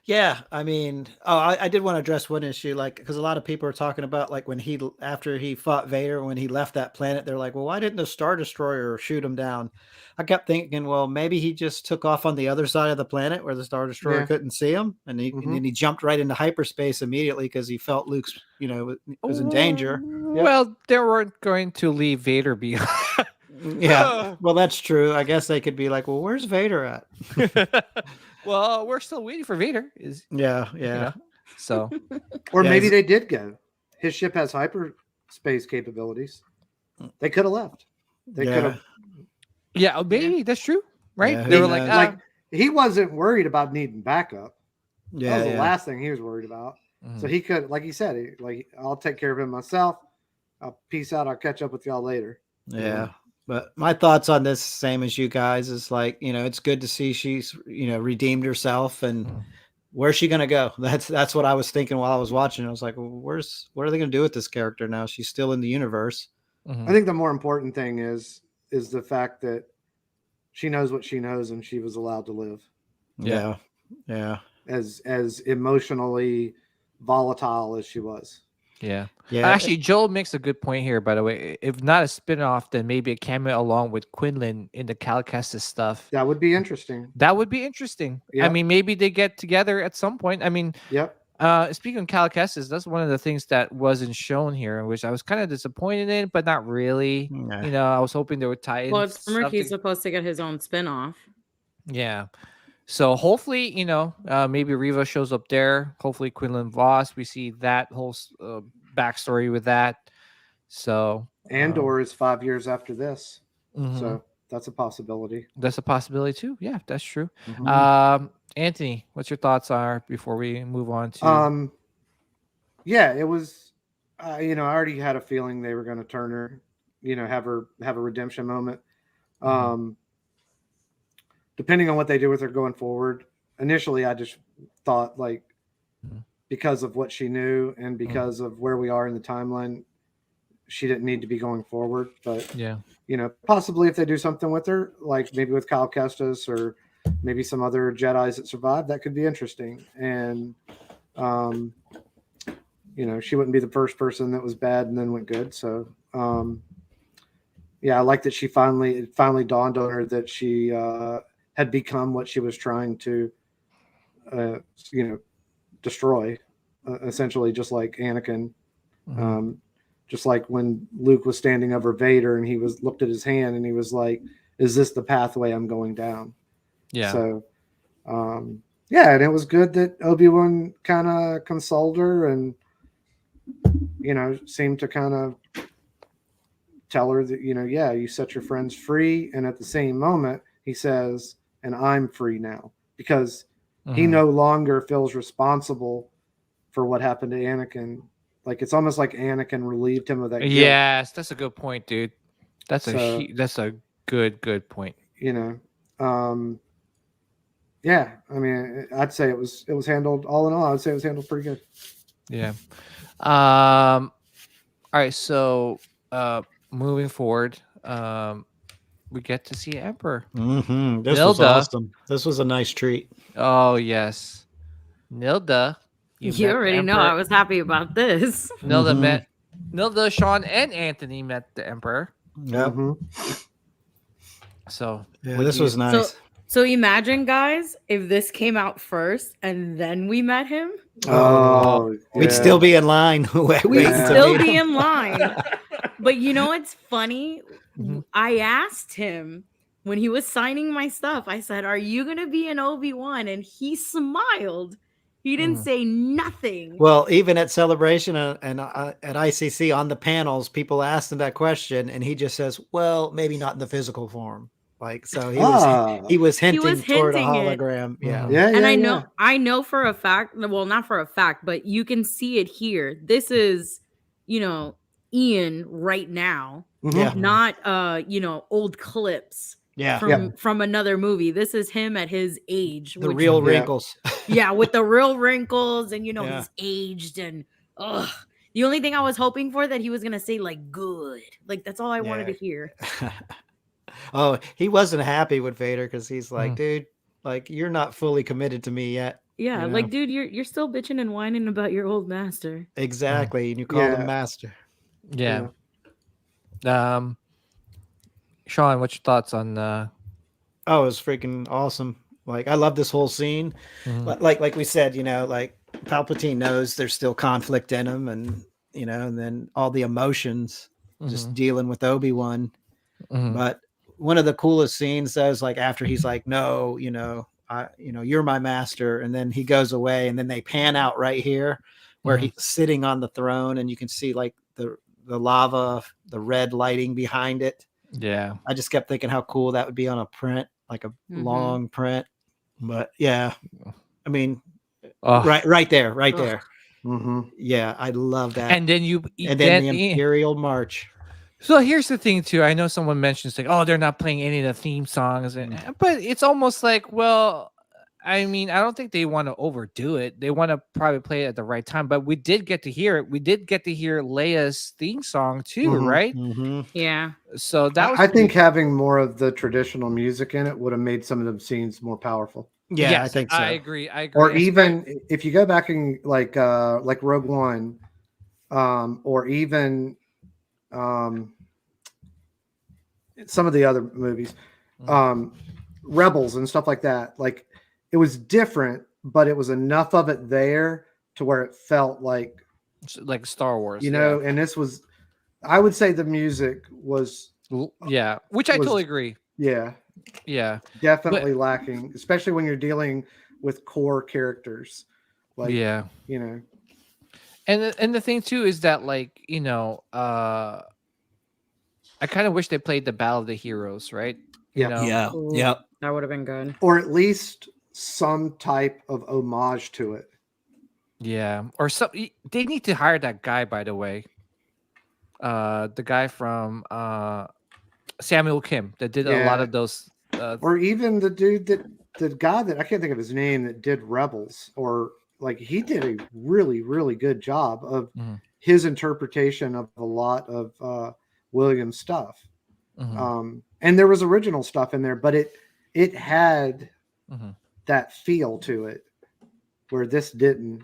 yeah, I mean, I did want to address one issue, like, because a lot of people are talking about, like, when after he fought Vader, when he left that planet, they're like, well, why didn't the Star Destroyer shoot him down? I kept thinking, well, maybe he just took off on the other side of the planet where the Star Destroyer couldn't see him, and then he jumped right into hyperspace immediately because he felt Luke's, was in danger. Well, they weren't going to leave Vader behind. Yeah, well, that's true. I guess they could be like, well, where's Vader at? Well, we're still waiting for Vader. Yeah. So, Or Yeah, maybe they did go. His ship has hyperspace capabilities. They could have left. They could have. yeah, maybe that's true, right? Yeah, They who were like, knows? Like he wasn't worried about needing backup. Yeah, That was the last thing he was worried about. So he could, like he said, I'll take care of him myself. I'll peace out. I'll catch up with y'all later. Yeah. But my thoughts on this, same as you guys, is like, it's good to see she's, redeemed herself, and where's she going to go? That's what I was thinking while I was watching. I was like, well, what are they going to do with this character now? She's still in the universe. I think the more important thing is the fact that she knows what she knows and she was allowed to live. Yeah. Yeah. As emotionally volatile as she was. Yeah. Yeah. Actually, Joel makes a good point here, by the way. If not a spin-off, then maybe a cameo along with Quinlan in the Cal Kestis stuff. That would be interesting. That would be interesting. Yep. I mean, maybe they get together at some point. I mean, Yep. Speaking of Cal Kestis, that's one of the things that wasn't shown here, which I was kind of disappointed in, but not really. Nah. I was hoping they would tie in. Well, it's rumored he's something. supposed to get his own spin-off. Yeah. So hopefully, maybe Reva shows up there. Hopefully, Quinlan Voss. We see that whole backstory with that. So Andor is 5 years after this. mhm. So that's a possibility. That's a possibility too. Yeah, that's true. Mhm. Anthony, what's your thoughts are before we move on to? Yeah, it was. I already had a feeling they were going to turn her. Have a redemption moment. Depending on what they do with her going forward. Initially, I just thought because of what she knew and because of where we are in the timeline, she didn't need to be going forward. But Yeah. Possibly if they do something with her, like maybe with Kyle Kestis or maybe some other Jedis that survived, that could be interesting. And she wouldn't be the first person that was bad and then went good. So I like that it finally dawned on her that she had become what she was trying to destroy, essentially, just like Anakin. Just like when Luke was standing over Vader and he looked at his hand and he was like, is this the pathway I'm going down? Yeah. So, and it was good that Obi-Wan kind of consoled her and, seemed to kind of tell her that, you set your friends free. And at the same moment, he says, and I'm free now, because he no longer feels responsible for what happened to Anakin. Like, it's almost like Anakin relieved him of that guilt. Yes, that's a good point, dude. That's a good point. Yeah, I mean, I'd say it was handled all in all. I would say it was handled pretty good. Yeah. All right. So, moving forward, we get to see Emperor. This was awesome. This was a nice treat. Oh yes, Nilda. You already know I was happy about this. Nilda, Sean, and Anthony met the Emperor. Yep. So yeah, this was nice. So imagine, guys, if this came out first and then we met him. We'd still be in line. We'd still be in line. But you know what's funny? I asked him when he was signing my stuff, I said, "Are you going to be an Obi-Wan?" And he smiled. He didn't say nothing. Well, even at Celebration and at ICC on the panels, people asked him that question, and he just says, "Well, maybe not in the physical form." Like, so he was hinting toward a hologram. Yeah. And I know for a fact, well, not for a fact, but you can see it here. This is, Ian right now. Not old clips. From another movie. This is him at his age. The real wrinkles. With the real wrinkles, and he's aged, and the only thing I was hoping for that he was gonna say like good. Like that's all I wanted to hear. Oh, he wasn't happy with Vader because he's like, dude, like you're not fully committed to me yet. Yeah, like dude, you're still bitching and whining about your old master. Exactly, and you call him master. Yeah. Sean, what's your thoughts on? Oh, it was freaking awesome. Like I love this whole scene. Like we said, like Palpatine knows there's still conflict in him, and and then all the emotions just dealing with Obi-Wan. But one of the coolest scenes though is like after he's like, no, you're my master, and then he goes away, and then they pan out right here where he's sitting on the throne, and you can see like the lava, the red lighting behind it. Yeah, I just kept thinking how cool that would be on a print, like a long print. But yeah, I mean, right there. Yeah, I love that. And then the Imperial March. So here's the thing too. I know someone mentions like, oh, they're not playing any of the theme songs, but it's almost like, well, I mean, I don't think they want to overdo it. They want to probably play it at the right time. But we did get to hear it. We did get to hear Leia's theme song too, right? Yeah. So that was I think having more of the traditional music in it would have made some of them scenes more powerful. Yeah, yes, I think so. I agree. Or even if you go back and like Rogue One, or even some of the other movies, Rebels and stuff like that. Like it was different, but it was enough of it there to where it felt like Star Wars, And this was, I would say the music was, which I totally agree. Yeah, definitely lacking, especially when you're dealing with core characters. Like, and the thing too is that I kind of wish they played the Battle of the Heroes, right? Yeah. That would have been good. Or at least some type of homage to it. Yeah. Or some, they need to hire that guy, by the way. The guy from Samuel Kim that did a lot of those. Or even the dude the guy that I can't think of his name that did Rebels, or like he did a really, really good job of his interpretation of a lot of Williams stuff. And there was original stuff in there, but it had that feel to it where this didn't.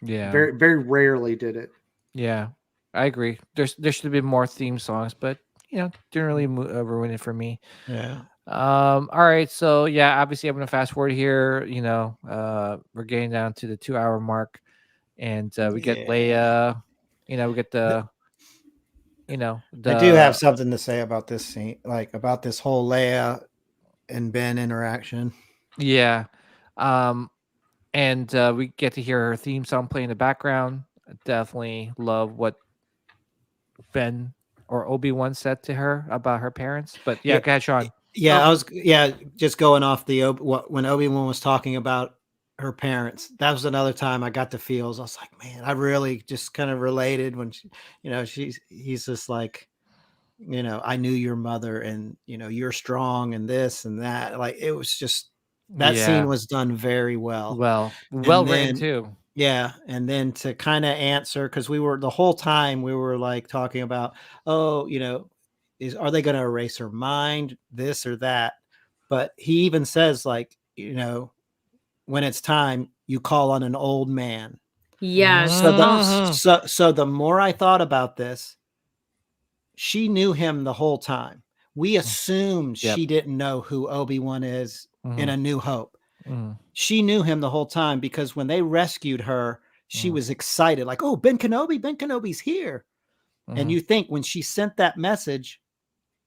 Yeah. Very, very rarely did it. Yeah, I agree. There should have been more theme songs, but didn't really ruin it for me. Yeah. All right. So obviously I'm gonna fast forward here. We're getting down to the 2-hour mark, and we get Leia. We get the. I do have something to say about this scene, like about this whole Leia and Ben interaction. Yeah. And we get to hear her theme song play in the background. I definitely love what Ben or Obi-Wan said to her about her parents. But go ahead, Sean. I was just going off when Obi-Wan was talking about her parents. That was another time I got the feels. I was like, man, I really just kind of related when he's just like, I knew your mother, and you're strong, and this and that. Like, it was just, that scene was done very well. Well And written then, too. yeah, and then to kind of answer, because the whole time we were like talking about, oh, are they going to erase her mind, this or that? But he even says, like, when it's time, you call on an old man. Yes. So the more I thought about this, she knew him the whole time. We assumed she didn't know who Obi-Wan is in A New Hope. She knew him the whole time, because when they rescued her, she was excited, like, oh, Ben Kenobi's here. And you think when she sent that message,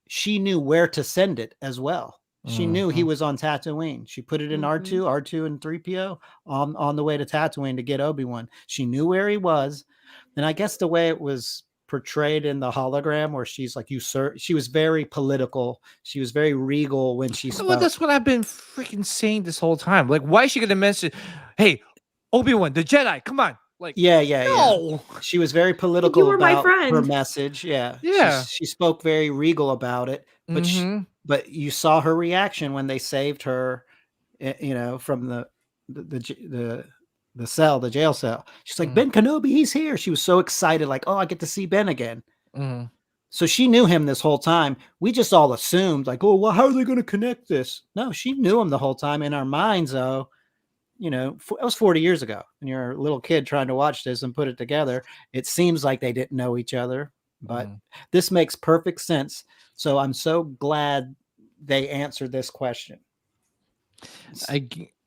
she knew where to send it as well. She knew he was on Tatooine. She put it in R2 and 3PO on the way to Tatooine to get Obi-Wan. She knew where he was. And I guess the way it was portrayed in the hologram, where she's like, she was very political. She was very regal when she spoke. Well, that's what I've been freaking saying this whole time. Like, why is she going to mention, hey, Obi-Wan, the Jedi, come on. Like, no. She was very political were my about friend. her message. Yeah. Yeah. She spoke very regal about it, but but you saw her reaction when they saved her, from the cell, the jail cell. She's like, Ben Kenobi, he's here. She was so excited, like, oh, I get to see Ben again. So she knew him this whole time. We just all assumed, like, oh, well, how are they going to connect this? No, she knew him the whole time. In our minds, though, it was 40 years ago, and you're a little kid trying to watch this and put it together. It seems like they didn't know each other, but this makes perfect sense. So I'm so glad they answered this question.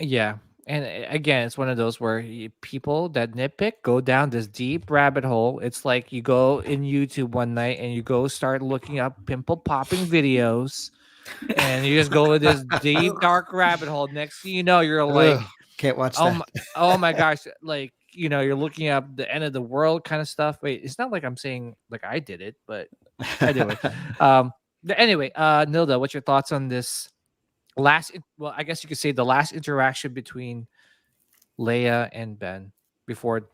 Yeah. And again, it's one of those where people that nitpick go down this deep rabbit hole. It's like you go in YouTube one night and you go start looking up pimple popping videos, and you just go in this deep dark rabbit hole. Next thing you know, you're like, can't watch that. Oh my gosh. Like, you're looking up the end of the world kind of stuff. Wait, it's not like I'm saying like I did it, but anyway. Nilda, what's your thoughts on this I guess you could say the last interaction between Leia and Ben before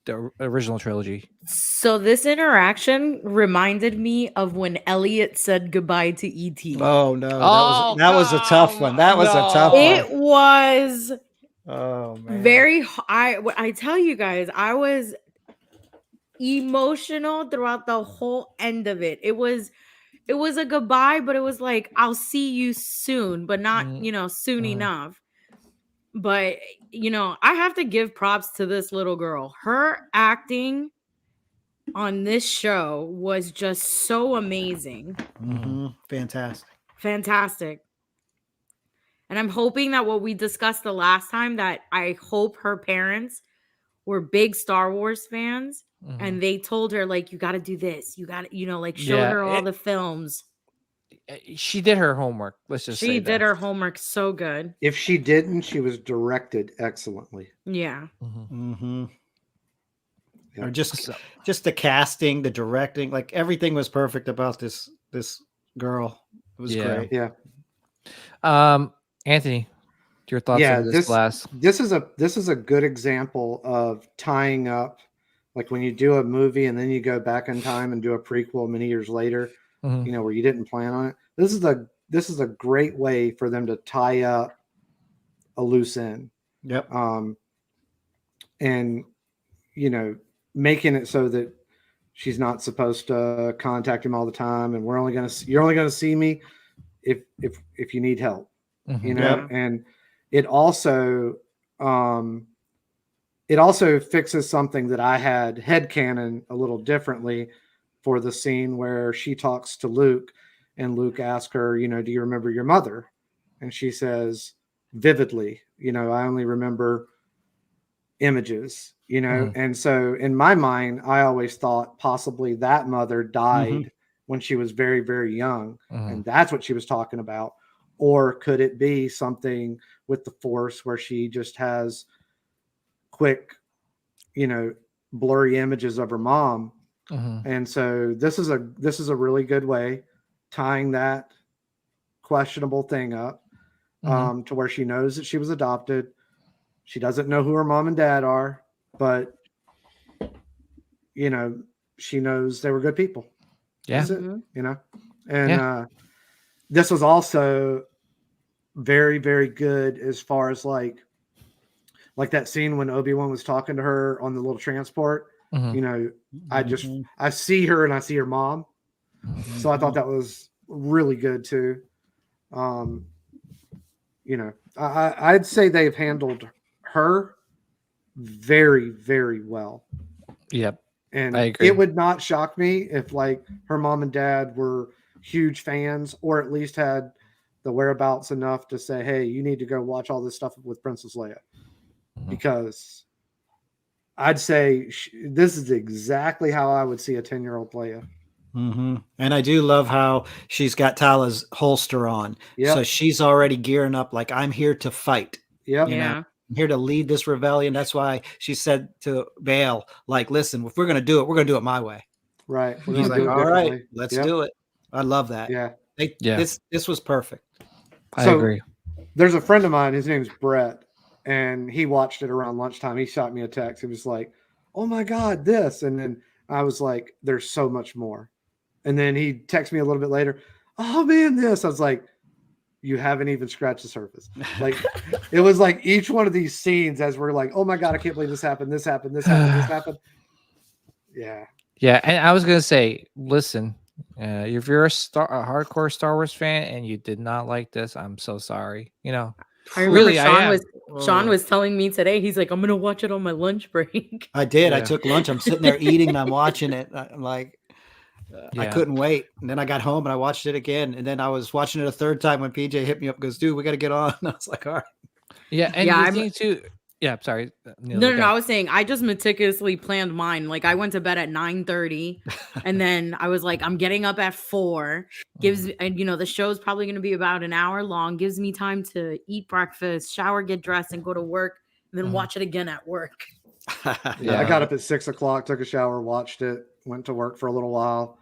the original trilogy? So this interaction reminded me of when Elliot said goodbye to E.T. Oh no, that was a tough one. That was a tough one. It was man. I tell you guys, I was emotional throughout the whole end of it. It was a goodbye, but it was like, I'll see you soon, but not, soon enough. But, I have to give props to this little girl. Her acting on this show was just so amazing. Fantastic. And I'm hoping that what we discussed the last time, that I hope her parents were big Star Wars fans, and they told her, like, you got to do this. You got to, like, show her all the films. She did her homework. Let's just say she did her homework so good. If she didn't, she was directed excellently. Yeah. Or just the casting, the directing, like everything was perfect about this girl. It was great. Yeah. Anthony, your thoughts on this class? This is a good example of tying up, like when you do a movie and then you go back in time and do a prequel many years later, where you didn't plan on it. This is a great way for them to tie up a loose end. Yep. And making it so that she's not supposed to contact him all the time, and you're only going to see me if you need help. And it also fixes something that I had headcanon a little differently for the scene where she talks to Luke, and Luke asks her, do you remember your mother? And she says, vividly, I only remember images, and so in my mind, I always thought possibly that mother died when she was very, very young, and that's what she was talking about. Or could it be something with the Force where she just has quick, blurry images of her mom? And so this is a really good way tying that questionable thing up to where she knows that she was adopted. She doesn't know who her mom and dad are, but she knows they were good people. Yeah. That's it, you know. And this was also very, very good as far as like that scene when Obi-Wan was talking to her on the little transport. You know, I see her and I see her mom. So I thought that was really good too. You know, I'd say they've handled her very, very well. Yep. And I agree. it would not shock me if like her mom and dad were huge fans or at least had the whereabouts enough to say, hey, you need to go watch all this stuff with Princess Leia. Because I'd say this is exactly how I would see a 10-year-old Leia. And I do love how she's got Tala's holster on. So she's already gearing up like, I'm here to fight. Yep. You know, I'm here to lead this rebellion. That's why she said to Bail, like, listen, if we're going to do it, we're going to do it my way. Right. He's like, all right, let's do it. I love that. Yeah. This was perfect. I agree. There's a friend of mine, his name's Brett, and he watched it around lunchtime. He shot me a text. He was like, oh my God, this. And then I was like, there's so much more. And then he texted me a little bit later, oh man, this. I was like, you haven't even scratched the surface. Like it was like each one of these scenes as we're like, oh my God, I can't believe this happened. This happened. This happened. This happened. Yeah. Yeah. And I was going to say, listen, if you're a hardcore Star Wars fan and you did not like this, I'm so sorry. You know, I remember Sean was telling me today, he's like, I'm going to watch it on my lunch break. I did. I took lunch. I'm sitting there eating and I'm watching it. I'm like, I couldn't wait. And then I got home and I watched it again. And then I was watching it a third time when PJ hit me up and goes, dude, we got to get on. And I was like, all right. Yeah. And the thing too. Yeah, I'm sorry. No, I was saying I just meticulously planned mine. Like I went to bed at 9:30 and then I was like, I'm getting up at 4. And you know, the show's probably going to be about an hour long. Gives me time to eat breakfast, shower, get dressed, and go to work, and then watch it again at work. I got up at 6 o'clock, took a shower, watched it, went to work for a little while,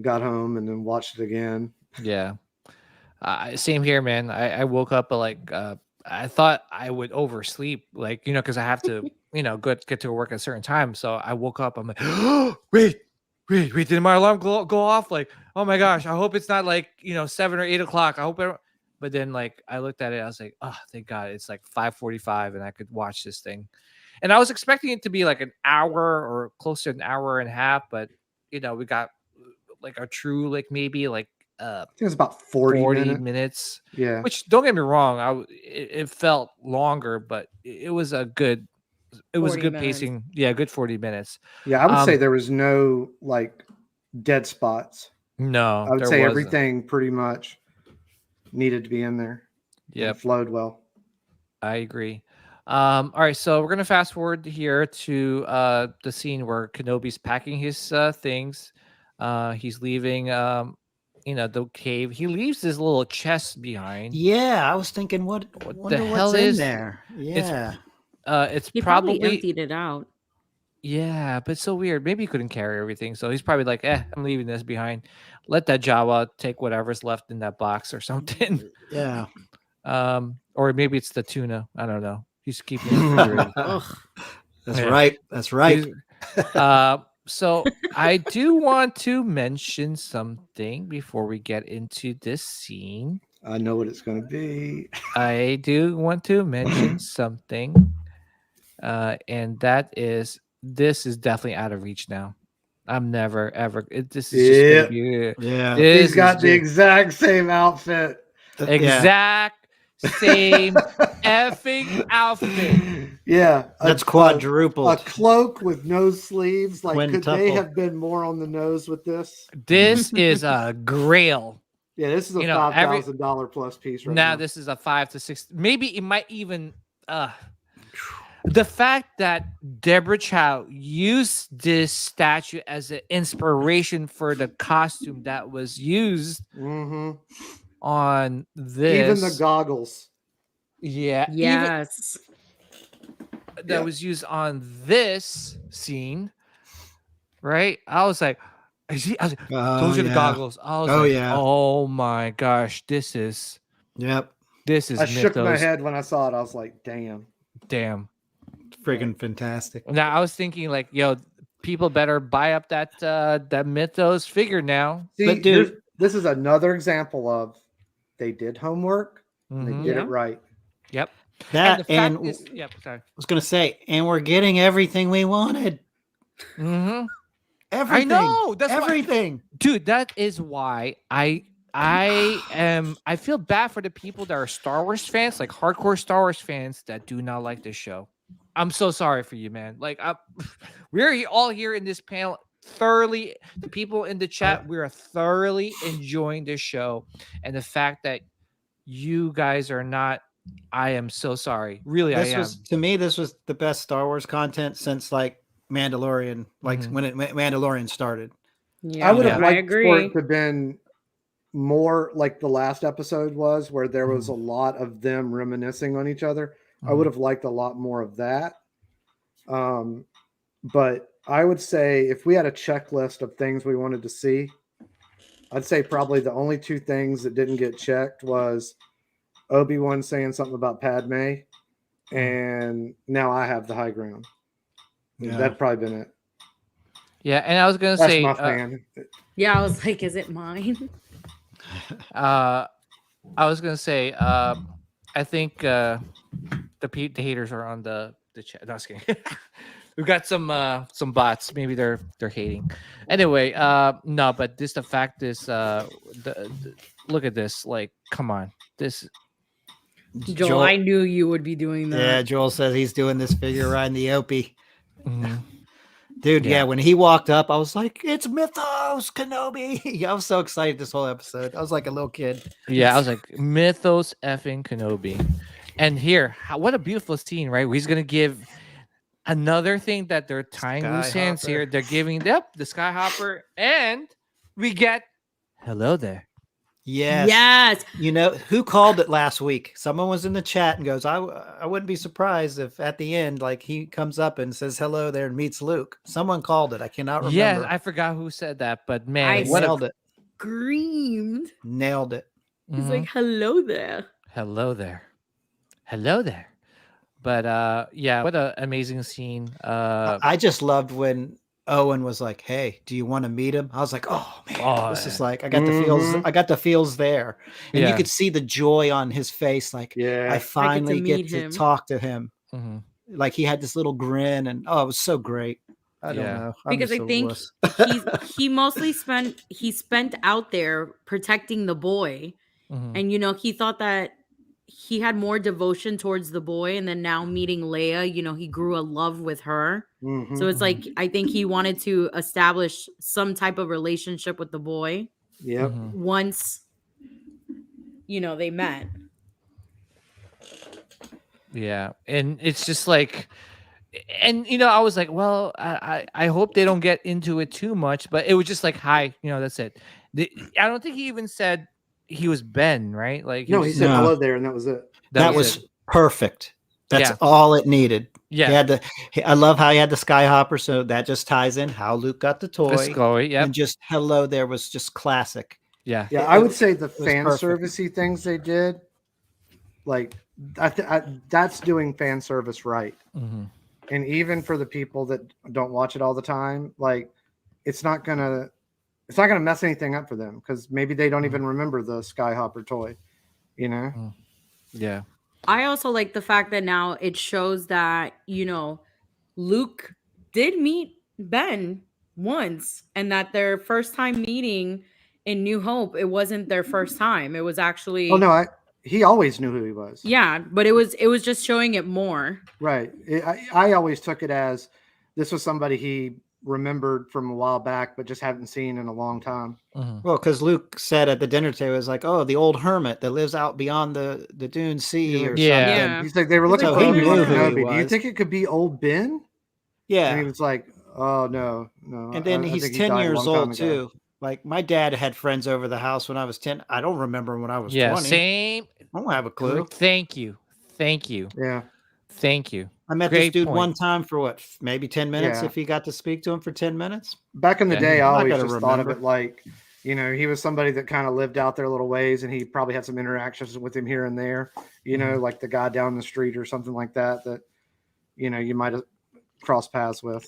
got home, and then watched it again. Yeah. Same here, man. I woke up at like I thought I would oversleep, like, you know, because I have to, you know, get to work at a certain time. So I woke up. I'm like, oh, wait, did my alarm go off? Like, oh my gosh, I hope it's not like, you know, 7 or 8 o'clock. I hope but then like I looked at it, I was like, oh, thank God, it's like 5:45 and I could watch this thing. And I was expecting it to be like an hour or close to an hour and a half, but you know, we got like a true like maybe like I think it was about 40 minutes. Yeah. Which, don't get me wrong, it felt longer, but it was a good pacing. Yeah, good 40 minutes. Yeah, I would say there was no like dead spots. No, I would say everything pretty much needed to be in there. Yeah, flowed well. I agree. All right, so we're gonna fast forward here to the scene where Kenobi's packing his things. He's leaving you know, the cave. He leaves his little chest behind. Yeah, I was thinking, what the hell is in there? Yeah, it's he probably emptied it out. Yeah, but it's so weird. Maybe he couldn't carry everything, so he's probably like, I'm leaving this behind. Let that Jawa take whatever's left in that box or something. Yeah. Or maybe it's the tuna. I don't know. He's keeping it. That's right. That's right. So I do want to mention something before we get into this scene. I know what it's going to be. I do want to mention something, and that is, this is definitely out of reach now. I'm never ever. This is just gonna be, He's got the exact same outfit. Same effing outfit. Yeah, that's quadruple. A cloak with no sleeves. Like, could they have been more on the nose with this? This is a grail. Yeah, this is a $5,000 plus piece right now. This is a 5 to 6. Maybe it might even. The fact that Deborah Chow used this statue as an inspiration for the costume that was used. On this, even the goggles, that was used on this scene, right? I was like, those are the goggles. I was oh my gosh, this is this is. I shook my head when I saw it. I was like, damn, freaking fantastic. Now I was thinking like, yo, people better buy up that Mythos figure now. See, But dude, this is another example of they did homework and they did it right. Yep. that the and fact is, yep. Sorry. I was gonna say, and we're getting everything we wanted. Mm-hmm. Everything. I know. That's everything. Dude, that is why I feel bad for the people that are Star Wars fans, like hardcore Star Wars fans that do not like this show. I'm so sorry for you, man. Like we're all here in this panel thoroughly, the people in the chat, we are thoroughly enjoying this show. And the fact that you guys are not, I am so sorry. Really, This I am. was, to me, this was the best Star Wars content since like Mandalorian, like when Mandalorian started. Yeah, I would have liked agree. for it to have been more like the last episode was, where there was a lot of them reminiscing on each other. I would have liked a lot more of that. But I would say if we had a checklist of things we wanted to see, I'd say probably the only two things that didn't get checked was Obi-Wan saying something about Padme, and now I have the high ground. Yeah. That'd probably been it. Yeah, and I was gonna That's say, my fan. Yeah, I was like, is it mine? I was gonna say, I think the haters are on the chat. No, I was kidding. We've got some bots. Maybe they're hating. Anyway, no, but this the fact is, look at this. Like, come on, this. Joel, I knew you would be doing that. Yeah, Joel says he's doing this figure riding the Opie. Mm-hmm. Dude, yeah, when he walked up, I was like, it's Mythos Kenobi. I was so excited this whole episode. I was like a little kid. Yeah, I was like, Mythos effing Kenobi. And here, what a beautiful scene, right? Where he's going to give another thing that they're tying loose ends here. They're giving the Skyhopper, and we get hello there. Yes. You know, who called it last week? Someone was in the chat and goes, I wouldn't be surprised if at the end, like, he comes up and says hello there and meets Luke. Someone called it. I cannot remember. Yeah, I forgot who said that, but man, I nailed it. Screamed. Nailed it. He's like, hello there. Hello there. Hello there. But yeah, what an amazing scene. I just loved when Owen was like, hey, do you want to meet him? I was like, oh man, this is like, I got the feels. I got the feels there. And you could see the joy on his face. Like, I finally get to talk to him. Like, he had this little grin, and it was so great. I don't know. Because I think he mostly spent out there protecting the boy. And, you know, he thought that he had more devotion towards the boy, and then now meeting Leia, you know, he grew a love with her. So it's like, I think he wanted to establish some type of relationship with the boy. Yep. Once, you know, they met. Yeah. And it's just like, and you know, I was like, well, I hope they don't get into it too much, but it was just like, hi, you know, that's it. I don't think he even said he was Ben, right? Like, he said hello there, and that was it. That was perfect. That's Yeah. all it needed. Yeah. He had I love how he had the Skyhopper, so that just ties in how Luke got the toy. And just hello there was just classic. Yeah. Yeah, I would say the fan servicey things they did, like that's doing fan service right. And even for the people that don't watch it all the time, like it's not gonna mess anything up for them, because maybe they don't even remember the Skyhopper toy, you know? Yeah. I also like the fact that now it shows that, you know, Luke did meet Ben once, and that their first time meeting in New Hope, it wasn't their first time. It was actually... Oh, no, he always knew who he was. Yeah, but it was just showing it more. Right. I always took it as this was somebody he remembered from a while back, but just haven't seen in a long time. Well, because Luke said at the dinner table, it was like, oh, the old hermit that lives out beyond the Dune Sea or something. He's like, they were looking for Obi-Wan Kenobi. Do you think it could be old Ben? Yeah. And he was like, oh, no. And then he's 10 years old, too. Like, my dad had friends over the house when I was 10. I don't remember when I was 20. Same. I don't have a clue. Thank you. Yeah. Thank you. I met this dude one time for what, maybe 10 minutes if he got to speak to him for 10 minutes. Back in the day, I always just thought of it like, you know, he was somebody that kind of lived out there a little ways, and he probably had some interactions with him here and there, you know, like the guy down the street or something like that, you know, you might have crossed paths with.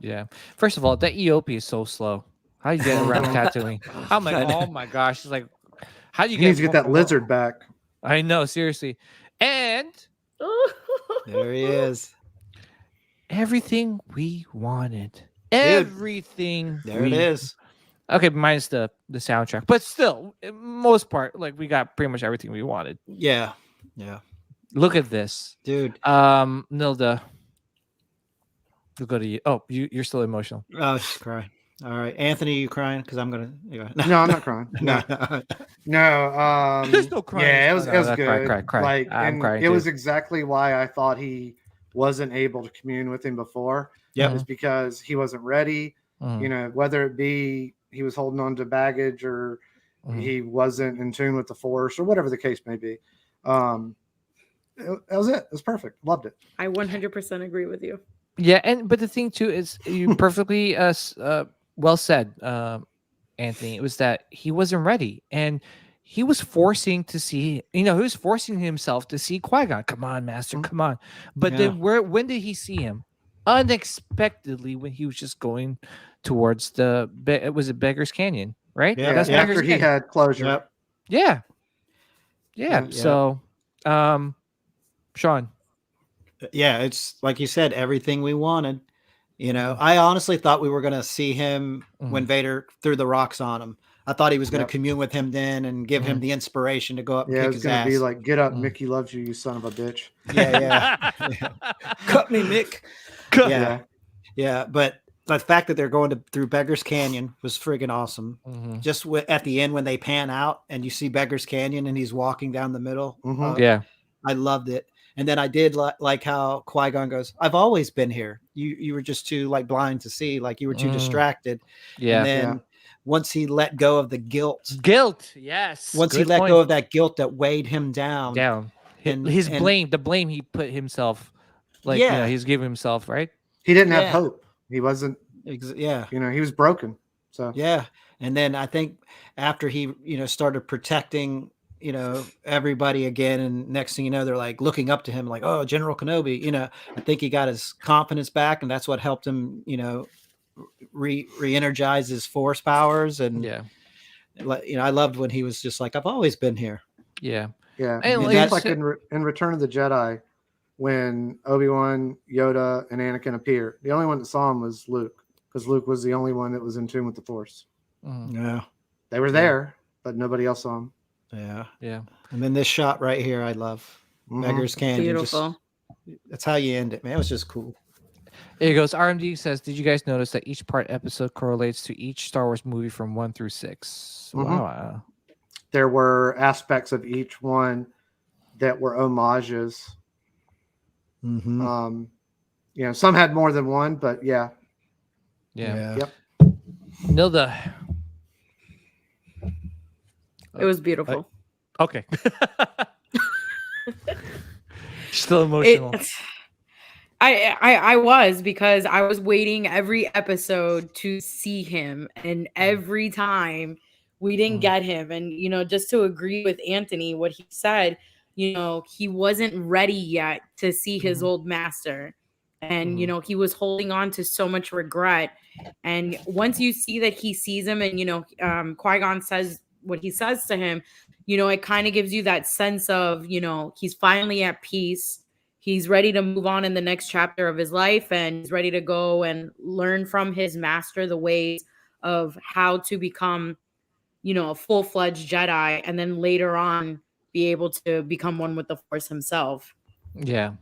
Yeah. First of all, that EOP is so slow. How do you get around Tatooine? I'm like, oh my gosh. It's like, how do you He needs to get that from- lizard back. I know, seriously. And There he is. everything we wanted. Everything. There it is. Okay, minus the soundtrack, but still, most part, like we got pretty much everything we wanted. Yeah. Yeah. Look at this, Dude. Nilda. We'll go to you. Oh, you're still emotional. Oh, she's crying. All right, Anthony, you crying? Because I'm gonna. No, I'm not crying. No, no. There's no crying. Yeah, it was good. Cry. Like, I'm and crying. it was exactly why I thought he wasn't able to commune with him before. Yeah, is because he wasn't ready. Mhm. You know, whether it be he was holding on to baggage or he wasn't in tune with the Force or whatever the case may be. That was it. It was perfect. Loved it. I 100% agree with you. Yeah, but the thing too is you perfectly well said, Anthony. It was that he wasn't ready, and he was forcing to see. He was forcing himself to see Qui-Gon. Come on, Master, come on. But then when did he see him? Unexpectedly, when he was just going towards was it Beggar's Canyon, right? Yeah, That's after Beggar's he Canyon. had closure. Yep. Yeah. So, Sean. Yeah, it's like you said, everything we wanted. I honestly thought we were going to see him when Vader threw the rocks on him. I thought he was going to commune with him then and give him the inspiration to go up and kick his ass. Yeah, it's going to be like, get up, Mickey loves you, you son of a bitch. Yeah. Cut me, Mick. Yeah. But the fact that they're going through Beggar's Canyon was friggin' awesome. Just at the end when they pan out and you see Beggar's Canyon and he's walking down the middle. I loved it. And then I did like how Qui-Gon goes, I've always been here. You were just too blind to see, like you were too distracted. Yeah. And then once he let go of the guilt. Yes. Once he let go of that guilt that weighed him down. And the blame he put himself, he's giving himself, right? He didn't have hope. He wasn't, he was broken. So, And then I think after he, started protecting, everybody again. And next thing you know, they're like looking up to him like, oh, General Kenobi, I think he got his confidence back and that's what helped him, re-energize his Force powers. And, I loved when he was just like, I've always been here. Yeah. And that's like in Return of the Jedi, when Obi-Wan, Yoda, and Anakin appeared, the only one that saw him was Luke, because Luke was the only one that was in tune with the Force. Yeah. They were there, but nobody else saw him. Yeah. Yeah. And then this shot right here, I love. Beggar's Canyon. Beautiful. That's how you end it, man. It was just cool. Here goes. RMD says, did you guys notice that each part episode correlates to each Star Wars movie from 1 through 6? Wow. There were aspects of each one that were homages. Some had more than one, but yeah. Yep. Nilda. It was beautiful. Okay. Still emotional. I was, because I was waiting every episode to see him, and every time we didn't get him. And just to agree with Anthony, what he said, he wasn't ready yet to see his old master, and he was holding on to so much regret. And once you see that he sees him, and Qui-Gon says what he says to him, it kind of gives you that sense of he's finally at peace. He's ready to move on in the next chapter of his life, and he's ready to go and learn from his master the ways of how to become, a full-fledged Jedi, and then later on be able to become one with the Force himself. Yeah.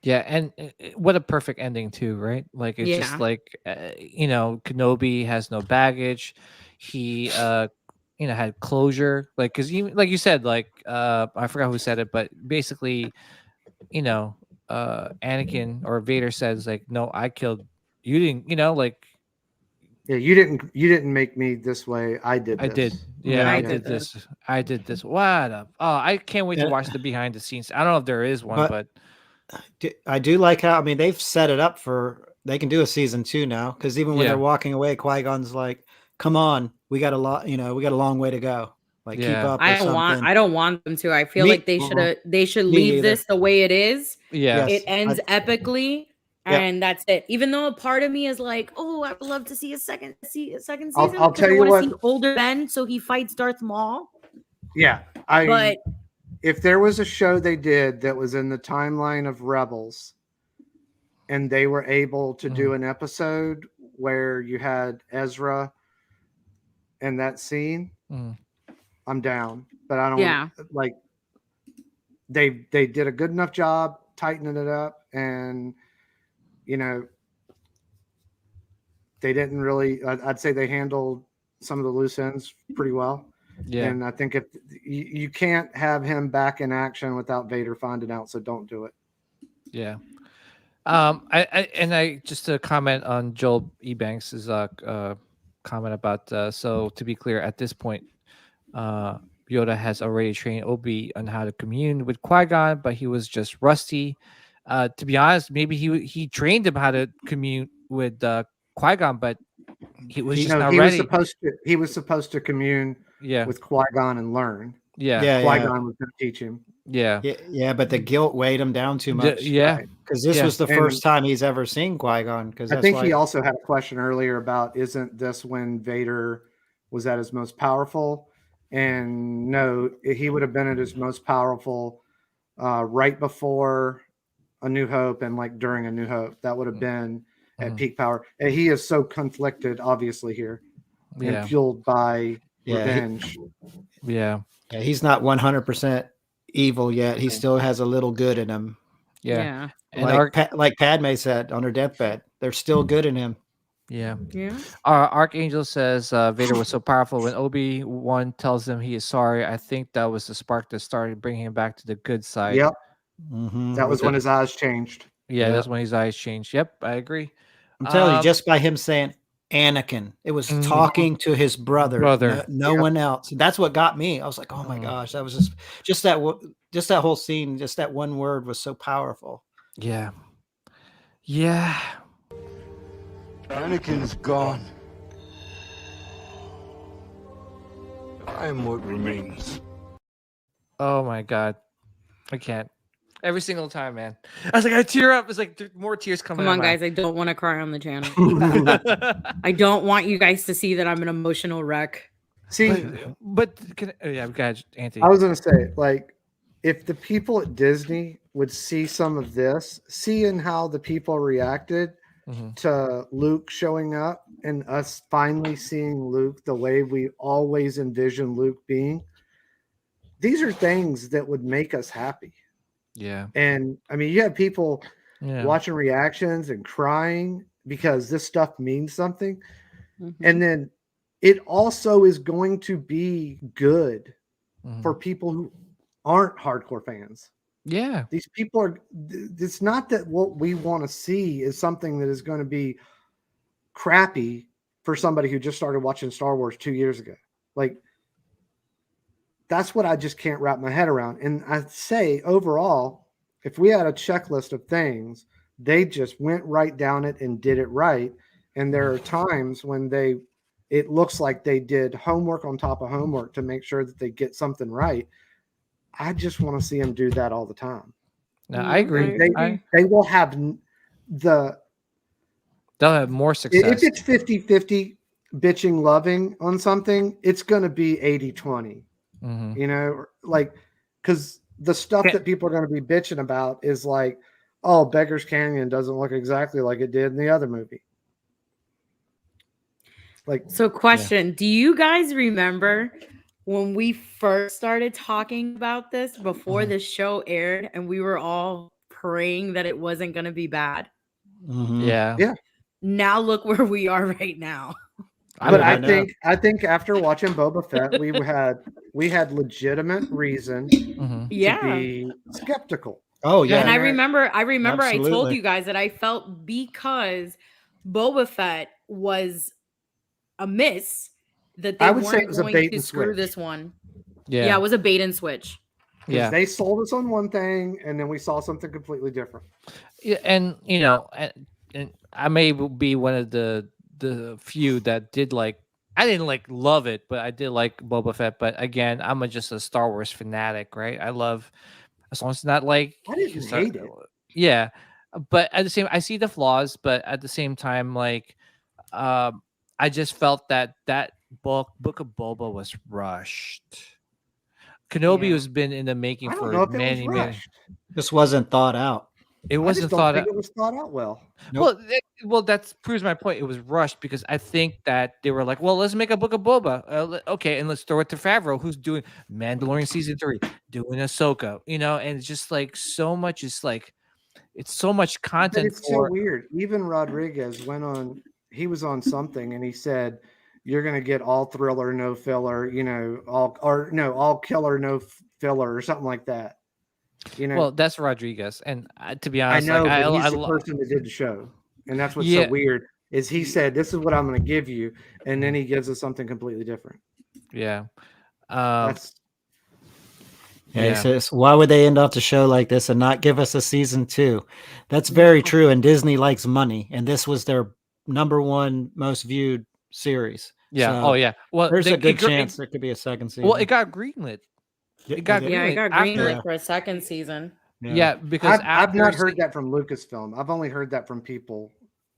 Yeah, and what a perfect ending too, right? Like it's just like Kenobi has no baggage. He had closure, like, because you, like you said, like I forgot who said it, but basically, Anakin or Vader says like, no, I killed you, didn't, like, yeah, you didn't make me this way. I did. I did. Yeah, I did this. I did this. What up? Oh, I can't wait to watch the behind the scenes. I don't know if there is one, but I do like how, they've set it up they can do a season 2 now, because even when they're walking away, Qui-Gon's like, come on, we got a long way to go. Like, keep up. I don't want them to. I feel like they should leave this the way it is. Yeah. It ends epically, And that's it. Even though a part of me is like, oh, I would love to see a second season. I'll tell you I what. see older Ben, so he fights Darth Maul. Yeah, But if there was a show they did that was in the timeline of Rebels, and they were able to do an episode where you had Ezra in that scene, I'm down. But I don't like. They did a good enough job tightening it up, and they didn't really. I'd say they handled some of the loose ends pretty well. Yeah, and I think if you can't have him back in action without Vader finding out, so don't do it. Yeah. I just to comment on Joel Ebanks' comment about so to be clear, at this point, Yoda has already trained Obi on how to commune with Qui-Gon, but he was just rusty. To be honest, maybe he trained him how to commune with Qui-Gon, but he was just not ready. He was supposed to commune with Qui-Gon and learn. Qui-Gon was going to teach him. Yeah, but the guilt weighed him down too much. Because this was the first time he's ever seen Qui-Gon. Because I think he also had a question earlier about, isn't this when Vader was at his most powerful? And no, he would have been at his most powerful right before A New Hope and like during A New Hope. That would have been at peak power. And he is so conflicted, obviously, here, and fueled by revenge. He's not 100% evil yet. He still has a little good in him. And like Padme said on her deathbed, there's still good in him. Archangel says Vader was so powerful when Obi-Wan tells him he is sorry. I think that was the spark that started bringing him back to the good side. That was when his eyes changed. That's when his eyes changed. I agree. I'm telling you, just by him saying Anakin, it was talking to his brother. No one else. That's what got me. I was like, oh my gosh, that was just that whole scene, just that one word was so powerful. Yeah. Anakin's gone. I am what remains. Oh my God. I can't. Every single time, man. I was like, I tear up. It's like more tears coming. Come on, guys. I don't want to cry on the channel. I don't want you guys to see that I'm an emotional wreck. See, but guys, Anthony. I was gonna say, like, if the people at Disney would see some of this, seeing how the people reacted to Luke showing up and us finally seeing Luke the way we always envisioned Luke being, these are things that would make us happy. And I mean, you have people watching reactions and crying because this stuff means something. And then it also is going to be good for people who aren't hardcore fans. These people are, it's not that what we want to see is something that is going to be crappy for somebody who just started watching Star Wars 2 years ago. Like, that's what I just can't wrap my head around. And I say overall, if we had a checklist of things, they just went right down it and did it right. And there are times when it looks like they did homework on top of homework to make sure that they get something right. I just want to see them do that all the time. No, I agree. They will have they'll have more success. If it's 50-50 bitching, loving on something, it's going to be 80-20. You know, like, because the stuff that people are going to be bitching about is like, oh, Beggar's Canyon doesn't look exactly like it did in the other movie. Like, so question, do you guys remember when we first started talking about this before the show aired and we were all praying that it wasn't going to be bad? Now look where we are right now. But I think after watching Boba Fett, we had legitimate reason to be skeptical. Oh yeah. And I remember Absolutely. I told you guys that I felt because Boba Fett was a miss that they weren't going to screw this one. Yeah, it was a bait and switch. Yeah, they sold us on one thing and then we saw something completely different. Yeah, and you know, and I may be one of the few that did like, I didn't like love it, but I did like Boba Fett. But again, I'm just a Star Wars fanatic, right? I love, as long as it's not like I didn't hate it. Yeah, but at the same, I see the flaws, but at the same time, like, I just felt that book of Boba was rushed. Kenobi Yeah. has been in the making I don't for know if it was many. rushed. This wasn't thought out. It I just wasn't don't thought think out. it was thought out well. Nope. Well, that proves my point. It was rushed because I think that they were like, well, let's make a book of Boba. Okay, and let's throw it to Favreau, who's doing Mandalorian season 3, doing Ahsoka, and it's just like so much is like, it's so much But content it's so for. weird. Even Rodriguez he was on something and he said, you're going to get all thriller, no filler, all killer, no filler or something like that. Well, that's Rodriguez, and to be I honest, know, like but he's the person that did the show. And that's what's so weird is he said, this is what I'm going to give you. And then he gives us something completely different. Yeah. That's Yeah, he says, why would they end off the show like this and not give us a season 2? That's very true. And Disney likes money. And this was their #1 most viewed series. Yeah. So yeah. Well, there's a good chance there could be a second season. Well, it got greenlit. It got greenlit for a second season. Yeah, because I've not heard that from Lucasfilm. I've only heard that from people.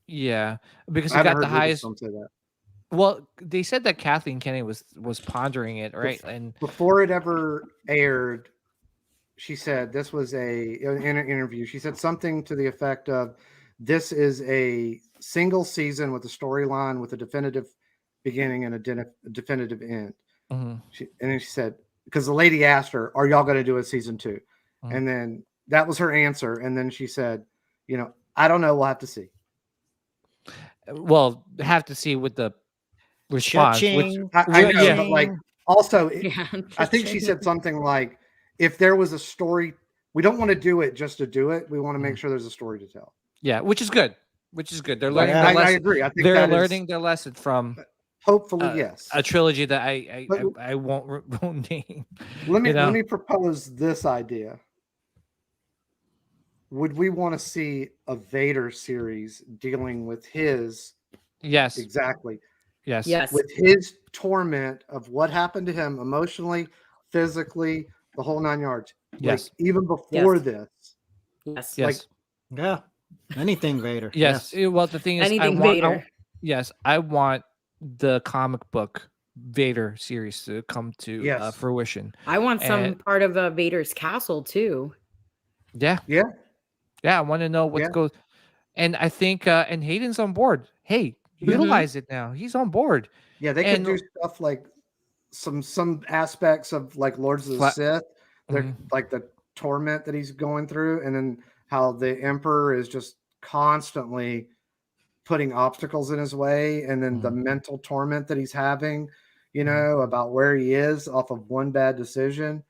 Yeah, because it got the highest. Say that. Well, they said that Kathleen Kennedy was pondering it, right? And before it ever aired, she said this was in an interview. She said something to the effect of, "This is a single season with a storyline with a definitive beginning and a definitive end." And then she said, because the lady asked her, "Are y'all going to do a season 2?" And then that was her answer. And then she said, "I don't know. We'll have to see." Well, have to see with the response. Which, I know, but like also, I think she said something like, "If there was a story, we don't want to do it just to do it. We want to make sure there's a story to tell." Yeah, which is good. They're learning. I agree. I think they're learning their lesson from. Hopefully, yes. A trilogy that I won't name. Let me propose this idea. Would we want to see a Vader series dealing with his? Yes. Exactly. Yes. With his torment of what happened to him emotionally, physically, the whole 9 yards. Yes. Like, even before this. Yes. Like, yeah. Anything Vader. Yes. Well, the thing is, Vader. I want the comic book Vader series to come to fruition. I want some part of Vader's castle too. Yeah. I want to know what goes. And I think and Hayden's on board. Hey, utilize it now. He's on board. Yeah, they can do stuff like some aspects of like Lords of the Sith. They're like the torment that he's going through, and then how the Emperor is just constantly putting obstacles in his way, and then the mental torment that he's having, about where he is off of one bad decision.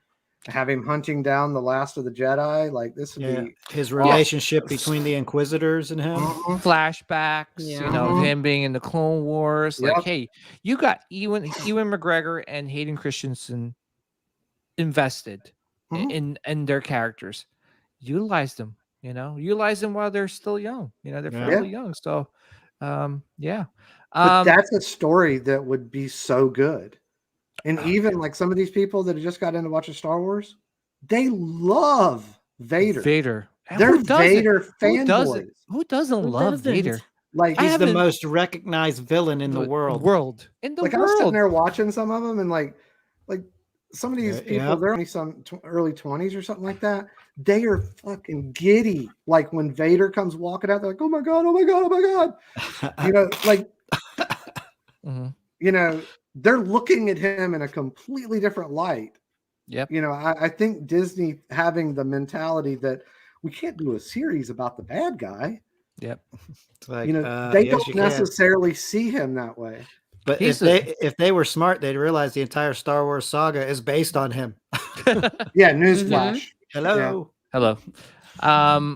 Have him hunting down the last of the Jedi. Like this would be his relationship between the Inquisitors and him. Flashbacks, him being in the Clone Wars. Like, hey, you got Ewan McGregor and Hayden Christensen invested in their characters. Utilize them, utilize them while they're still young. They're fairly young. So, But that's a story that would be so good. And even like some of these people that have just got into watching Star Wars, they love Vader. They're Vader fanboys. Who doesn't love Vader? Like he's the most recognized villain in the world. I was sitting there watching some of them, and like some of these people, they're only some early 20s or something like that. They are fucking giddy. Like when Vader comes walking out, they're like, "Oh my god, oh my god, oh my god!" They're looking at him in a completely different light. Yep. I think Disney having the mentality that we can't do a series about the bad guy. Yep. Like, they don't necessarily see him that way. But if they were smart, they'd realize the entire Star Wars saga is based on him. Yeah, newsflash. Hello. Yeah. Hello.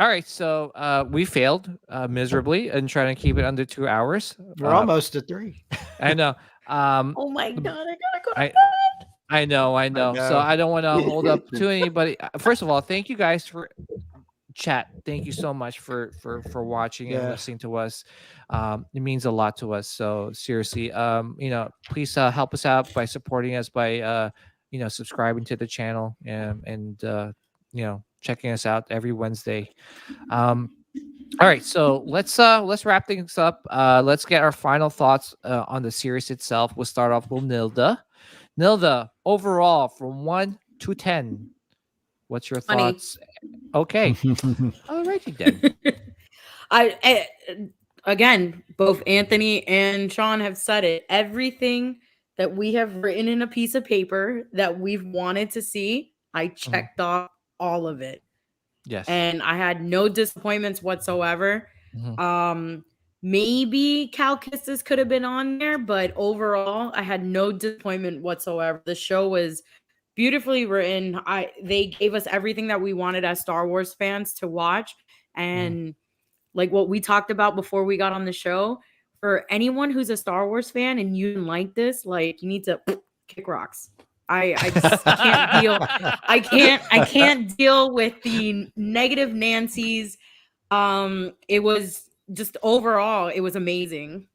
All right, so we failed miserably in trying to keep it under 2 hours. We're almost at 3. I know. Oh my god, I gotta go to bed. I know. So I don't want to hold up to anybody. First of all, thank you guys for chat. Thank you so much for watching and listening to us. It means a lot to us. So seriously, please help us out by supporting us by subscribing to the channel and checking us out every Wednesday. All right, so let's wrap things up. Let's get our final thoughts on the series itself. We'll start off with Nilda. Nilda, overall, from 1 to 10, what's your thoughts? Okay, all righty then. Again, both Anthony and Sean have said it. Everything that we have written in a piece of paper that we've wanted to see, I checked off all of it. Yes. And I had no disappointments whatsoever. Maybe Cal Kisses could have been on there, but overall, I had no disappointment whatsoever. The show was beautifully written. They gave us everything that we wanted as Star Wars fans to watch. And like what we talked about before we got on the show, for anyone who's a Star Wars fan and you didn't like this, like, you need to kick rocks. I just can't deal. I can't deal with the negative Nancy's. It was just overall, it was amazing.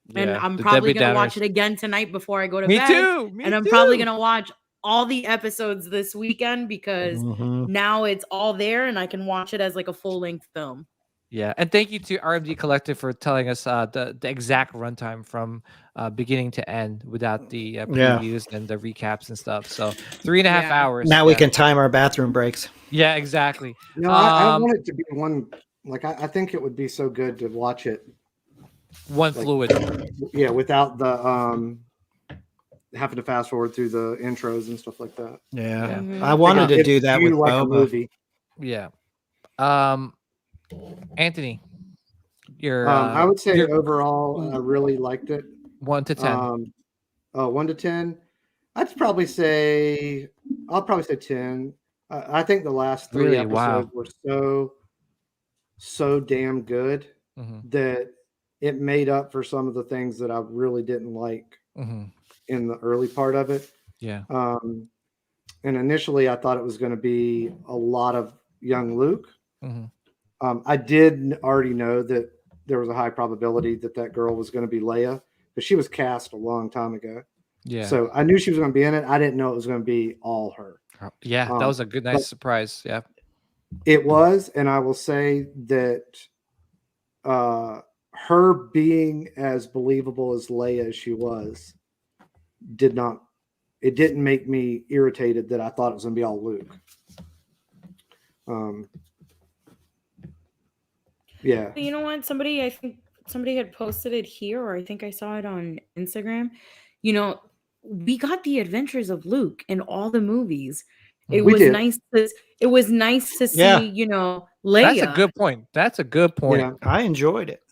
Yeah, and I'm probably gonna watch it again tonight before I go to bed. Me too. I'm probably gonna watch all the episodes this weekend because now it's all there and I can watch it as like a full-length film. Yeah, and thank you to RMD Collective for telling us the exact runtime from beginning to end without the previews and the recaps and stuff. So 3.5 hours. Now we can time our bathroom breaks. Yeah, exactly. No, I want it to be one. Like I think it would be so good to watch it. One fluid. Yeah, without the having to fast forward through the intros and stuff like that. Yeah, I wanted to do that with like a movie. Yeah. Anthony, I would say overall, I really liked it. 1 to 10. 1 to 10. I'll probably say 10. I think the last 3 episodes were so damn good that it made up for some of the things that I really didn't like in the early part of it. Yeah. And initially I thought it was going to be a lot of young Luke. I did already know that there was a high probability that girl was going to be Leia, but she was cast a long time ago. Yeah. So I knew she was going to be in it. I didn't know it was going to be all her. Yeah, that was a nice surprise. Yeah. It was, and I will say that her being as believable as Leia as she was didn't make me irritated that I thought it was going to be all Luke. Yeah. You know what? I think somebody had posted it here, or I think I saw it on Instagram. You know, we got the adventures of Luke in all the movies. It was nice to see, you know, Leia. That's a good point. Yeah. I enjoyed it.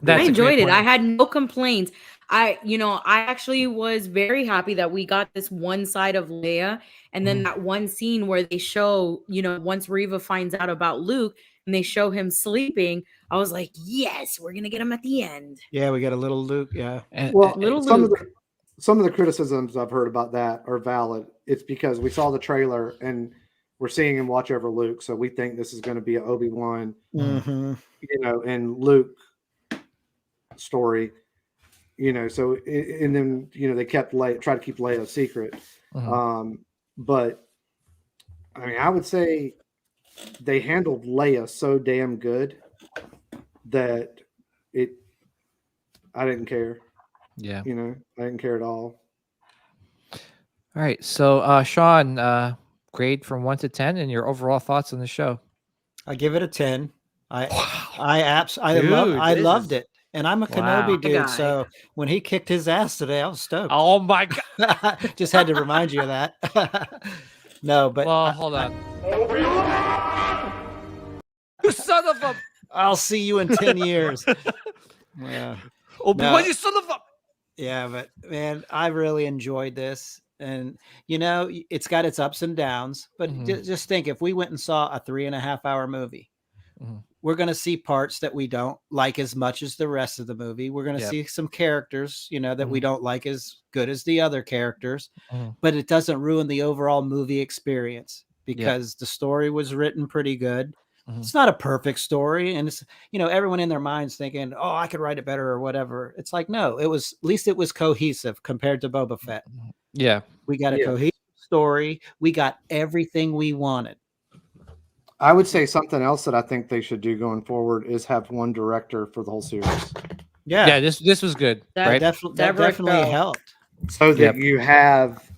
I enjoyed it. I had no complaints. I actually was very happy that we got this one side of Leia, and then that one scene where they show, you know, once Reva finds out about Luke and they show him sleeping, I was like, yes, we're gonna get him at the end. Yeah, we got a little Luke. Yeah. Some of the criticisms I've heard about that are valid. It's because we saw the trailer and we're seeing him watch over Luke, so we think this is going to be an Obi-Wan, you know, and Luke story, you know. So and then, you know, they try to keep Leia a secret, but I mean, I would say they handled Leia so damn good that I didn't care. Yeah, you know, I didn't care at all. All right, so Sean, grade from 1 to 10, and your overall thoughts on the show. I give it a 10. I loved it, and I'm a Kenobi dude. So when he kicked his ass today, I was stoked. Oh my god! Just had to remind you of that. No, but hold on. You son of a! I'll see you in 10 years. Yeah. Obi-Wan, you son of a! Yeah, but man, I really enjoyed this. And, you know, it's got its ups and downs, but just think, if we went and saw a 3.5 hour movie, we're going to see parts that we don't like as much as the rest of the movie. We're going to see some characters, you know, that we don't like as good as the other characters, but it doesn't ruin the overall movie experience because the story was written pretty good. It's not a perfect story, and it's, you know, everyone in their minds thinking, oh, I could write it better or whatever. It's like, no, at least it was cohesive compared to Boba Fett. Yeah. We got a cohesive story. We got everything we wanted. I would say something else that I think they should do going forward is have one director for the whole series. Yeah, this was good, right? That definitely helped. So that you have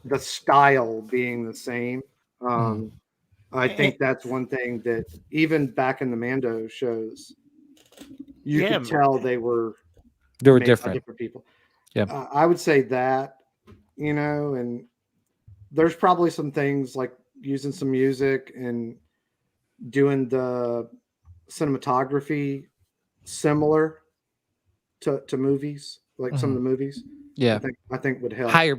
the style being the same. I think that's one thing that even back in the Mando shows, you could tell they were different people. Yeah, I would say that, and there's probably some things like using some music and doing the cinematography similar to movies, like some of the movies. Yeah, I think would help. a higher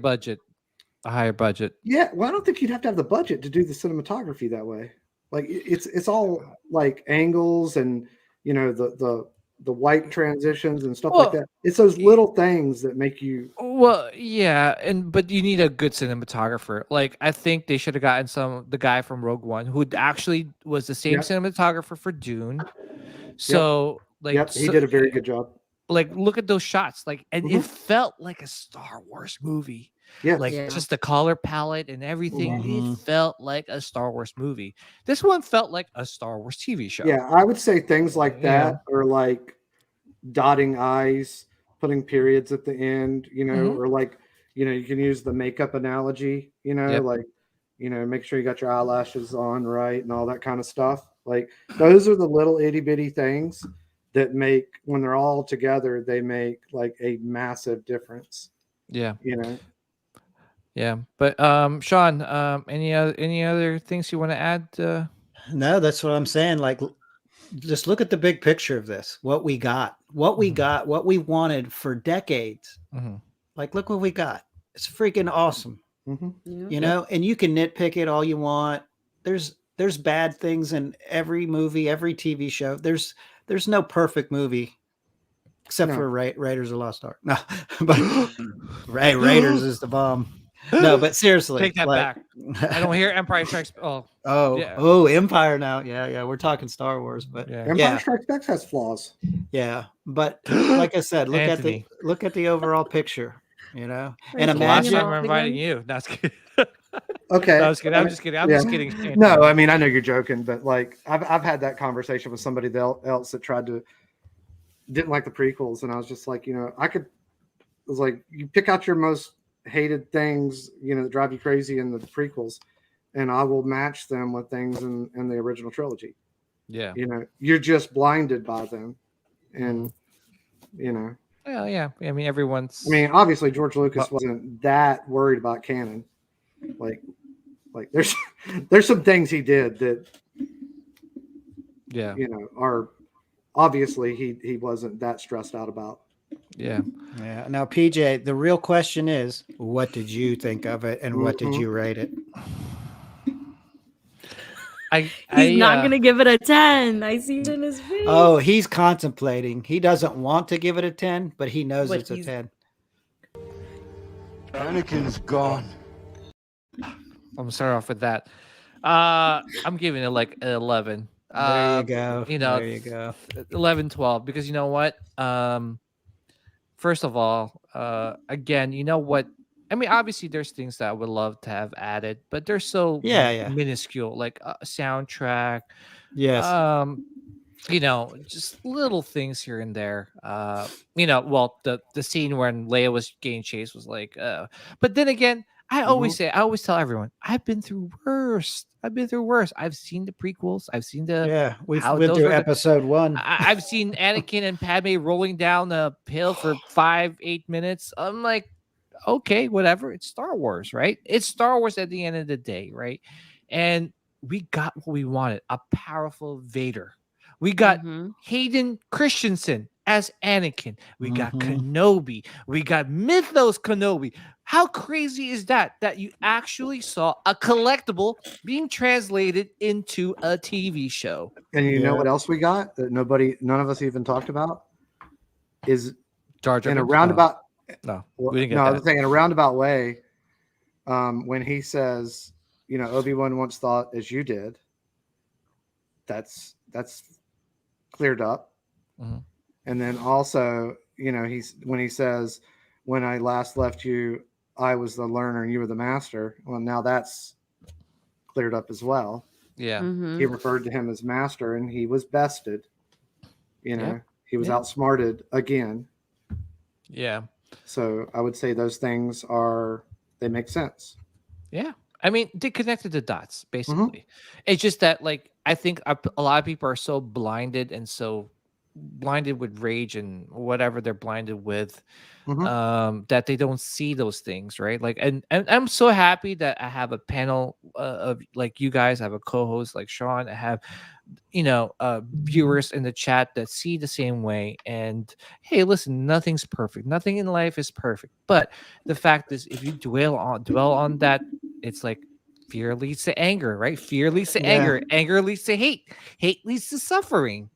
budget. Yeah, well, I don't think you'd have to have the budget to do the cinematography that way. Like it's all like angles and the white transitions and stuff like that. It's those little things that make you. Well, yeah, but you need a good cinematographer. Like I think they should have gotten the guy from Rogue One who actually was the same cinematographer for Dune. So he did a very good job. Like look at those shots, and it felt like a Star Wars movie. Yeah, just the color palette and everything. It felt like a Star Wars movie. This one felt like a Star Wars TV show. Yeah, I would say things like that, or like dotting I's, putting periods at the end, or like, you can use the makeup analogy, like, make sure you got your eyelashes on right and all that kind of stuff. Like those are the little itty bitty things that make, when they're all together, they make like a massive difference. Yeah. Yeah. But Sean, any other things you want to add? No, that's what I'm saying. Like, just look at the big picture of this. What we got, what we wanted for decades. Like, look what we got. It's freaking awesome. And you can nitpick it all you want. There's bad things in every movie, every TV show. There's no perfect movie except for Raiders of the Lost Ark. No, but Raiders is the bomb. No, but seriously, take that back. I don't hear Empire Strikes. Empire now. Yeah. We're talking Star Wars, but Empire Strikes Back has flaws. Yeah, but like I said, look at the overall picture. And imagine. I'm inviting you. That's good. Okay, no, I'm just kidding. I'm just kidding. No, I mean I know you're joking, but like I've had that conversation with somebody else that didn't like the prequels, and I was just like, it was like you pick out your most hated things, that drive you crazy in the prequels, and I will match them with things in the original trilogy. Yeah, you're just blinded by them, and Well, yeah. I mean, everyone's. I mean, obviously George Lucas wasn't that worried about canon. Like there's some things he did that, are obviously he wasn't that stressed out about. Yeah. Now, PJ, the real question is, what did you think of it, and what did you rate it? He's not gonna give it a 10. I see it in his face. Oh, he's contemplating. He doesn't want to give it a 10, but he knows it's a 10. Anakin's gone. I'm gonna start off with that. I'm giving it like an 11. There you go. There you go. 11, 12. Because you know what? First of all, again, you know what? I mean, obviously, there's things that I would love to have added, but they're so minuscule, like a soundtrack. Yes. Just little things here and there. The scene when Leia was getting chased was like, but then again, I always tell everyone, I've been through worse. I've seen the prequels. I've seen we've been through episode 1. I've seen Anakin and Padme rolling down a hill for 5-8 minutes. I'm like, okay, whatever. It's Star Wars, right? It's Star Wars at the end of the day, right? And we got what we wanted: a powerful Vader. We got Hayden Christensen as Anakin. We got Kenobi. We got Mythos Kenobi. How crazy is that you actually saw a collectible being translated into a TV show? And you know what else we got that none of us even talked about is Jar Jar in a roundabout. We didn't get that. I was saying in a roundabout way, when he says, Obi-Wan once thought as you did. That's cleared up. And then also, when he says, when I last left you, I was the learner and you were the master. Well, now that's cleared up as well. Yeah. He referred to him as master, and he was bested. You know, he was outsmarted again. Yeah. So I would say those things they make sense. Yeah. I mean, they connected the dots, basically. It's just that, like, I think a lot of people are so blinded and so blinded with rage and whatever they're blinded with, that they don't see those things, right? Like, and I'm so happy that I have a panel of like you guys. I have a co-host like Sean. I have, viewers in the chat that see the same way. And hey, listen, nothing's perfect. Nothing in life is perfect. But the fact is, if you dwell on that, it's like fear leads to anger, right? Fear leads to anger. Anger leads to hate. Hate leads to suffering.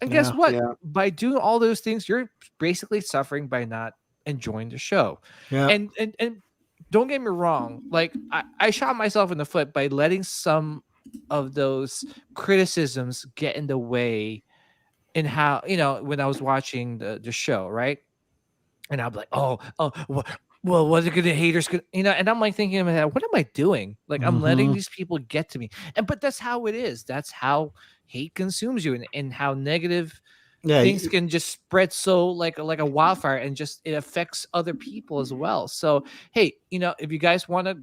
And guess what? Yeah. By doing all those things, you're basically suffering by not enjoying the show. Yeah. And don't get me wrong, like I shot myself in the foot by letting some of those criticisms get in the way in how, when I was watching the show, right? And I'm like, well, what are the haters gonna, and I'm like thinking, what am I doing? Like, I'm letting these people get to me. But that's how it is. That's how hate consumes you, and how negative things can just spread so like a wildfire, and just it affects other people as well. So hey, if you guys want to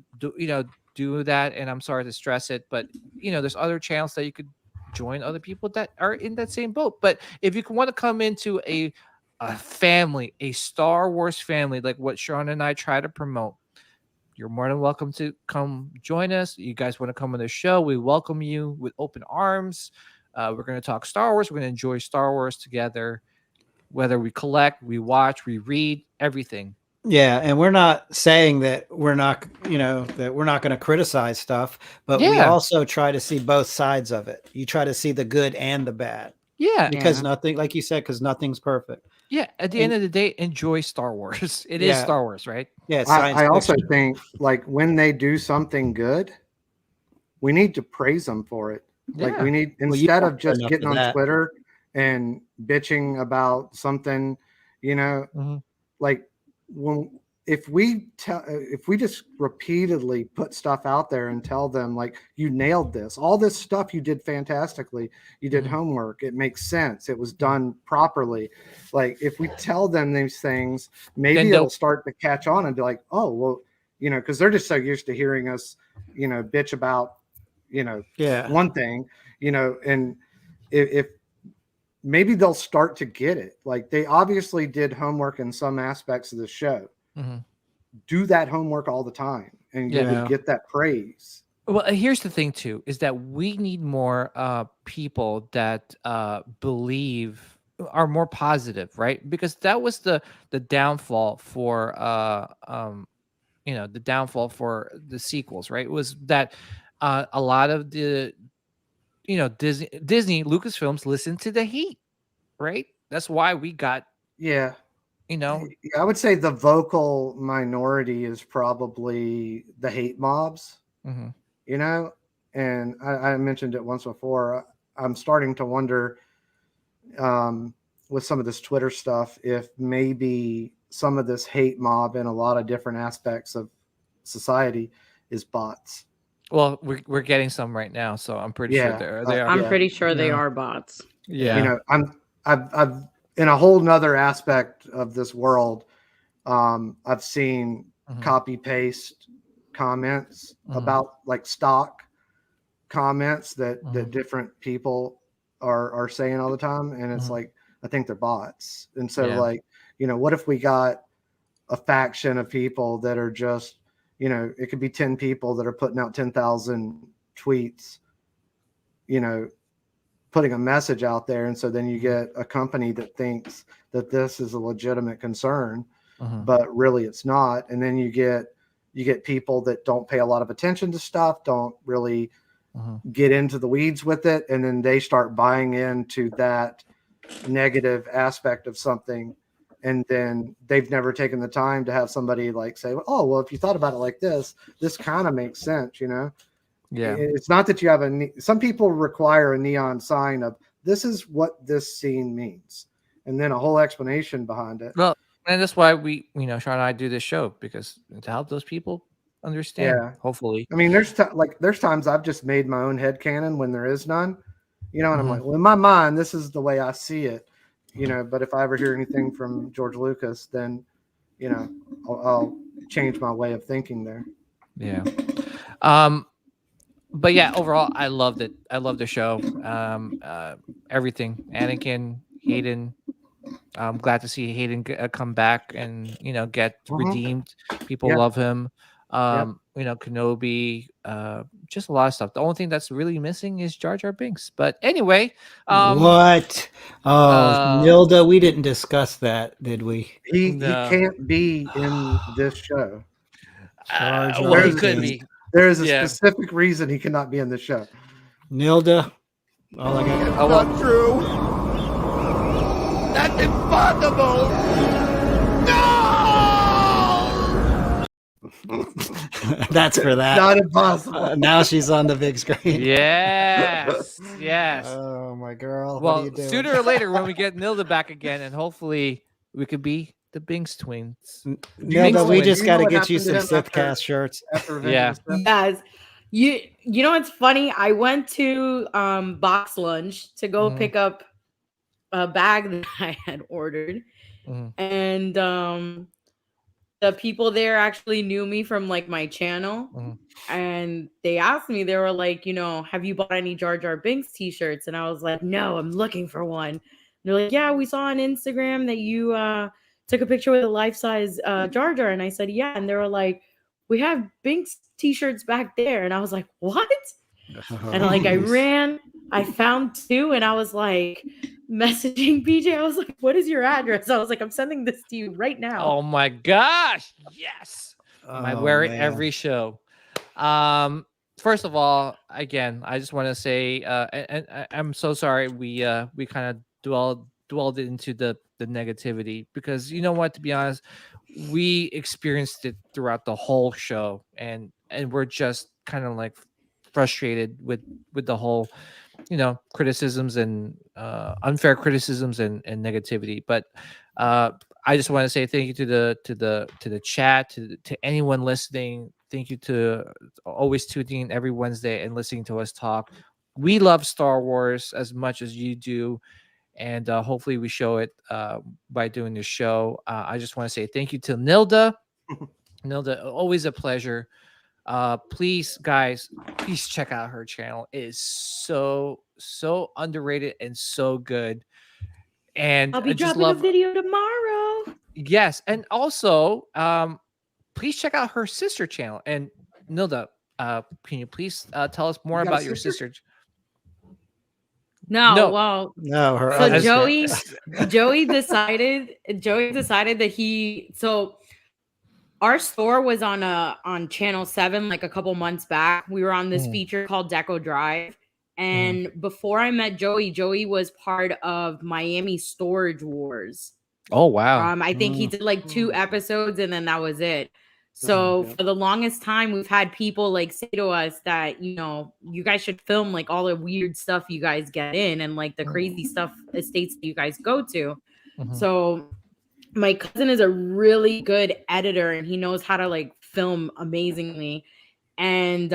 do that, and I'm sorry to stress it, but there's other channels that you could join other people that are in that same boat. But if you want to come into a family, a Star Wars family, like what Sean and I try to promote, you're more than welcome to come join us. You guys want to come on the show, we welcome you with open arms. We're going to talk Star Wars. We're going to enjoy Star Wars together, whether we collect, we watch, we read, everything. Yeah, and we're not saying that we're not, that we're not going to criticize stuff, but we also try to see both sides of it. You try to see the good and the bad. Yeah. Because nothing, like you said, because nothing's perfect. Yeah. At the end of the day, enjoy Star Wars. It is Star Wars, right? Yeah. I also think, like, when they do something good, we need to praise them for it. Like, we need, instead of just getting on Twitter and bitching about something, like, if we just repeatedly put stuff out there and tell them, like, you nailed this, all this stuff you did fantastically, you did homework, it makes sense, it was done properly. Like, if we tell them these things, maybe it'll start to catch on and be like, oh, well, because they're just so used to hearing us, bitch about, one thing, and if maybe they'll start to get it. Like, they obviously did homework in some aspects of the show. Do that homework all the time, and you will get that praise. Well, here's the thing too, is that we need more people that believe, are more positive, right? Because that was the downfall for the downfall for the sequels, right? It was that a lot of the Disney Lucasfilms listened to the hate, right? That's why we got I would say the vocal minority is probably the hate mobs, and I mentioned it once before. I'm starting to wonder with some of this Twitter stuff, if maybe some of this hate mob in a lot of different aspects of society is bots. Well, we're getting some right now, so I'm pretty sure they are. I'm pretty sure they are bots. Yeah. I've in a whole nother aspect of this world, I've seen copy paste comments about, like, stock comments that different people are saying all the time, and it's like, I think they're bots. And so like, what if we got a faction of people that are just, it could be 10 people that are putting out 10,000 tweets, putting a message out there. And so then you get a company that thinks that this is a legitimate concern, but really it's not. And then you get people that don't pay a lot of attention to stuff, don't really get into the weeds with it. And then they start buying into that negative aspect of something. And then they've never taken the time to have somebody like say, oh, well, if you thought about it like this kind of makes sense, Yeah. It's not that you have some people require a neon sign of this is what this scene means, and then a whole explanation behind it. Well, and that's why we, Sean and I do this show, because to help those people understand. Yeah. Hopefully. I mean, there's times I've just made my own headcanon when there is none, and I'm like, well, in my mind, this is the way I see it, but if I ever hear anything from George Lucas, then, I'll change my way of thinking there. Yeah. But yeah, overall, I loved it. I love the show. Everything, Anakin, Hayden. I'm glad to see Hayden come back and get redeemed. People love him. Kenobi. Just a lot of stuff. The only thing that's really missing is Jar Jar Binks. But anyway, what? Oh, Nilda, we didn't discuss that, did we? He can't be in this show. Well, he could be. There is a specific reason he cannot be in the show. Nilda, all I got. Not true. That's impossible. No. That's for that. Not impossible. Now she's on the big screen. Yes. Oh, my girl. Well, what are you doing? sooner or later, when we get Nilda back again, and hopefully we could be the Binks twins. Nilda, we just got to get you some Sithcast shirts. Yeah. Yes. You know what's funny? I went to Box Lunch to go pick up a bag that I had ordered, and the people there actually knew me from like my channel, and they asked me, they were like, have you bought any Jar Jar Binks t-shirts? And I was like, no, I'm looking for one. And they're like, yeah, we saw on Instagram that you took a picture with a life-size Jar Jar. And I said, yeah. And they were like, we have Binks t-shirts back there. And I was like, what? And I found two, and I was like messaging PJ. I was like, what is your address? I was like, I'm sending this to you right now. Oh my gosh. Yes. I wear it every show. First of all, again, I just want to say, and I'm so sorry we kind of dwelled into the negativity, because you know what, to be honest, we experienced it throughout the whole show, and we're just kind of like frustrated with the whole criticisms and unfair criticisms and negativity. But I just want to say thank you to the chat, to anyone listening. Thank you to always tuning in every Wednesday and listening to us talk. We love Star Wars as much as you do, and hopefully we show it by doing this show. I just want to say thank you to Nilda. Nilda, always a pleasure. Please, guys, please check out her channel. It is so underrated and so good. And I'll be dropping a video tomorrow. Yes, and also please check out her sister channel. And Nilda, can you please tell us more about your sister? No, well, no. So Joey decided that our store was on channel 7 like a couple months back. We were on this feature called Deco Drive. And before I met Joey was part of Miami Storage Wars. Oh, wow. I think he did like 2 episodes, and then that was it. So for the longest time, we've had people like say to us that, you guys should film like all the weird stuff you guys get in, and like the crazy stuff estates that you guys go to. So my cousin is a really good editor, and he knows how to like film amazingly. And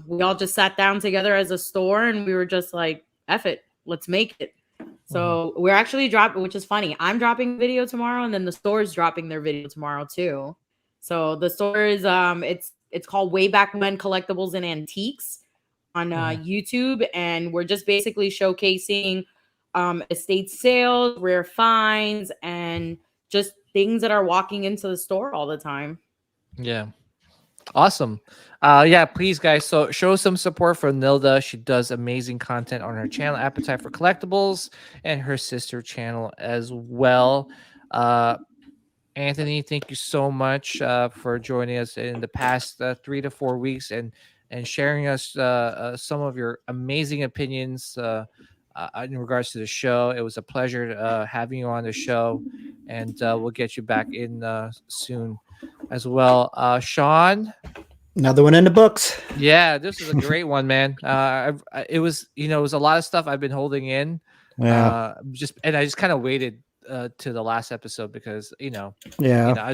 we all just sat down together as a store, and we were just like, F it, let's make it. So we're actually dropping, which is funny. I'm dropping video tomorrow, and then the store is dropping their video tomorrow too. So the store is it's called Way Back When Collectibles and Antiques on YouTube, and we're just basically showcasing estate sales, rare finds, and just things that are walking into the store all the time. Yeah. Awesome. Yeah, please guys, so show some support for Nilda. She does amazing content on her channel, Appetite for Collectibles, and her sister channel as well. Anthony, thank you so much for joining us in the past 3 to 4 weeks and sharing us some of your amazing opinions in regards to the show. It was a pleasure having you on the show, and we'll get you back in soon as well. Sean, another one in the books. Yeah, this is a great one, man. It was a lot of stuff I've been holding in. Yeah. I just kind of waited to the last episode because I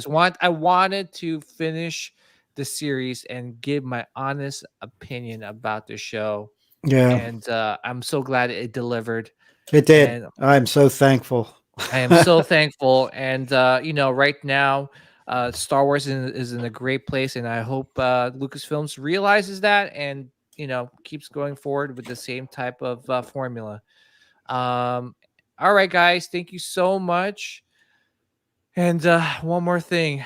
wanted to finish the series and give my honest opinion about the show. Yeah. And I'm so glad it delivered. It did. And I'm so thankful. I am so thankful. And, right now, Star Wars is in a great place. And I hope Lucasfilms realizes that and, keeps going forward with the same type of formula. All right, guys. Thank you so much. And one more thing.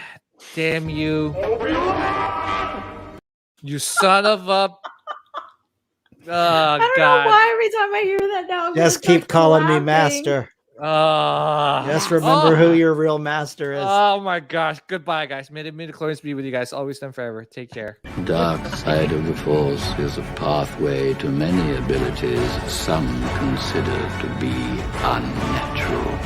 Damn you. You son of a... I don't know why every time I hear that now, I'm just keep calling me master. Just remember who your real master is. Oh my gosh. Goodbye, guys. May the midichlorians be with you guys. Always and forever. Take care. Dark side of the Force is a pathway to many abilities some consider to be unnatural.